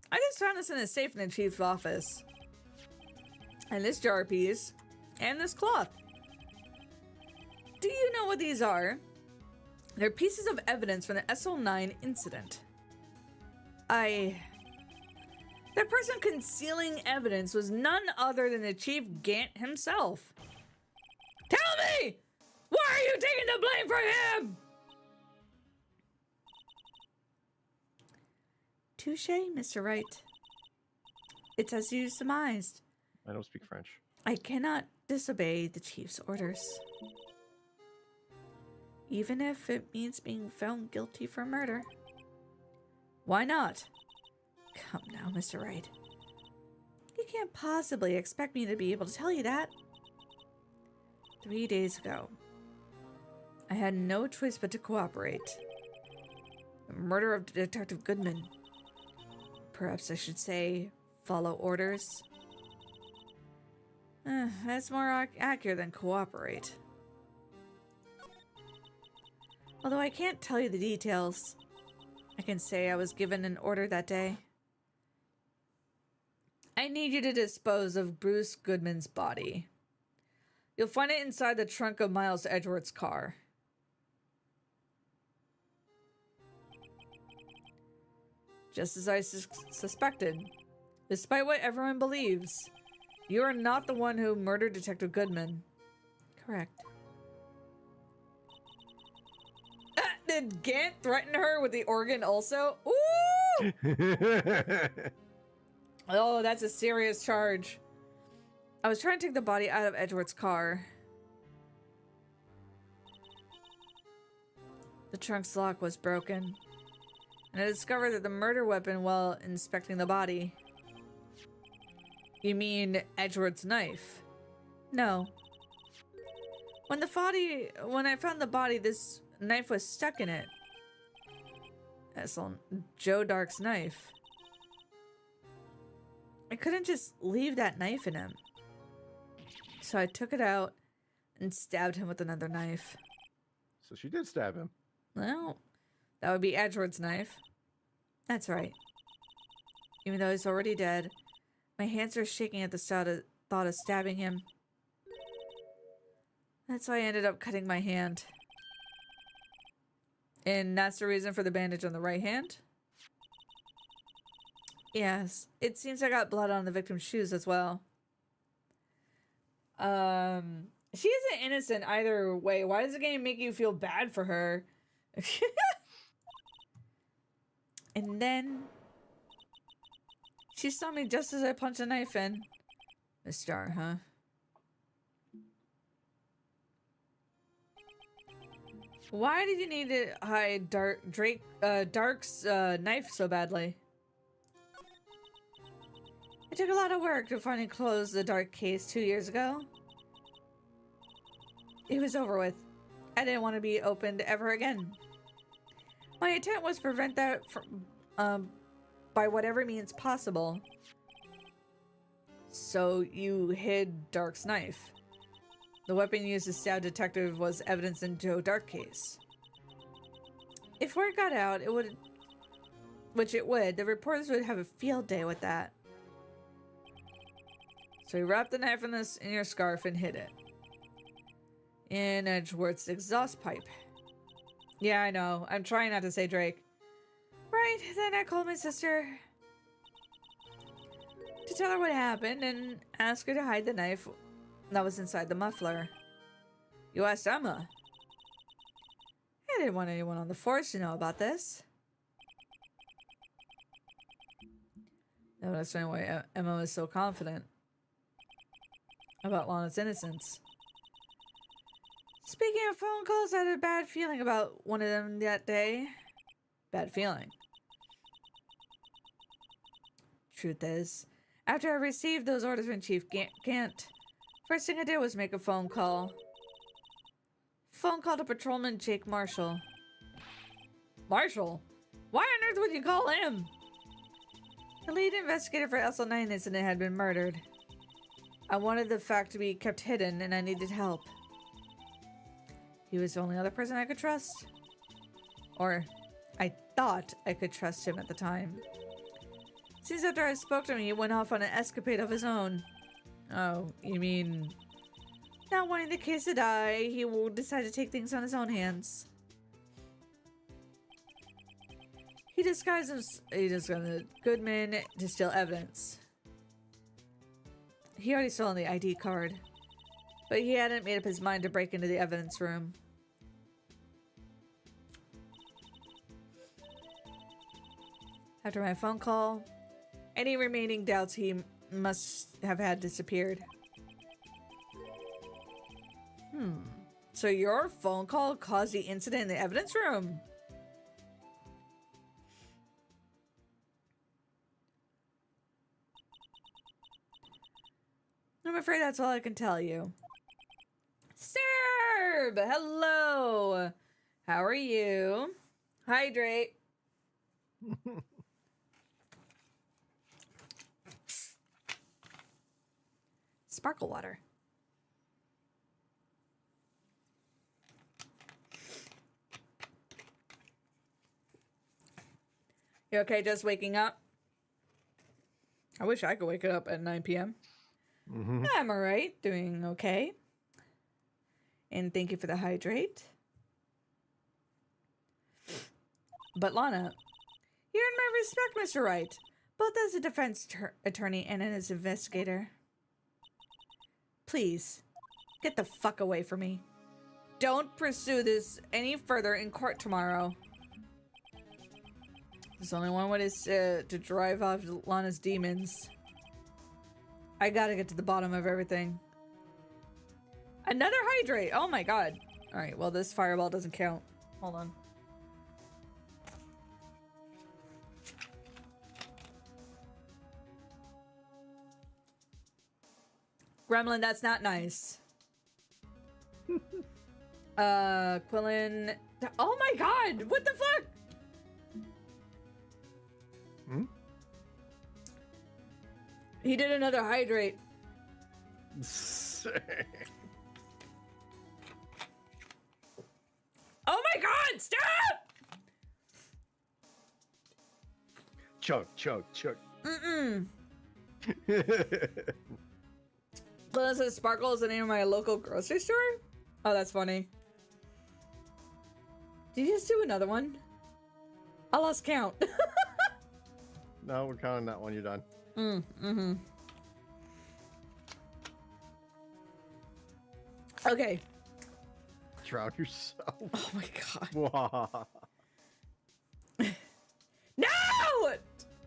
I just found this in a safe in the chief's office. And this jar piece. And this cloth. Do you know what these are? They're pieces of evidence from the SL9 incident. The person concealing evidence was none other than the Chief Gant himself. Tell me! Why are you taking the blame for him? Touché, Mr. Wright. It's as you surmised. I don't speak French. I cannot disobey the chief's orders. Even if it means being found guilty for murder. Why not? Come now, Mr. Wright. You can't possibly expect me to be able to tell you that. 3 days ago, I had no choice but to cooperate. The murder of Detective Goodman. Perhaps I should say, follow orders. That's more accurate than cooperate. Although I can't tell you the details, I can say I was given an order that day. I need you to dispose of Bruce Goodman's body. You'll find it inside the trunk of Miles Edgeworth's car. Just as I suspected. Despite what everyone believes, you are not the one who murdered Detective Goodman. Correct. Did Gant threaten her with the organ also? Ooh! Oh, that's a serious charge. I was trying to take the body out of Edgeworth's car. The trunk's lock was broken, and I discovered that the murder weapon while inspecting the body. You mean Edgeworth's knife? No. When I found the body, this knife was stuck in it. That's Joe Dark's knife. I couldn't just leave that knife in him. So I took it out and stabbed him with another knife. So she did stab him. Well, that would be Edgeworth's knife. That's right. Even though he's already dead, my hands are shaking at the thought of stabbing him. That's why I ended up cutting my hand. And that's the reason for the bandage on the right hand? Yes, it seems I got blood on the victim's shoes as well. She isn't innocent either way. Why does the game make you feel bad for her? And then she saw me just as I punched a knife in. A star, huh? Why did you need to hide Dark's knife so badly? It took a lot of work to finally close the Dark case 2 years ago. It was over with. I didn't want to be opened ever again. My intent was to prevent that from, by whatever means possible. So you hid Dark's knife. The weapon used to stab Detective was evidence in Joe Dark case. If word got out, it would... Which it would. The reporters would have a field day with that. So you wrapped the knife in your scarf and hid it. In Edgeworth's exhaust pipe. Yeah, I know. I'm trying not to say Drake. Right, then I called my sister to tell her what happened and ask her to hide the knife that was inside the muffler. You asked Emma. I didn't want anyone on the force to know about this. That would explain why Emma was so confident about Lana's innocence. Speaking of phone calls, I had a bad feeling about one of them that day. Bad feeling. Truth is, after I received those orders from Chief Gant, first thing I did was make a phone call. Phone call to Patrolman Jake Marshall. Marshall? Why on earth would you call him? The lead investigator for SL9 incident had been murdered. I wanted the fact to be kept hidden and I needed help. He was the only other person I could trust. Or, I thought I could trust him at the time. Since after I spoke to him, he went off on an escapade of his own. Oh, you mean... Not wanting the case to die, he will decide to take things on his own hands. He disguised Goodman to steal evidence. He already stolen the ID card. But he hadn't made up his mind to break into the evidence room. After my phone call, any remaining doubts he must have had disappeared. So your phone call caused the incident in the evidence room? I'm afraid that's all I can tell you. Serb! Hello! How are you? Hydrate. Sparkle water. You okay just waking up? I wish I could wake up at 9 p.m. I'm alright, doing okay. And thank you for the hydrate. But Lana, you earned my respect, Mr. Wright, both as a defense attorney and as an investigator. Please, get the fuck away from me. Don't pursue this any further in court tomorrow. There's only one way to drive off Lana's demons. I gotta get to the bottom of everything. Another hydrate! Oh my god. Alright, well this fireball doesn't count. Hold on. Gremlin, that's not nice. Quillen... Oh my god! What the fuck? He did another hydrate. Oh my god, stop! Chug, chug, chug. Glenn Sparkle is the name of my local grocery store? Oh, that's funny. Did you just do another one? I lost count. No, we're counting that one. You're done. Okay. Drown yourself. Oh my god. No!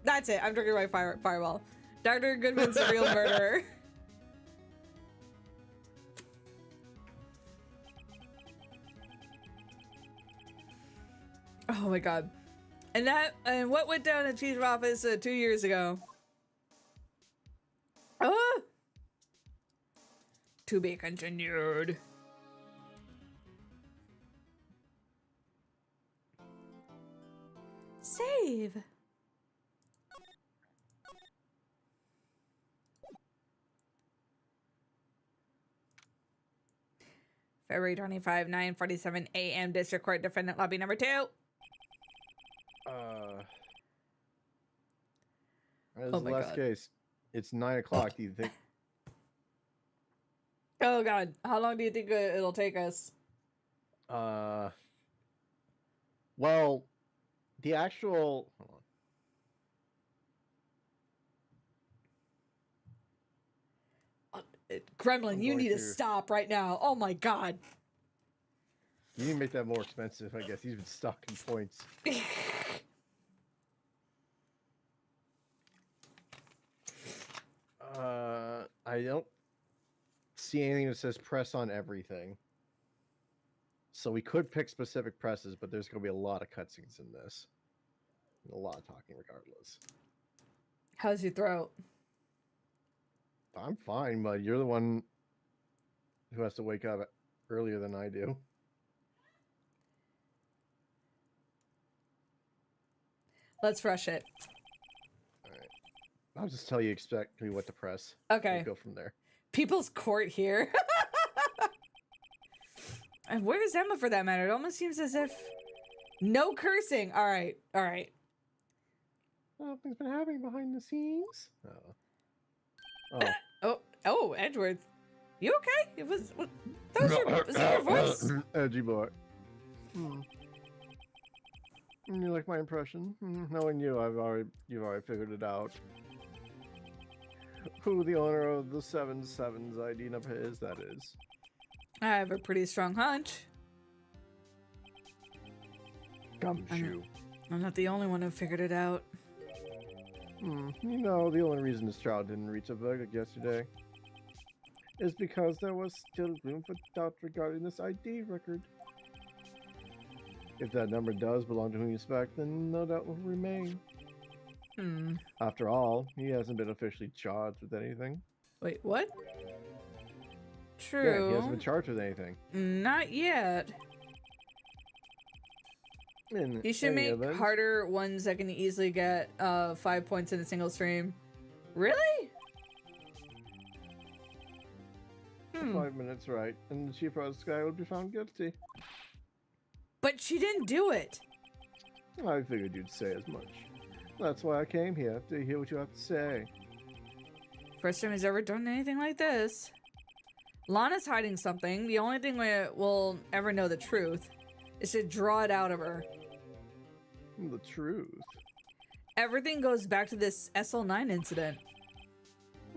That's it. I'm drinking my fireball. Dr. Goodman's a real murderer. Oh my god. And what went down at Chief's office 2 years ago? Oh! To be continued. Save. February 25, 9:47 a.m. District Court Defendant Lobby number 2. As Oh the my last God. case, it's 9 o'clock. Do you think? Oh God. How long do you think it'll take us? Well, the actual. Hold on. Gremlin, I'm you going need to to- stop right now. Oh my God. You need to make that more expensive, I guess. He's been stuck in points. I don't see anything that says press on everything. So we could pick specific presses, but there's going to be a lot of cutscenes in this. And a lot of talking regardless. How's your throat? I'm fine, but you're the one who has to wake up earlier than I do. Let's rush it. All right. I'll just tell you exactly what to press. Okay. We'll go from there. People's Court here. And where's Emma for that matter? It almost seems as if no cursing. All right. All right. Something's been happening behind the scenes. Oh, Edgeworth. You okay? It was that your voice? Edgy boy. You like my impression? Knowing you, you've already figured it out. Who the owner of the 7/7's ID number is, that is. I have a pretty strong hunch. Gumshoe. I'm not the only one who figured it out. You know, the only reason this trial didn't reach a verdict yesterday is because there was still room for doubt regarding this ID record. If that number does belong to whom you suspect, then no doubt will remain. After all, he hasn't been officially charged with anything. Wait, what? Yeah, True. he hasn't been charged with anything. Not yet. In You should any make event, harder ones that can easily get 5 points in a single stream. Really? 5 minutes, right? And the chief of Sky would be found guilty. But she didn't do it. I figured you'd say as much. That's why I came here, to hear what you have to say. First time he's ever done anything like this. Lana's hiding something. The only thing we'll ever know the truth is to draw it out of her. The truth. Everything goes back to this SL9 incident.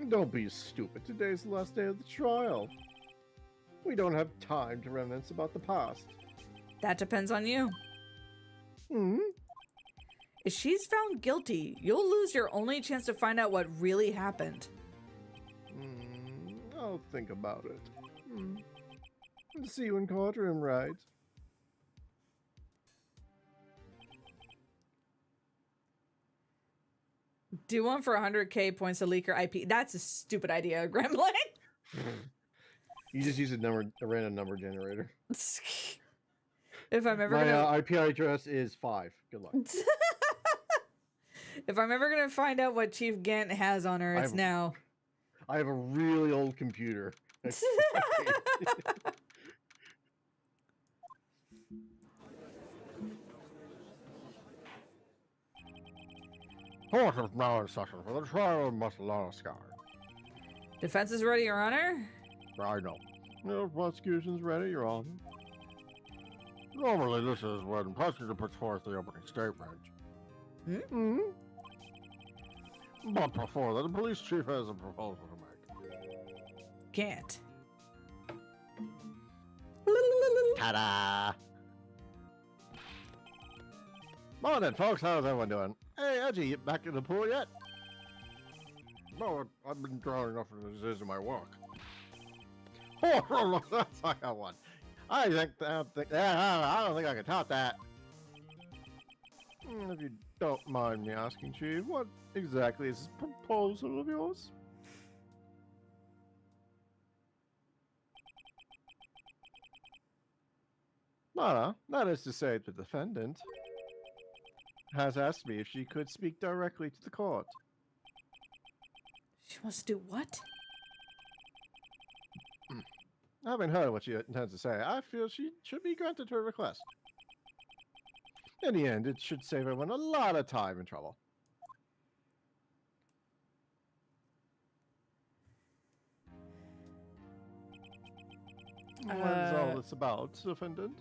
Don't be stupid. Today's the last day of the trial. We don't have time to reminisce about the past. That depends on you. Hmm? If she's found guilty, you'll lose your only chance to find out what really happened. I'll think about it. See you in courtroom, right? Do one for 100k points to leaker IP. That's a stupid idea, Gremlin. You just use a random number generator. If I'm ever My gonna IP address is 5. Good luck. if I'm ever gonna find out what Chief Gant has on her, it's now. I have a really old computer. Court is now in session for the trial of Miss Lana Sky. Defense is ready, Your Honor. I know. The prosecution's ready, Your Honor. Normally, this is when the prosecutor puts forth the opening statement. But before that, the police chief has a proposal to make. Can't. Ta-da! Morning, folks. How's everyone doing? Hey, Edgy, you back in the pool yet? No, I've been drawing enough of this is in my work. Oh, look, that's like a one. I don't think I can top that. If you don't mind me asking, Chief, what exactly is this proposal of yours? That is to say, the defendant has asked me if she could speak directly to the court. She wants to do what? Having heard what she intends to say, I feel she should be granted her request. In the end, it should save everyone a lot of time and trouble. What is all this about, defendant?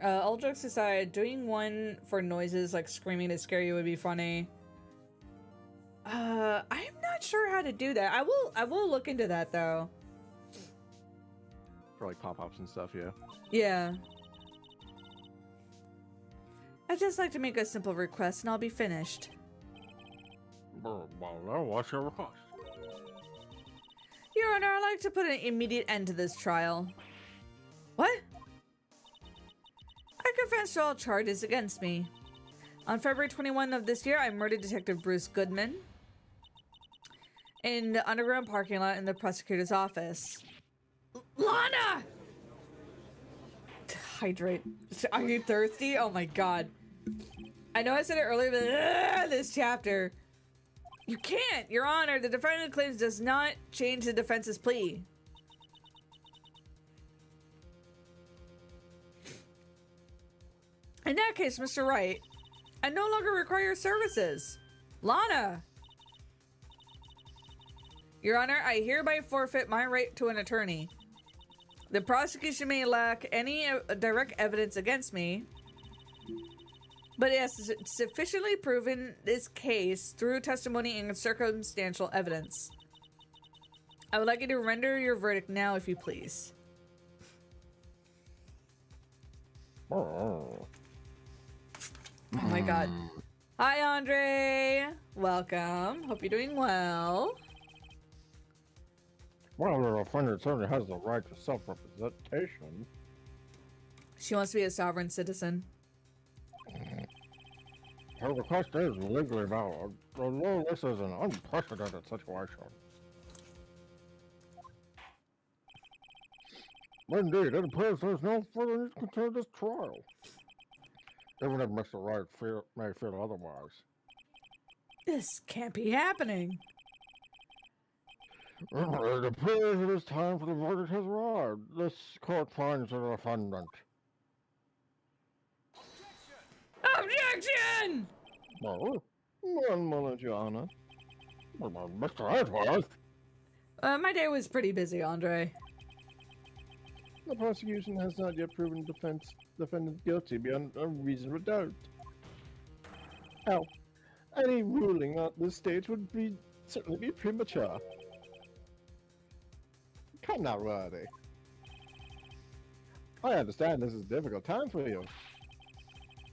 All jokes aside, doing one for noises like screaming to scare you would be funny. I'm not sure how to do that. I will look into that though. For like pop-ups and stuff, yeah. Yeah. I'd just like to make a simple request and I'll be finished. Well, what's your request? Your Honor, I'd like to put an immediate end to this trial. What? I confess to all charges against me. On February 21 of this year, I murdered Detective Bruce Goodman in the underground parking lot in the prosecutor's office. Lana! Hydrate. Are you thirsty? Oh my god. I know I said it earlier, but this chapter. You can't! Your Honor, the defendant claims does not change the defense's plea. In that case, Mr. Wright, I no longer require your services. Lana! Your Honor, I hereby forfeit my right to an attorney. The prosecution may lack any direct evidence against me, but it has sufficiently proven this case through testimony and circumstantial evidence. I would like you to render your verdict now, if you please. Oh my god. Hi, Andre. Welcome. Hope you're doing well. Well, the offender certainly has the right to self-representation. She wants to be a sovereign citizen. Her request is legally valid, although this is an unprecedented situation. Indeed, it appears there's no further need to continue this trial. Even if Mr. Wright may feel otherwise. This can't be happening. It appears it is time for the verdict has arrived. This court finds the defendant. Objection! Well, one moment, Your Honor. Mr. Edgeworth. My day was pretty busy, Andre. The prosecution has not yet proven defendant guilty beyond a reasonable doubt. Now, any ruling at this stage would certainly be premature. Come now, Worthy. I understand this is a difficult time for you.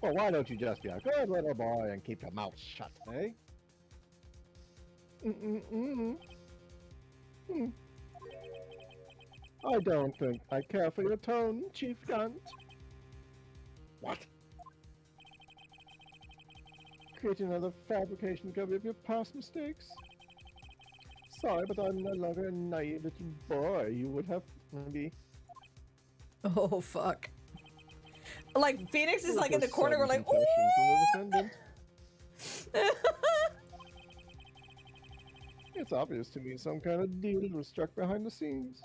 Well, why don't you just be a good little boy and keep your mouth shut, eh? I don't think I care for your tone, Chief Gunt. What? Creating another fabrication copy of your past mistakes? Sorry, but I'm no longer a naive little boy. You would have maybe... Oh, fuck. Like, Phoenix is like in the corner, we're like, ooh! It's obvious to me some kind of deal was struck behind the scenes.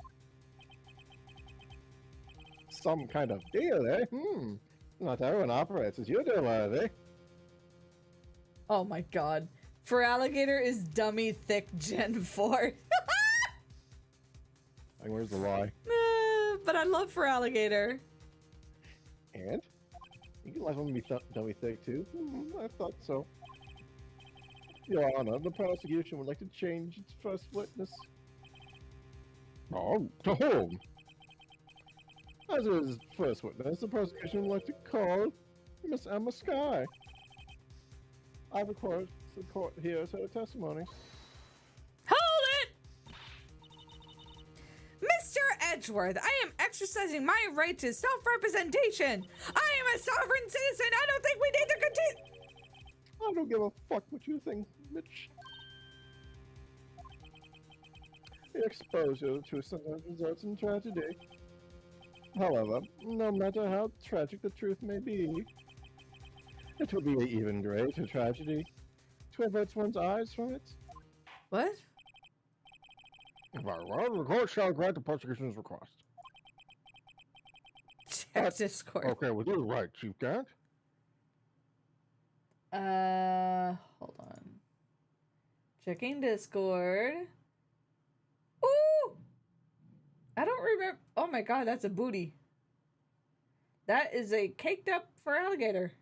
Some kind of deal, eh? Not everyone operates as you do, Worthy. Oh my god. For Alligator is dummy thick Gen 4. Like, where's the lie? But I love For Alligator. And? You can let him be dummy thick too? I thought so. Your Honor, the prosecution would like to change its first witness. Oh, to whom? As his first witness, the prosecution would like to call Miss Emma Skye. I request the court hears her testimony. Hold it! Mr. Edgeworth, I am exercising my right to self-representation. I am a sovereign citizen. I don't think we need to continue. I don't give a fuck what you think, Mitch. The exposure to sometimes results in tragedy. However, no matter how tragic the truth may be, it would be an even greater tragedy to avert one's eyes from it. What? Very well, the court shall grant the prosecution's request. Check Discord. Okay, well, you're right, Chief Cat. Hold on. Checking Discord. Ooh! I don't remember. Oh my god, that's a booty. That is a caked up for alligator.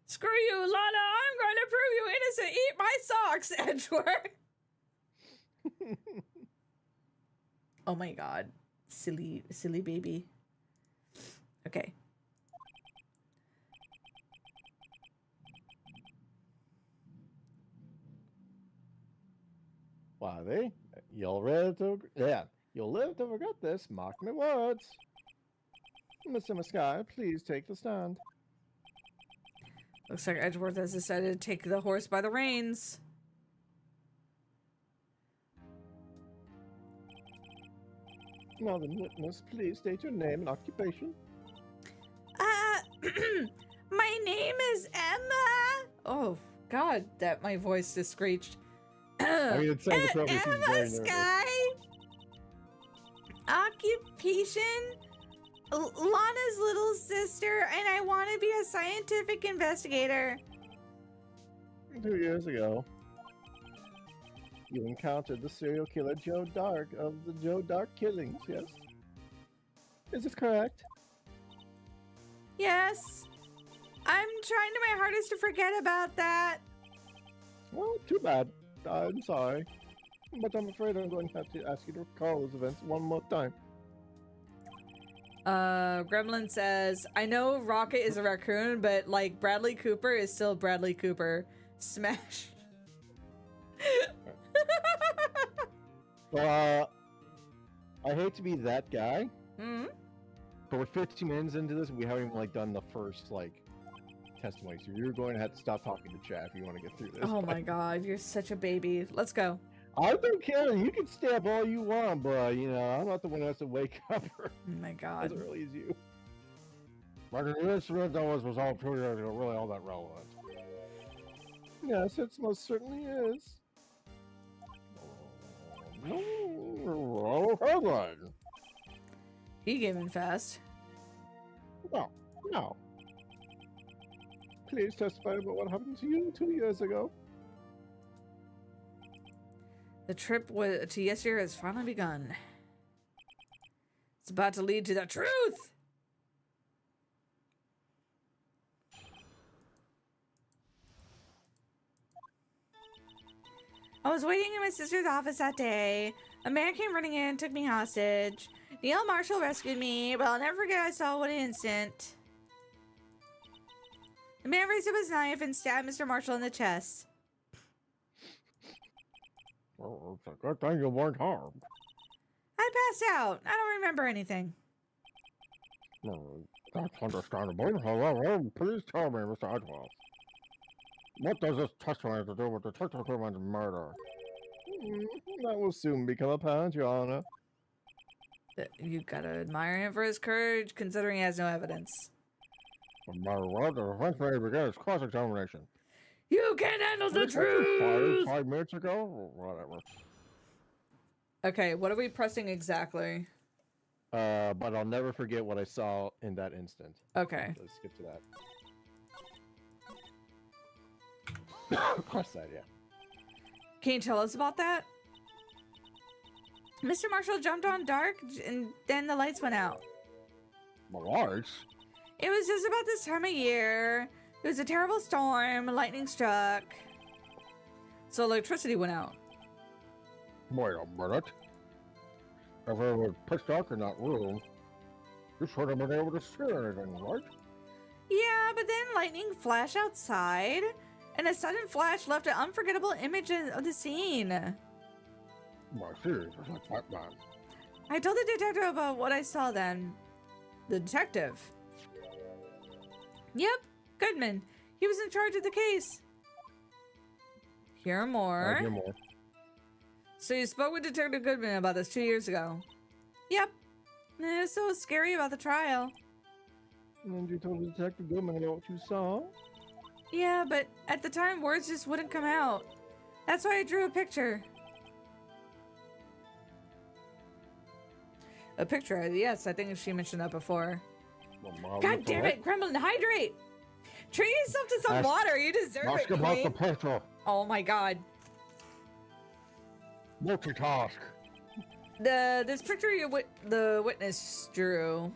Screw you, Lana. I'm going to prove you innocent. Eat my socks, Edgeworth. Oh my god. Silly baby. Okay. Why, you'll live to forget this. Mark my words. Mr. Muskai, please take the stand. Looks like Edgeworth has decided to take the horse by the reins. Now then, witness, please state your name and occupation. My name is Emma. Oh, God, that my voice just screeched. I mean, it sounds probably she's very Emma nervous. Sky. Occupation? Lana's little sister, and I want to be a scientific investigator. 2 years ago, you encountered the serial killer Joe Dark of the Joe Dark killings, yes? Is this correct? Yes. I'm trying to my hardest to forget about that. Well, too bad. I'm sorry. But I'm afraid I'm going to have to ask you to recall those events one more time. Gremlin says, I know Rocket is a raccoon, but like Bradley Cooper is still Bradley Cooper. Smash. I hate to be that guy, Hmm? but we're 15 minutes into this and we haven't even done the first testimony. So you're going to have to stop talking to chat if you want to get through this. Oh my god, you're such a baby. Let's go. I don't care. You can stay up all you want, but I'm not the one who has to wake up Oh my as god. early as you. But the incident that was resolved 2 years ago, really all that relevant. Yes, it most certainly is. Headline. He came in fast. No. Please testify about what happened to you 2 years ago. The trip to yesteryear has finally begun. It's about to lead to the truth! I was waiting in my sister's office that day. A man came running in and took me hostage. Neil Marshall rescued me, but I'll never forget I saw what an instant. The man raised up his knife and stabbed Mr. Marshall in the chest. Well, it's a good thing you weren't harmed. I passed out. I don't remember anything. That's understandable. However, please tell me, Mr. Edgeworth, what does this testimony have to do with Detective Crewman's murder? That will soon become apparent, Your Honor. You gotta admire him for his courage, considering he has no evidence. No matter what, the defense may begin its cross-examination. You can't handle the Was he truth! fired 5 minutes ago? Whatever. Okay, what are we pressing exactly? But I'll never forget what I saw in that instant. Okay. Let's skip to that. Press that, yeah. Can you tell us about that? Mr. Marshall jumped on dark, and then the lights went out. The lights? It was just about this time of year. It was a terrible storm, lightning struck. So electricity went out. Wait a minute. If it was pitch dark in that room, you should have been able to see anything, right? Yeah, but then lightning flashed outside, and a sudden flash left an unforgettable image of the scene. My serious, it's like Batman. I told the detective about what I saw then. The detective? Yep, Goodman. He was in charge of the case. Hear more. Hear more. So you spoke with Detective Goodman about this 2 years ago? Yep. And it was so scary about the trial. And you told Detective Goodman about what you saw? Yeah, but at the time, words just wouldn't come out. That's why I drew a picture. A picture, yes, I think she mentioned that before. Well, God damn it, Kremlin, hydrate! Treat yourself to some water, you deserve it, Ask about the Queen. picture. Oh my god. Multitask. This picture the witness drew.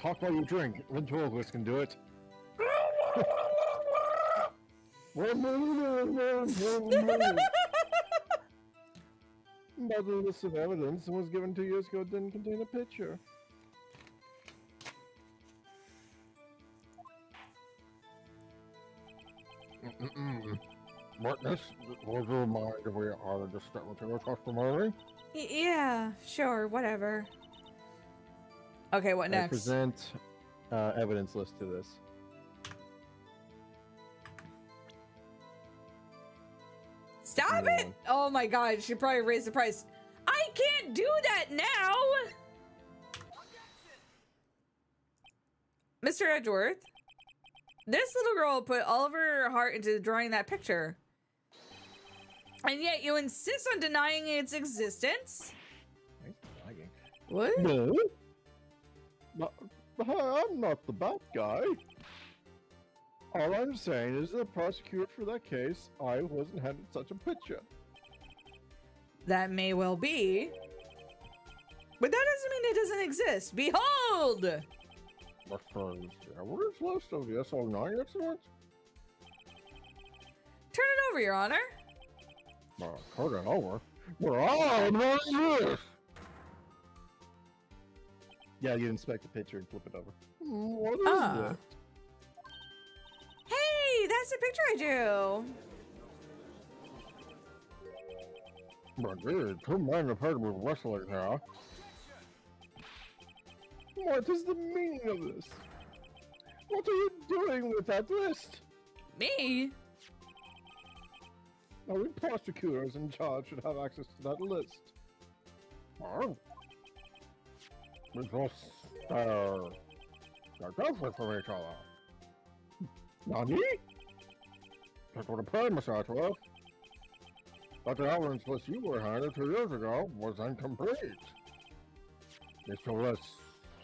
Talk while you drink. Ventriloquist can do it. But the list of evidence was given 2 years ago didn't contain a picture. Witness, would you mind if we are just start with your testimony? Yeah, sure, whatever. Okay, what I next? present evidence list to this. Stop it! Oh my god, she probably raised the price. I can't do that now! Mr. Edgeworth, this little girl put all of her heart into drawing that picture. And yet you insist on denying its existence? What? No. I'm not the bad guy. All I'm saying is the prosecutor for that case, I wasn't handed such a picture. That may well be. But that doesn't mean it doesn't exist. Behold! My friends, where's the list of the SO9 incidents? Turn it over, Your Honor. Turn it over? What is this? Yeah, you inspect the picture and flip it over. What is this? Hey, that's the picture I drew. But dude, two men appear to be wrestling now. What is the meaning of this? What are you doing with that list? Me? Now, we prosecutors in charge should have access to that list. Oh. Because they're different from each other. Nani? That's what a premise I with. But the evidence list you were handed 2 years ago was incomplete. These two lists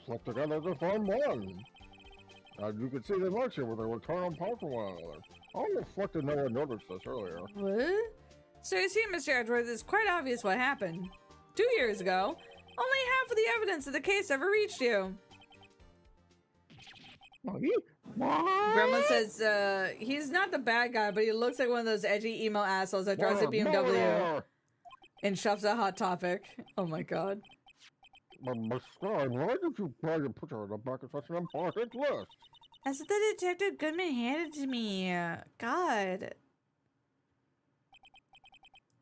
slipped together to form one. And you could see the marks here where they were torn apart from one another. How the fuck did no one notice this earlier? What? So you see, Mr. Edgeworth, it's quite obvious what happened. 2 years ago, only half of the evidence of the case ever reached you. What? Grandma says, he's not the bad guy, but he looks like one of those edgy emo assholes that drives a BMW and shoves a Hot Topic. Oh my god. But Stein, why did you try to put her in the back of such an important list? That's what the Detective Goodman handed to me. God.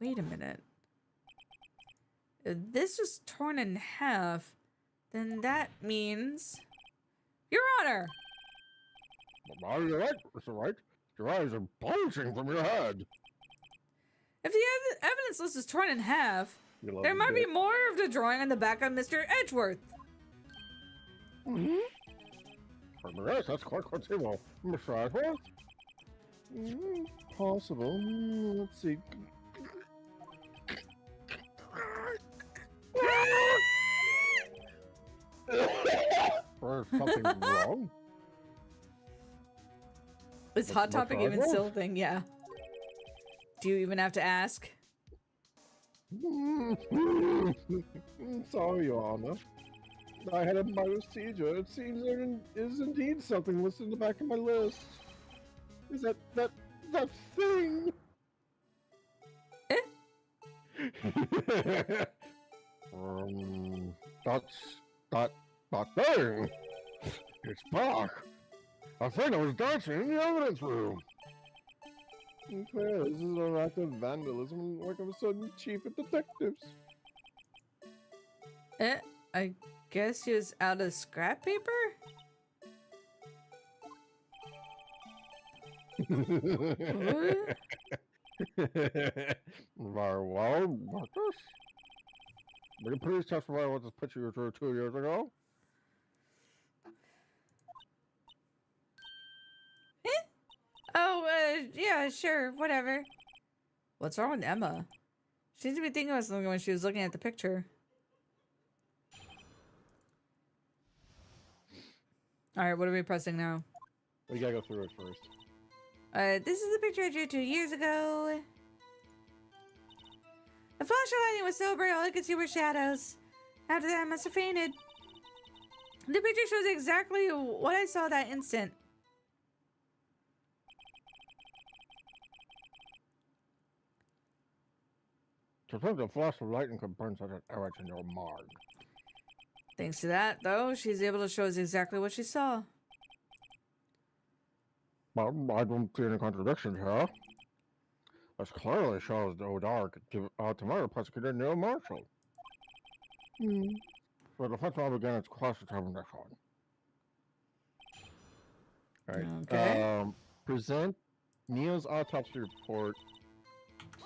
Wait a minute. If this was torn in half, then that means... Your Honor! Are you right, Mr. Wright? Your eyes are bulging from your head. If the evidence list is torn in half, there might be more of the drawing on the back of Mr. Edgeworth. Mm-hmm. Yes, that's quite conceivable. Mr. Edgeworth? Possible. Let's see. Or something wrong? Is Hot Topic even still a thing? Yeah. Do you even have to ask? Sorry, Your Honor. I had a minor seizure. It seems there is indeed something listed in the back of my list. Is that thing? That thing. It's back. I think I was dancing in the evidence room. Okay, this is an act of vandalism, like I'm a sudden chief of detectives. I guess he was out of scrap paper? What? Very well, Marcus. Will you please testify what this picture you drew 2 years ago? Oh, yeah, sure, whatever. What's wrong with Emma? She seemed to be thinking about something when she was looking at the picture. Alright, what are we pressing now? We gotta go through it first. This is the picture I drew 2 years ago. The flash of lightning was so bright, all I could see were shadows. After that, I must have fainted. The picture shows exactly what I saw that instant. To think the flash of lightning could burn such an image in your mind. Thanks to that, though, she's able to show us exactly what she saw. Well, I don't see any contradiction here. This clearly shows the dark to my prosecutor Neil Marshall. The defense will begin its cross-determination. Alright. Okay. Present Neil's autopsy report.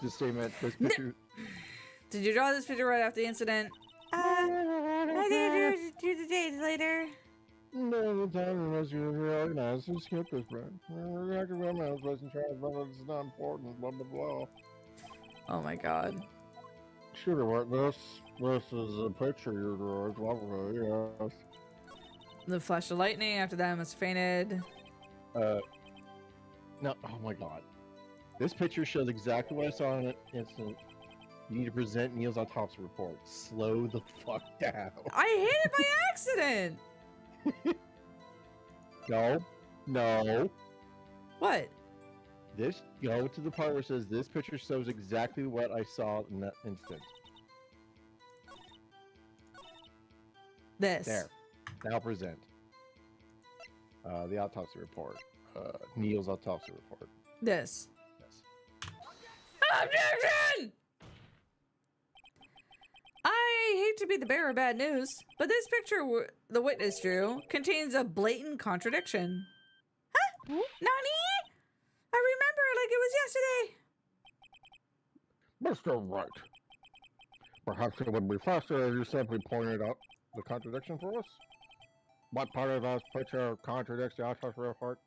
The statement, this picture... Did you draw this picture right after the incident? I did do the days later. No, the time unless you reorganize and skip this, friend. The active romance wasn't trying, but it's not important, blah, blah, blah. Oh my god. Sure, what this is a picture you drew, lovely, yes. The flash of lightning, after that I must have fainted. No, oh my god. This picture shows exactly what I saw in an instant. You need to present Neil's autopsy report. Slow the fuck down. I hit it by accident! No. What? Go to the part where it says this picture shows exactly what I saw in that instant. This. There. Now present. The autopsy report. Neil's autopsy report. This. Yes. Objection! I hate to be the bearer of bad news, but this picture the witness drew contains a blatant contradiction. Huh? Nani? I remember it like it was yesterday. Mr. Wright. Perhaps it would be faster if you simply pointed out the contradiction for us? What part of that picture contradicts the autopsy report?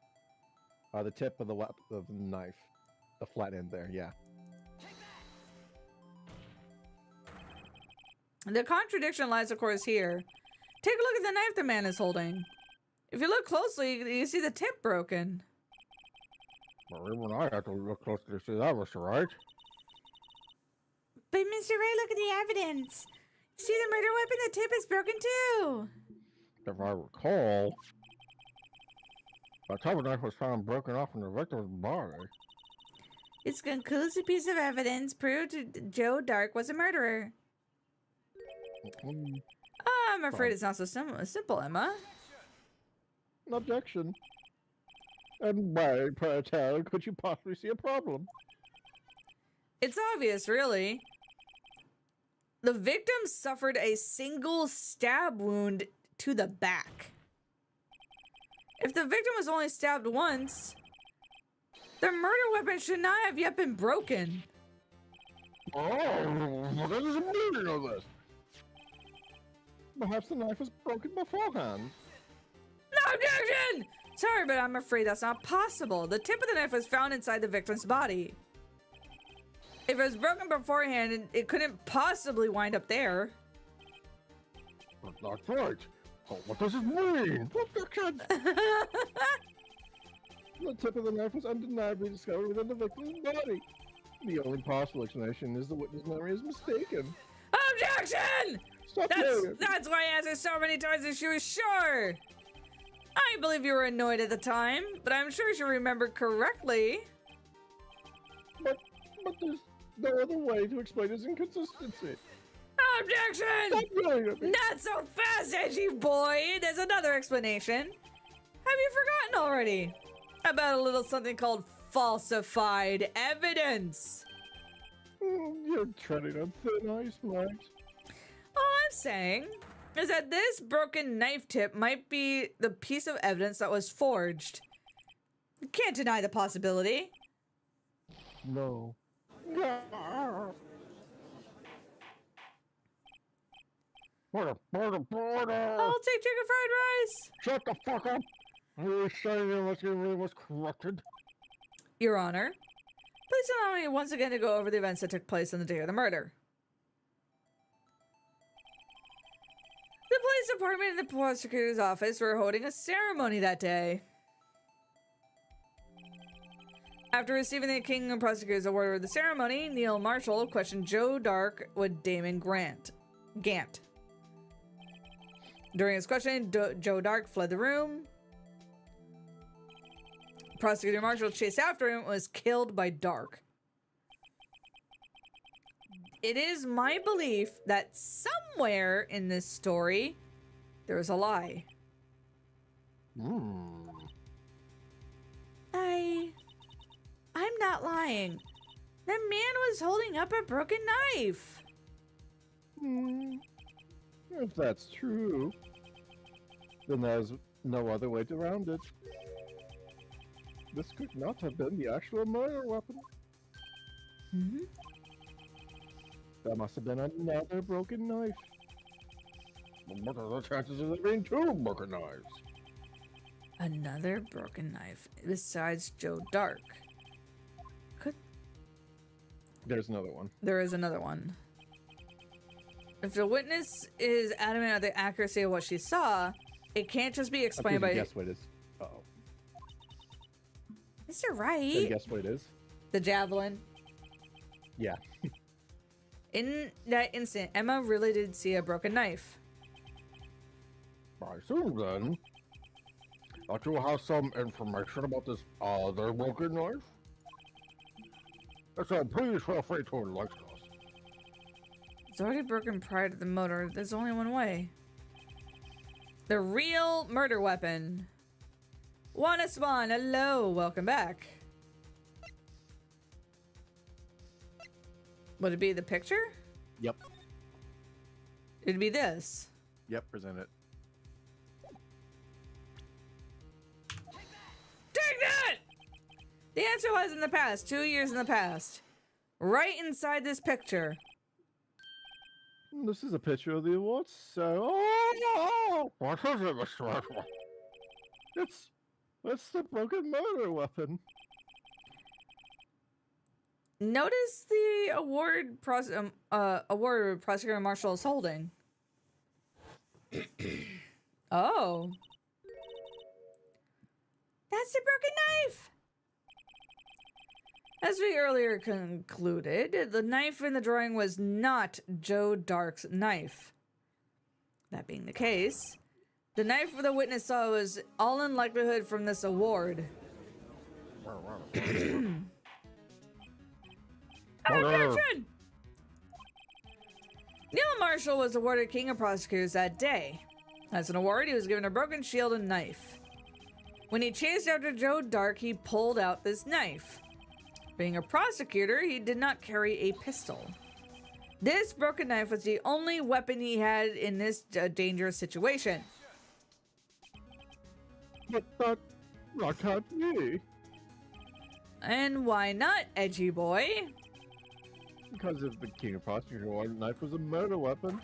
The tip of the knife. The flat end there, yeah. The contradiction lies, of course, here. Take a look at the knife the man is holding. If you look closely, you see the tip broken. Well, even I have to look closely to see that, Mr. Wright. But Mr. Wright, look at the evidence. See the murder weapon? The tip is broken too. If I recall, the top of the knife was found broken off in the victim's body. It's a conclusive piece of evidence proved Joe Dark was a murderer. I'm afraid it's not so simple, Emma. An objection. And why, pray tell, could you possibly see a problem? It's obvious, really. The victim suffered a single stab wound to the back. If the victim was only stabbed once, the murder weapon should not have yet been broken. Oh, what is the meaning of this? Perhaps the knife was broken beforehand. No objection! Sorry, but I'm afraid that's not possible. The tip of the knife was found inside the victim's body. If it was broken beforehand, it couldn't possibly wind up there. That's right. Oh, what does it mean? Objection! The tip of the knife was undeniably discovered within the victim's body. The only possible explanation is the witness' memory is mistaken. Objection! Stop That's why I asked her so many times if she was sure. I believe you were annoyed at the time, but I'm sure she remembered correctly. But there's no other way to explain this inconsistency. Objection! Stop yelling at me. Not so fast, edgy boy! There's another explanation. Have you forgotten already? About a little something called falsified evidence. You're treading on thin ice, Wright. All I'm saying is that this broken knife tip might be the piece of evidence that was forged. You can't deny the possibility. No. Border. I'll take chicken fried rice. Shut the fuck up. You're saying unless you really was corrupted. Your Honor, please allow me once again to go over the events that took place on the day of the murder. The police his apartment and the prosecutor's office were holding a ceremony that day. After receiving the King and Prosecutor's Award of the ceremony, Neil Marshall questioned Joe Dark with Damon Gant. During his questioning, Joe Dark fled the room. Prosecutor Marshall chased after him and was killed by Dark. It is my belief that somewhere in this story, there is a lie. I'm not lying. The man was holding up a broken knife. If that's true, then there's no other way around it. This could not have been the actual murder weapon. That must have been another broken knife. What are the chances of there being two broken knives? Another broken knife besides Joe Dark. There's another one. There is another one. If the witness is adamant of the accuracy of what she saw, it can't just be explained by... Guess what it is. Uh-oh. Mr. Wright. Can you guess what it is? The javelin. Yeah. In that instant, Emma really did see a broken knife. I assume then that you have some information about this other broken knife. So please feel free to enlighten us. It's already broken prior to the motor. There's only one way. The real murder weapon. Wanna Spawn, hello, welcome back. Would it be the picture? Yep. It'd be this. Yep, present it. Take that! The answer was in the past, 2 years in the past. Right inside this picture. This is a picture of the awards, so... Oh, what is it, Mr. Marshall? It's the broken murder weapon. Notice the award Prosecutor Marshall is holding. Oh. That's the broken knife! As we earlier concluded, the knife in the drawing was not Joe Dark's knife. That being the case, the knife the witness saw was all in likelihood from this award. Objection! Neil Marshall was awarded King of Prosecutors that day. As an award, he was given a broken shield and knife. When he chased after Joe Dark, he pulled out this knife. Being a prosecutor, he did not carry a pistol. This broken knife was the only weapon he had in this dangerous situation. But that can't be. And why not, edgy boy? Because if the King of Prosecutor wanted knife was a murder weapon,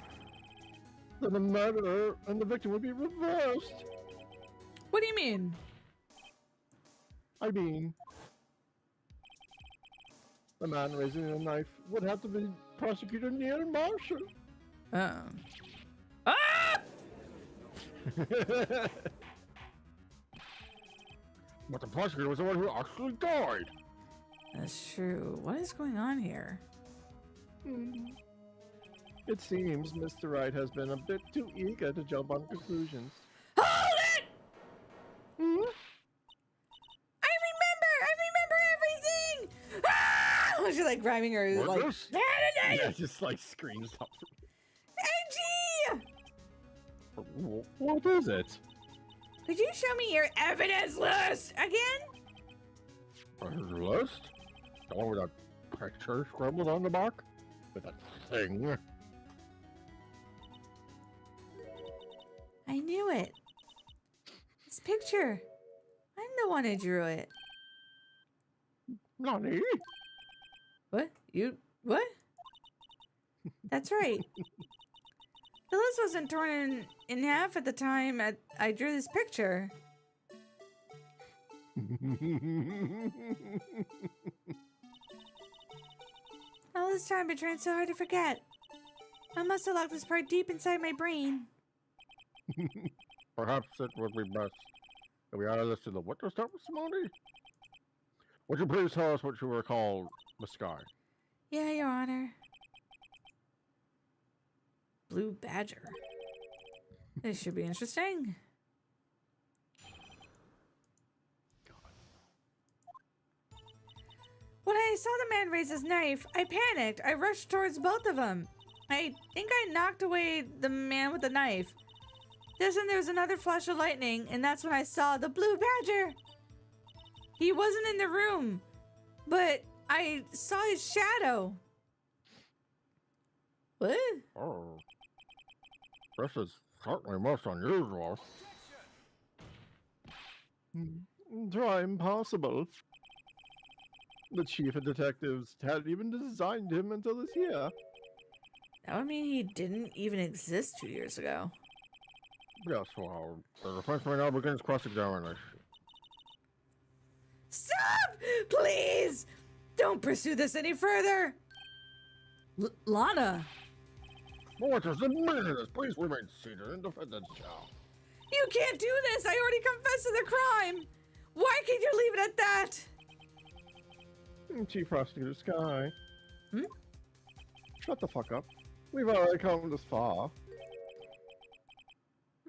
then the murderer and the victim would be reversed. What do you mean? I mean, the man raising a knife would have to be Prosecutor Neil Marshall. Oh. Ah! But the prosecutor was the one who actually died. That's true. What is going on here? It seems Mr. Wright has been a bit too eager to jump on conclusions. Hold it! Hmm? I remember everything! Ah! She's like grabbing her What like, this? Yeah, just like screams up. Edgy! What is it? Could you show me your evidence list again? List? The one with that picture scribbled on the back? With that thing? I knew it. This picture. I'm the one who drew it. Nani? What? You... what? That's right. The list wasn't torn in half at the time I drew this picture. All this time I've been trying so hard to forget. I must have locked this part deep inside my brain. Perhaps it would be best if we added this to the witness testimony. Would you please tell us what you recall the sky? Yeah, Your Honor. Blue badger. This should be interesting. When I saw the man raise his knife, I panicked. I rushed towards both of them. I think I knocked away the man with the knife. Just then there was another flash of lightning, and that's when I saw the blue badger. He wasn't in the room, but I saw his shadow. What? Oh. This is certainly most unusual. Try impossible. The chief of detectives hadn't even designed him until this year. That would mean he didn't even exist 2 years ago. Yes, well, the defense may now begins cross-examination. Stop! Please! Don't pursue this any further! Lana! What is the meaning of this? Please remain seated in defendant's chair. You can't do this! I already confessed to the crime! Why can't you leave it at that? Chief Prosecutor Sky. Hmm? Shut the fuck up. We've already come this far.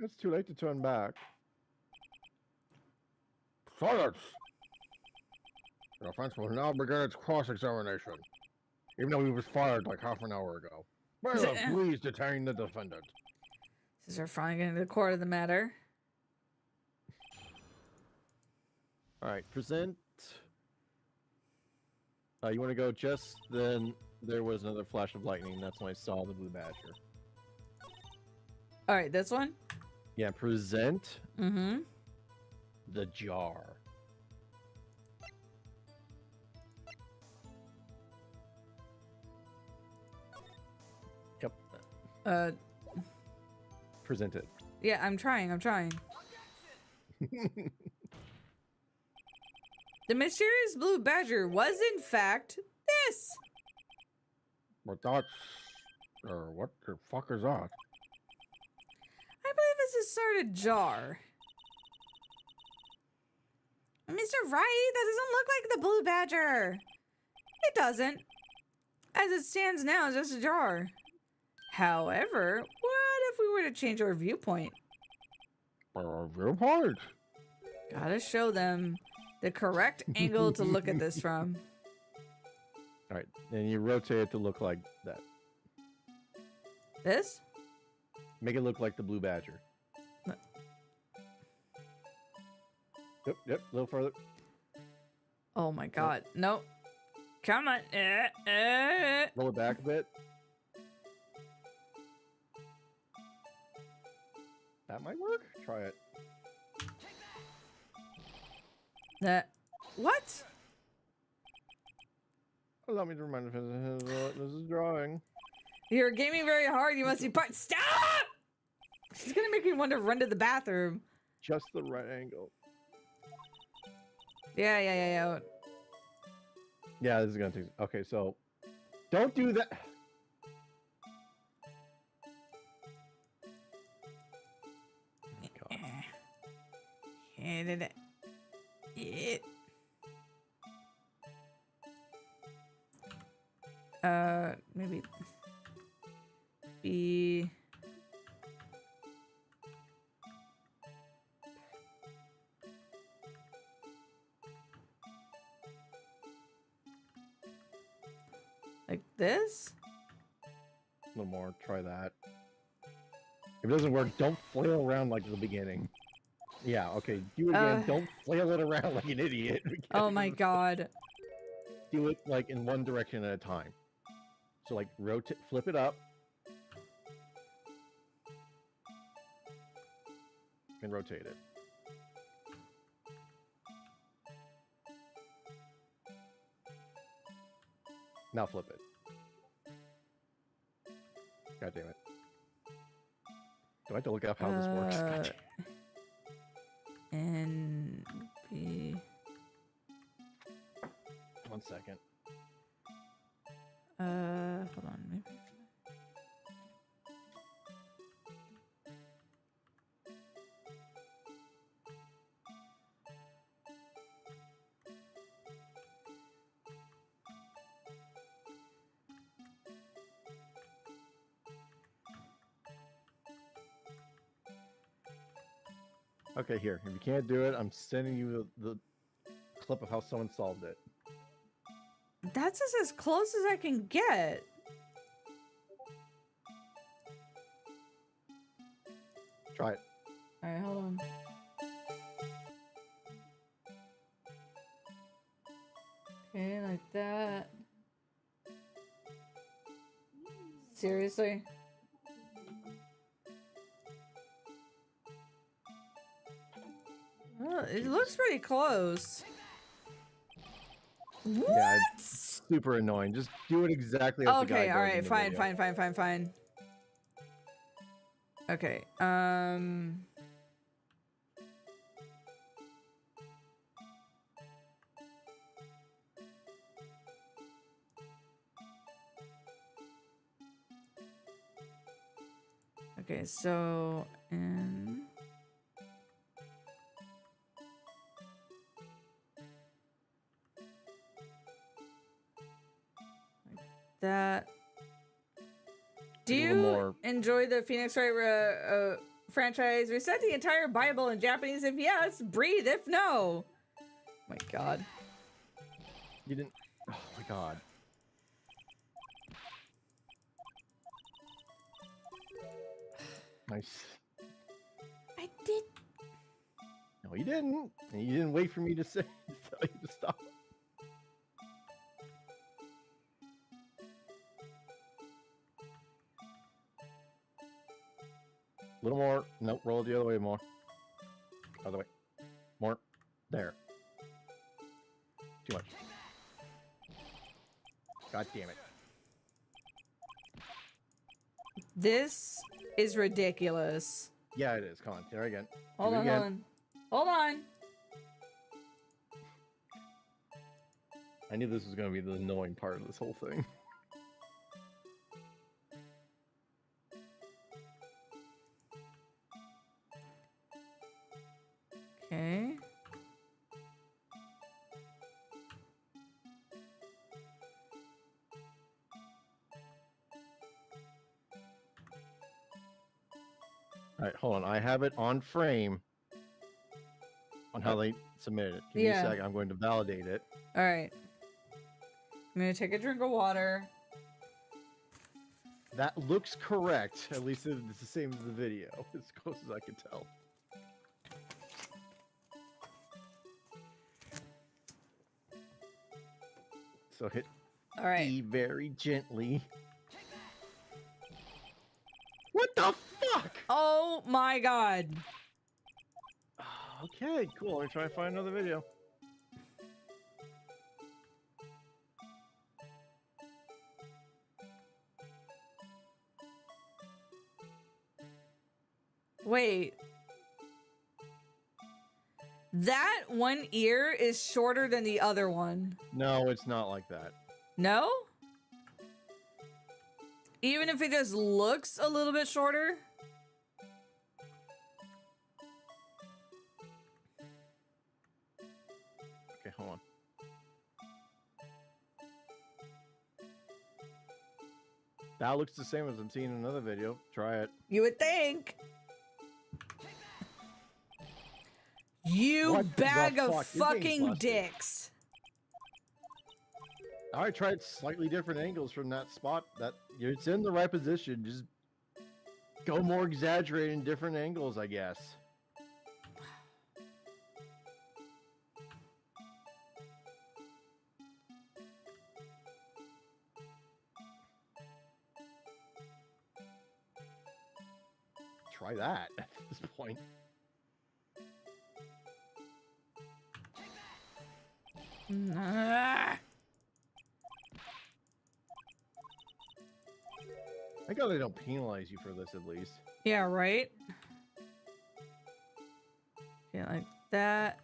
It's too late to turn back. Silence! The offense will now begin its cross-examination. Even though he was fired like half an hour ago. Bailiff, please detain the defendant. This is our finally getting to the court of the matter. Alright, present. You want to go just then? There was another flash of lightning. That's when I saw the blue badger. Alright, this one? Yeah, present Mm-hmm. the jar. Yep. Present it. Yeah, I'm trying. The mysterious blue badger was, in fact, this. But that's... what the fuck is that? I believe it's a sort of jar. Mr. Wright, that doesn't look like the blue badger. It doesn't. As it stands now, it's just a jar. However, what if we were to change our viewpoint? Viewpoint? Gotta show them the correct angle to look at this from. Alright, and you rotate it to look like that. This? Make it look like the blue badger. Yep, a little further. Oh my god. Nope. Come on. Roll it back a bit. That might work. Try it. That. What? Allow me to remind you, this is drawing. You're gaming very hard. You must be part. Stop! She's gonna make me want to run to the bathroom. Just the right angle. Yeah. Yeah, this is gonna take. Okay, so don't do that. God. Maybe be like this. A little more. Try that. If it doesn't work, don't flail around like the beginning. Yeah, okay. Do it again. Don't flail it around like an idiot. Oh my god. Do it like in one direction at a time. So like rotate, flip it up. And rotate it. Now flip it. God damn it. Do I have to look up how this works? God damn it. And be 1 second. Hold on, maybe. Okay, here. If you can't do it, I'm sending you the clip of how someone solved it. That's just as close as I can get. Try it. All right, hold on. Okay, like that. Seriously? Well, it looks pretty close. What? Yeah, it's super annoying. Just do it exactly as the guy Okay, does all in right, the fine, video. fine. Okay, okay, so, like that. Do Take a little you more. enjoy the Phoenix Wright franchise? Reset the entire Bible in Japanese if yes, breathe if no. Oh my god. You didn't. Oh my god. Nice. I did. No, you didn't. And you didn't wait for me to say to tell you to stop. A little more. Nope, roll it the other way more. Other way. More. There. Too much. God damn it. This is ridiculous. Yeah, it is. Come on. There again. Hold Do it on, again. hold on. I knew this was going to be the annoying part of this whole thing. Okay. All right, hold on. I have it on frame on how they submitted it. Give me a Yeah. sec. I'm going to validate it. All right. I'm gonna take a drink of water. That looks correct. At least it's the same as the video, as close as I can tell. So hit All right. E very gently. What the fuck? Oh my god. Okay, cool. Let me try and find another video. Wait. That one ear is shorter than the other one. No, it's not like that. No? Even if it just looks a little bit shorter? Okay, hold on. That looks the same as I'm seeing in another video. Try it. You would think. You What the bag of fuck? You're getting fucking busted. dicks. I tried slightly different angles from that spot. That it's in the right position. Just go more exaggerating different angles, I guess. Try that at this point. Ah. I God they don't penalize you for this at least. Yeah, right? Yeah, like that.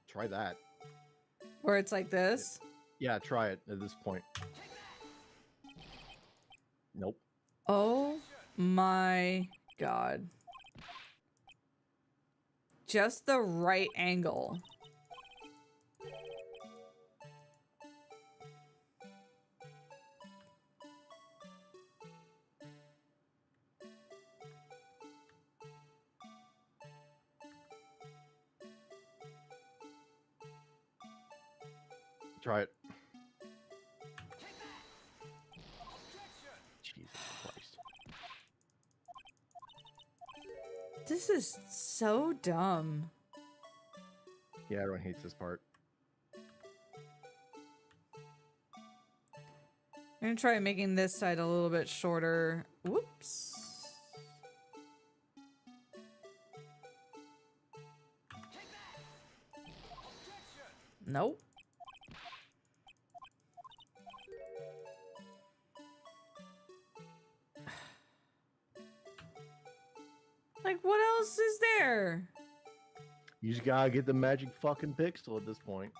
Try that. Where it's like this. Yeah, try it at this point. Nope. Oh my god. Just the right angle. try it. Jesus Christ. This is so dumb. Yeah, everyone hates this part. I'm gonna try making this side a little bit shorter. Whoops. Nope. Like, what else is there? You just gotta get the magic fucking pixel at this point.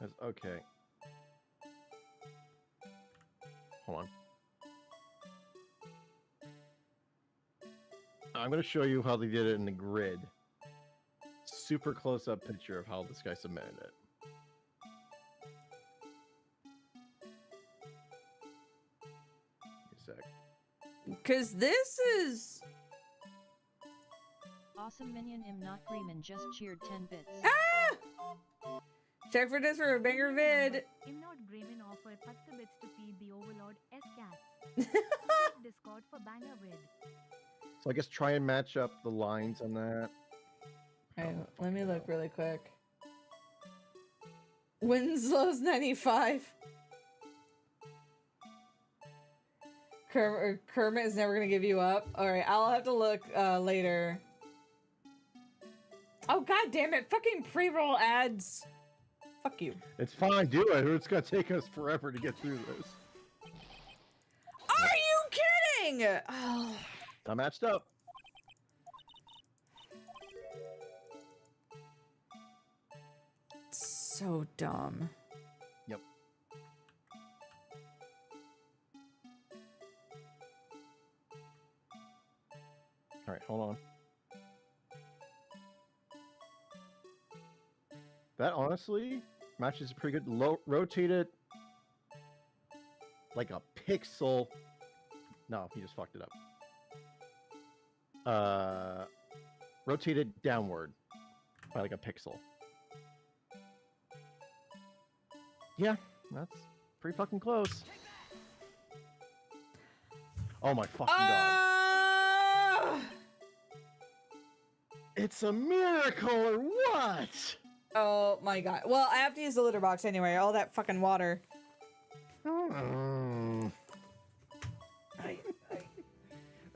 That's okay. Hold on. I'm gonna show you how they did it in the grid. Super close-up picture of how this guy submitted it. Give me a sec. Because this is... Awesome minion im not Freeman just cheered 10 bits. Ah! Check for this for a banger vid. I'm not Grayman offered 10 bits to feed the overlord S-Cats. Discord for banger vid. So I guess try and match up the lines on that. Alright, let me look really quick. Winslow's 95. Kermit is never gonna give you up. Alright, I'll have to look later. Oh god damn it, fucking pre-roll ads. Fuck you. It's fine, do it, or it's gonna take us forever to get through this. Are you kidding? Oh. I matched up. So dumb. Yep. All right, hold on. That honestly matches pretty good. Rotate it like a pixel. No, he just fucked it up. Rotate it downward by like a pixel. Yeah, that's pretty fucking close. Oh my fucking god. It's a miracle or what? Oh my god. Well, I have to use the litter box anyway. All that fucking water. At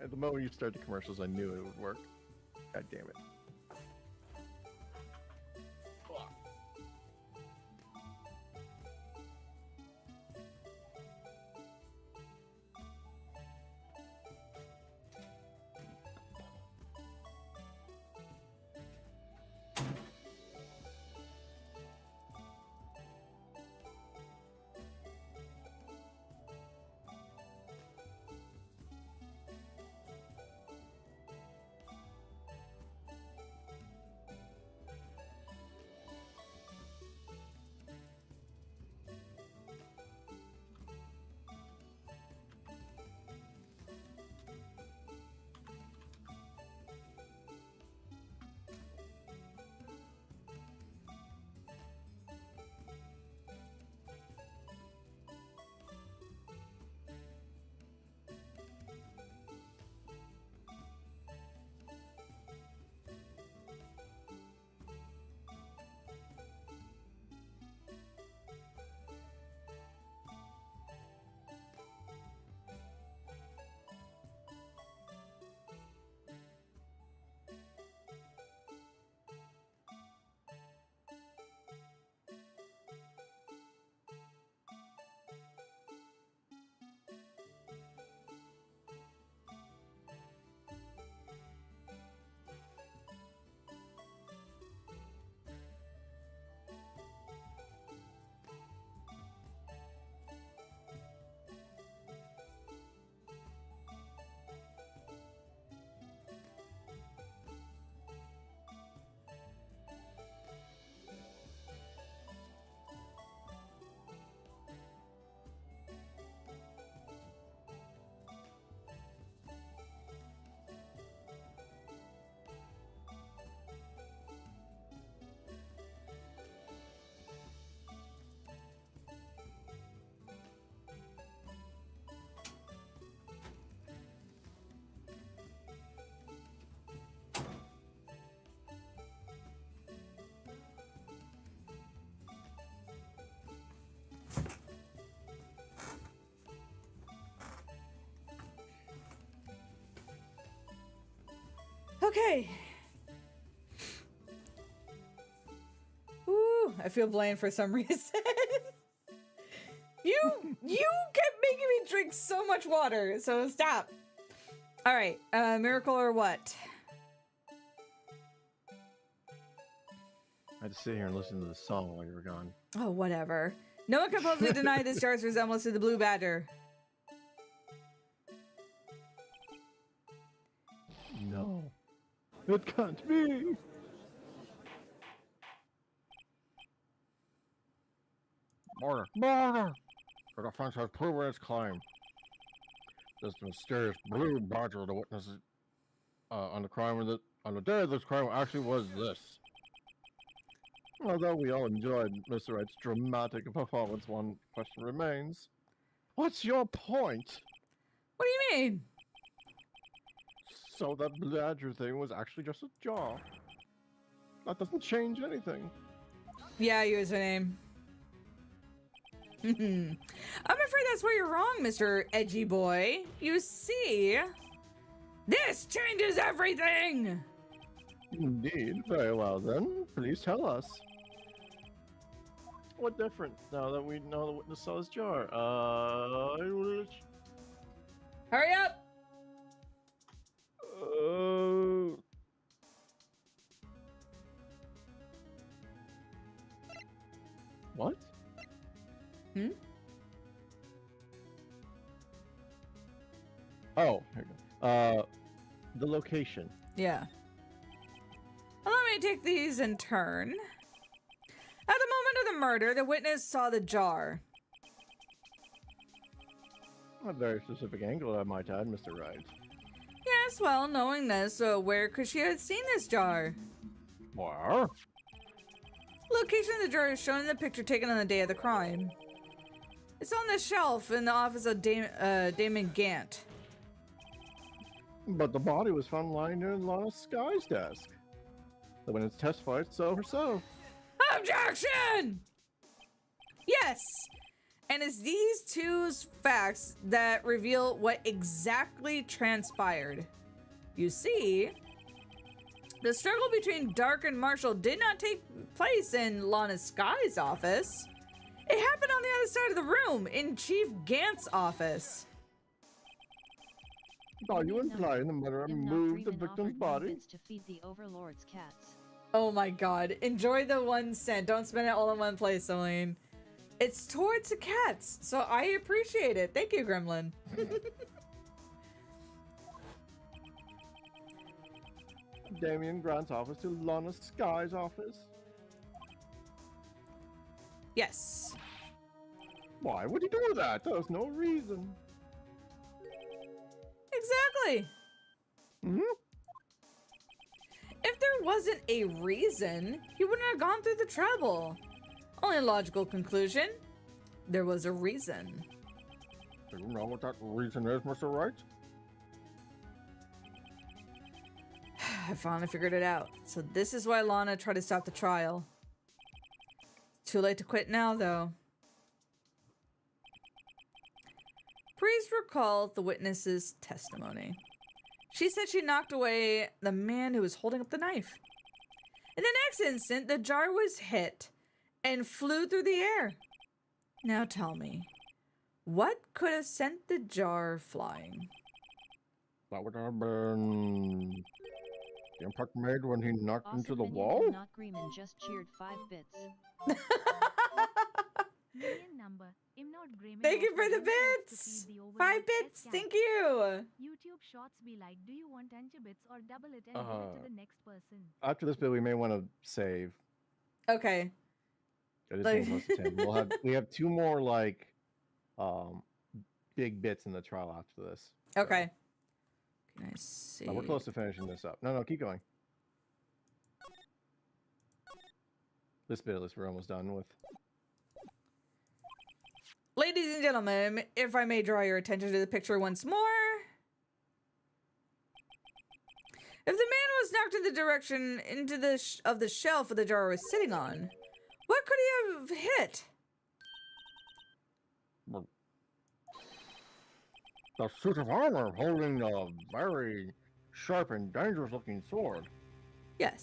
the moment you start the commercials, I knew it would work. God damn it. Okay. Ooh, I feel bland for some reason. You kept making me drink so much water, so stop. All right, miracle or what? I had to sit here and listen to the song while you were gone. Oh, whatever. No one can publicly deny this jar's resemblance to the blue badger. No. It can't be. Murder. Murder! The defense has proven its claim. This mysterious blue badger, the witnesses on the crime of on the day of this crime actually was this. Although we all enjoyed Mr. Wright's dramatic performance, one question remains. What's your point? What do you mean? So that badger thing was actually just a jar. That doesn't change anything. Yeah, username. I'm afraid that's where you're wrong, Mr. Edgy Boy. You see, this changes everything! Indeed. Very well then. Please tell us. What different now that we know the witness saw his jar? Hurry up! What? Hmm? Oh, here we go. The location. Yeah. Allow me to take these in turn. At the moment of the murder, the witness saw the jar. A very specific angle, I might add, Mr. Wright. Yes, well, knowing this, where could she have seen this jar? Where? Location of the jar is shown in the picture taken on the day of the crime. It's on the shelf in the office of Damon Gant. But the body was found lying near Lana Sky's desk. The witness testified so herself. Objection! Yes! And it's these two facts that reveal what exactly transpired. You see, the struggle between Dark and Marshall did not take place in Lana Sky's office. It happened on the other side of the room, in Chief Gant's office. Are you implying the murderer moved the victim's body? To feed the overlord's cats. Oh my god. Enjoy the 1 cent. Don't spend it all in one place, Celine. It's towards the cats, so I appreciate it. Thank you, Gremlin. Damien Grant's office to Lana Sky's office? Yes. Why would he do that? There's no reason. Exactly. Hmm? If there wasn't a reason, he wouldn't have gone through the trouble. Only logical conclusion. There was a reason. Do you know what that reason is, Mr. Wright? I finally figured it out. So this is why Lana tried to stop the trial. Too late to quit now, though. Please recall the witness's testimony. She said she knocked away the man who was holding up the knife. In the next instant, the jar was hit and flew through the air. Now tell me, what could have sent the jar flying? That would have been the impact made when he knocked Awesome into the Minion wall? Not Greenman just cheered 5 bits. Million number. I'm not Grayman Thank you also for the don't like to bits! feed the overlord 5 bits, S-cat. thank you! YouTube shorts be like, do you want 10 bits or double it and give it to the next person? After this bit, we may want to save. Okay. It is Like- getting close to 10. We have 2 more like big bits in the trial after this. So, Okay. Can I see? we're close to finishing this up. No, keep going. This bit at least we're almost done with. Ladies and gentlemen, if I may draw your attention to the picture once more. If the man was knocked in the direction into the of the shelf the jar was sitting on, what could he have hit? The suit of armor holding a very sharp and dangerous looking sword. Yes.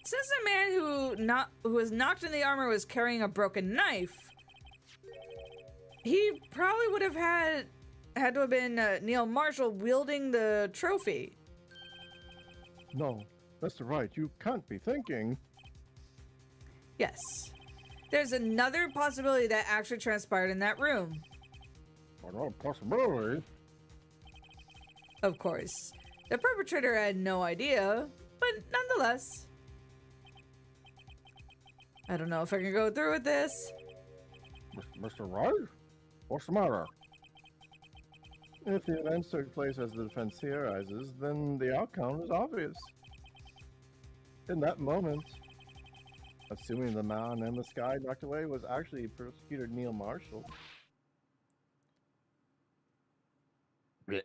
Since the man who was knocked in the armor was carrying a broken knife, he probably would have had to have been Neil Marshall wielding the trophy. No, Mr. Wright, you can't be thinking. Yes. There's another possibility that actually transpired in that room. Another possibility. Of course. The perpetrator had no idea, but nonetheless. I don't know if I can go through with this. Mr. Wright? What's the matter? If the events took place as the defense theorizes, then the outcome is obvious. In that moment, assuming the man in the sky knocked away was actually prosecutor Neil Marshall. Blech.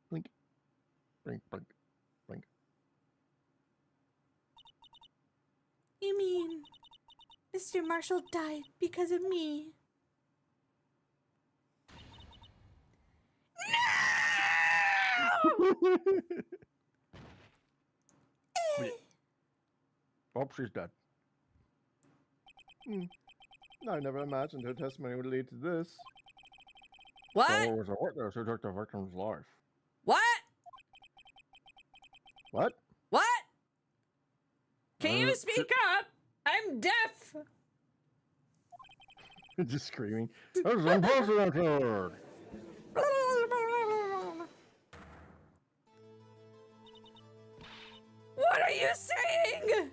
Blink. Blink, blink, blink. You mean Mr. Marshall died because of me? Oh, she's dead. I never imagined her testimony would lead to this. What? There was a witness who took the victim's life. What? What? What? Can you speak up? I'm deaf. Just screaming. There's unprecedented. What are you saying?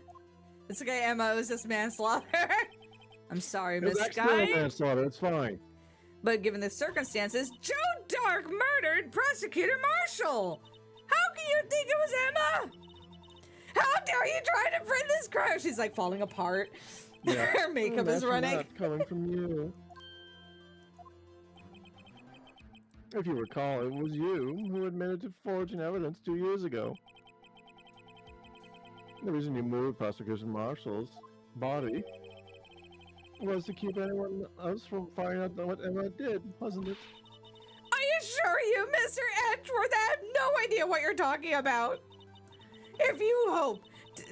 It's okay, Emma. It was just manslaughter. I'm sorry, Miss Guy. Manslaughter. It's fine. But given the circumstances, Joe Dark murdered Prosecutor Marshall. How can you think it was Emma? How dare you try to print this crime? She's like falling apart. Yeah. Her makeup is Imagine running. that coming from you. If you recall, it was you who admitted to forging evidence 2 years ago. The reason you moved Prosecutor Marshall's body was to keep anyone else from finding out what Emma did, wasn't it? I assure you, Mr. Edgeworth, I have no idea what you're talking about. If you hope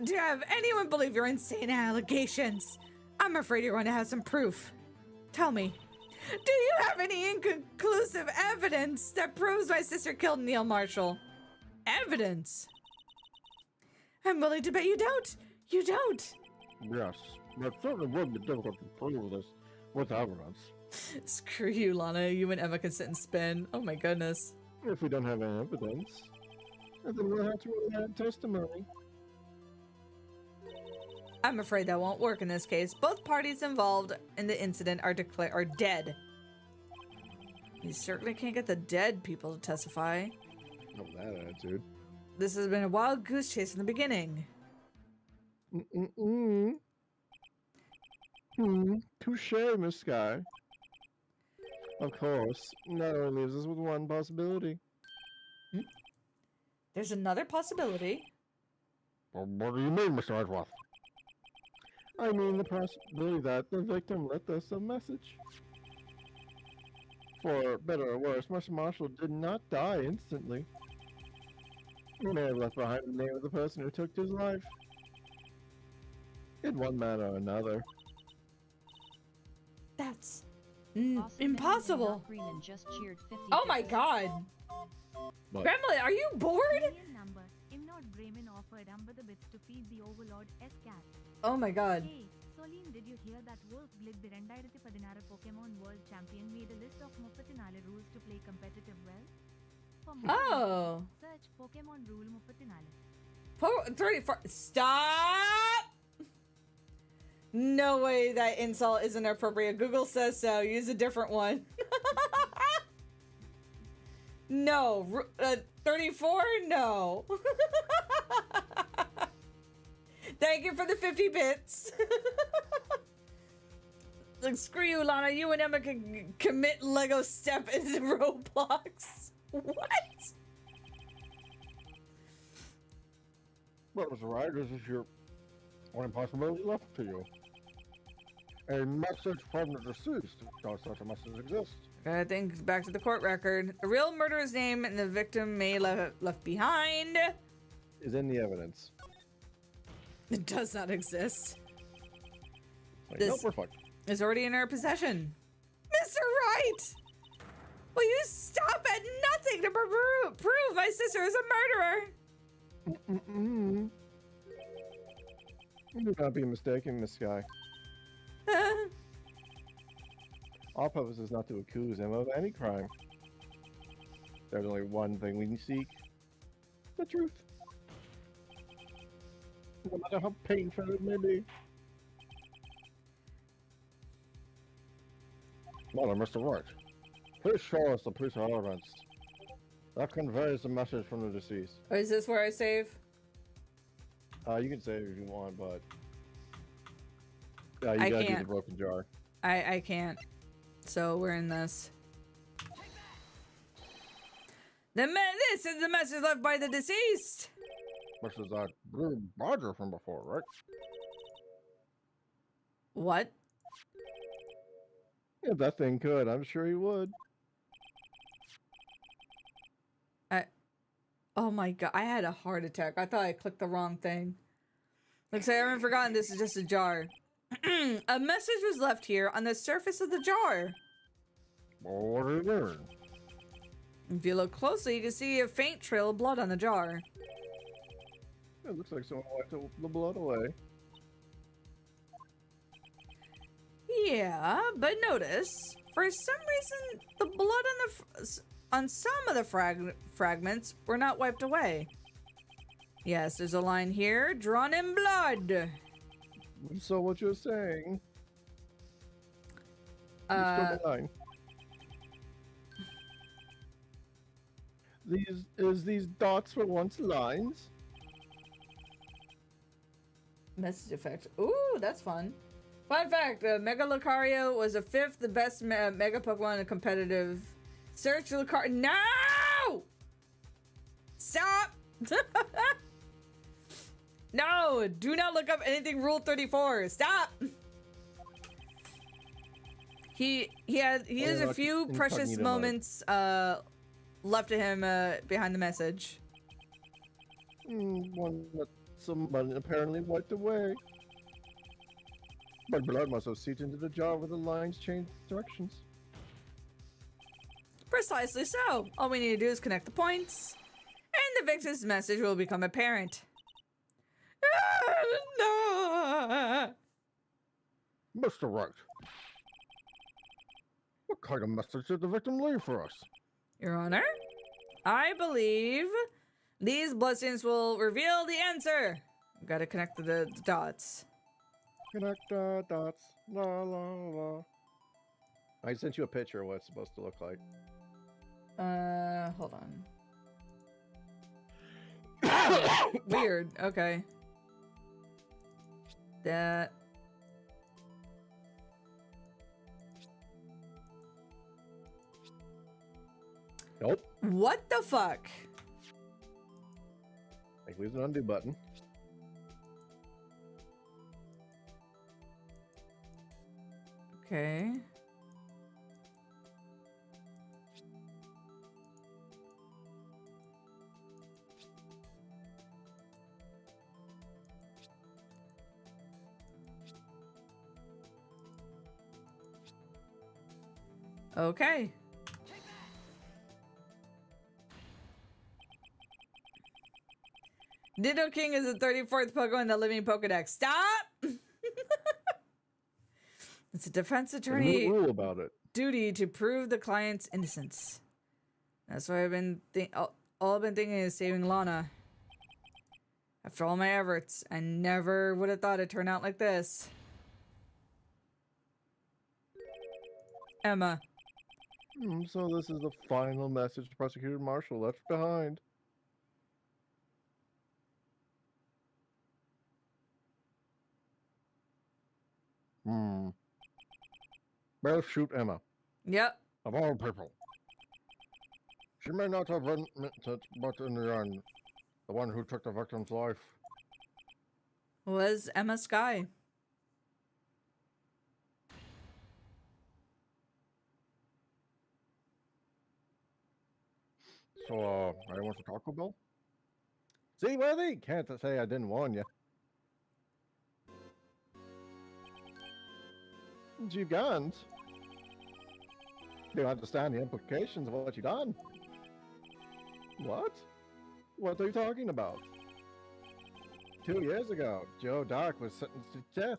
to have anyone believe your insane allegations, I'm afraid you're going to have some proof. Tell me, do you have any inconclusive evidence that proves my sister killed Neil Marshall? Evidence? I'm willing to bet you don't. You don't. Yes, but certainly would be difficult to prove this with evidence. Screw you, Lana. You and Emma can sit and spin. Oh my goodness. If we don't have any evidence, then we'll have to rely on testimony. I'm afraid that won't work in this case. Both parties involved in the incident are dead. You certainly can't get the dead people to testify. Not with that attitude. This has been a wild goose chase in the beginning. Touche, Miss Sky. Of course, that only leaves us with one possibility. There's another possibility. Well, what do you mean, Mr. Edgeworth? I mean the possibility that the victim left us a message. For better or worse, Mr. Marshall did not die instantly. He may have left behind the name of the person who took his life. In one manner or another. That's Awesome impossible. Greenan just cheered 50 Oh my bits. god. But Gremlin, are you bored? Alien number. Imnod Grayman offered the bits to feed the overlord S cat. Oh my god. Hey, Soline, did you hear that Wolf Blick, the 2016 Pokemon World Champion, made a list of Muffatinale rules to play competitive well? For more Oh. search Pokemon Rule Muffatinale. 34. Stop! No way that insult isn't appropriate. Google says so. Use a different one. No. 34? No. Thank you for the 50 bits. Like, screw you, Lana. You and Emma can commit Lego step into Roblox. What? what was right? This is your One possibility left to you. A message from the deceased. Does such a message exist? I think back to the court record. The real murderer's name and the victim may left behind. Is in the evidence. It does not exist. Like, This- nope, we're fucked. It's already in our possession. Mr. Wright! Will you stop at nothing to prove my sister is a murderer? Mm-mm. You do not be mistaken, Miss Sky. Our purpose is not to accuse him of any crime. There's only one thing we seek. The truth. No matter how painful it may be. Mother, Mr. Wright, please show us the piece of evidence that conveys the message from the deceased. Is this where I save? You can save if you want, but you I gotta do the can't. broken jar. I can't. So we're in this. This is the message left by the deceased. Which is that blue badger from before, right? What? If that thing could, I'm sure he would. Oh my god, I had a heart attack. I thought I clicked the wrong thing. Looks like I haven't forgotten this is just a jar. A message was left here on the surface of the jar. Well, what are you doing? If you look closely, you can see a faint trail of blood on the jar. It looks like someone wiped the blood away. Yeah, but notice, for some reason, the blood on some of the fragments were not wiped away. Yes, there's a line here, drawn in blood. So what you're saying? You skipped a line. These dots were once lines. Message effect. Ooh, that's fun. Fun fact, Mega Lucario was the 5th the best Mega Pokemon in a competitive search. Lucario. No! Stop! No! Do not look up anything Rule 34. Stop! He has a few precious incognito moments left to him behind the message. One that somebody apparently wiped away. But blood must have seeped into the jar where the lines changed directions. Precisely so. All we need to do is connect the points, and the victim's message will become apparent. No. Mr. Wright, what kind of message did the victim leave for us? Your Honor, I believe these blessings will reveal the answer. Gotta connect the dots. Connect the dots. La la la. I sent you a picture of what it's supposed to look like. Hold on. Weird. Okay. That. Nope. What the fuck? Like, leave the undo button. Okay. Okay. Ditto King is the 34th Pokemon in the Living Pokedex. Stop! It's a defense There's no attorney rule about it. duty to prove the client's innocence. That's why I've been all I've been thinking is saving Lana. After all my efforts, I never would have thought it'd turn out like this. Emma. So this is the final message Prosecutor Marshall left behind. Better shoot Emma, Yep. of all people. She may not have admitted, but in the end, the one who took the victim's life. was Emma Sky. So, I want to Taco Bell? See, Worthy? Can't say I didn't warn you. You guns. Do you understand the implications of what you done? What? What are you talking about? 2 years ago, Joe Dark was sentenced to death.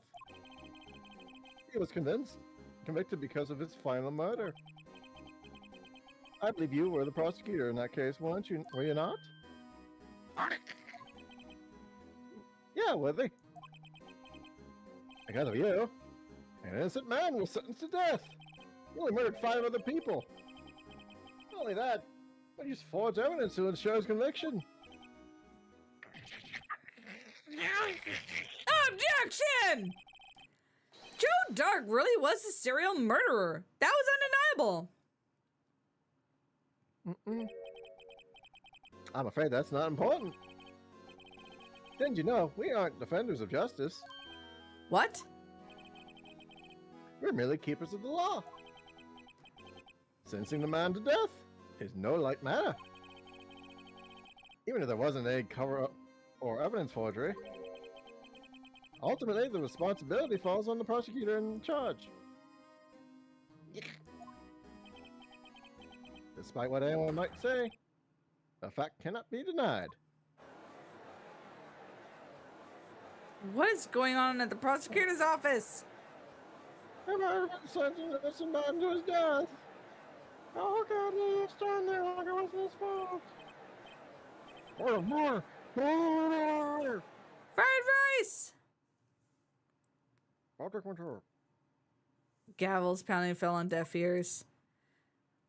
He was convicted because of his final murder. I believe you were the prosecutor in that case, weren't you? Were you not? Yeah, were they? Because of you, an innocent man was sentenced to death. He only murdered 5 other people. Not only that, but used forged evidence to ensure his conviction. Objection! Joe Dark really was a serial murderer. That was undeniable. I'm afraid that's not important. Didn't you know, we aren't defenders of justice. What? We're merely keepers of the law. Sentencing the man to death is no light matter. Even if there wasn't any cover-up or evidence forgery, ultimately the responsibility falls on the prosecutor in charge. Despite what anyone might say, the fact cannot be denied. What is going on at the prosecutor's office? Everyone sentencing this man to his death. How can he stand there like it was his fault? More! Fried rice! Patrick Winter. Gavels pounding fell on deaf ears.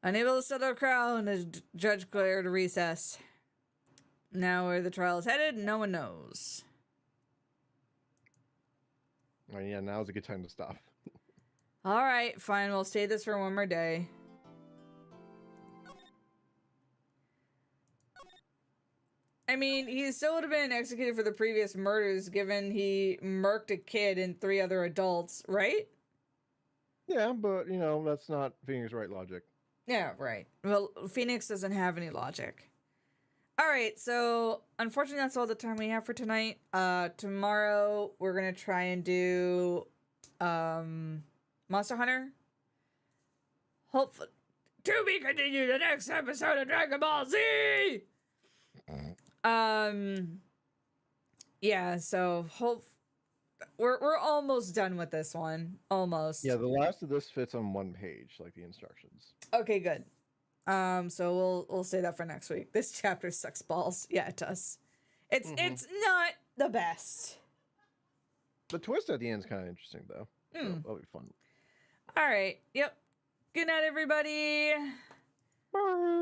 Unable to settle a crowd, the judge declared a recess. Now where the trial is headed, no one knows. Oh yeah, now's a good time to stop. Alright, fine, we'll stay this for one more day. I mean, he still would have been executed for the previous murders given he murked a kid and 3 other adults, right? Yeah, but you know, that's not Phoenix Wright logic. Yeah, right. Well, Phoenix doesn't have any logic. Alright, so unfortunately that's all the time we have for tonight. Tomorrow we're gonna try and do Monster Hunter. Hopefully to be continued the next episode of Dragon Ball Z! Yeah, so we're almost done with this one. Almost. Yeah, the last of this fits on one page, like the instructions. Okay, good. So we'll say that for next week. This chapter sucks balls. Yeah, it does. It's not the best. The twist at the end is kind of interesting, though. So that'll be fun. All right. Yep. Good night, everybody. Bye.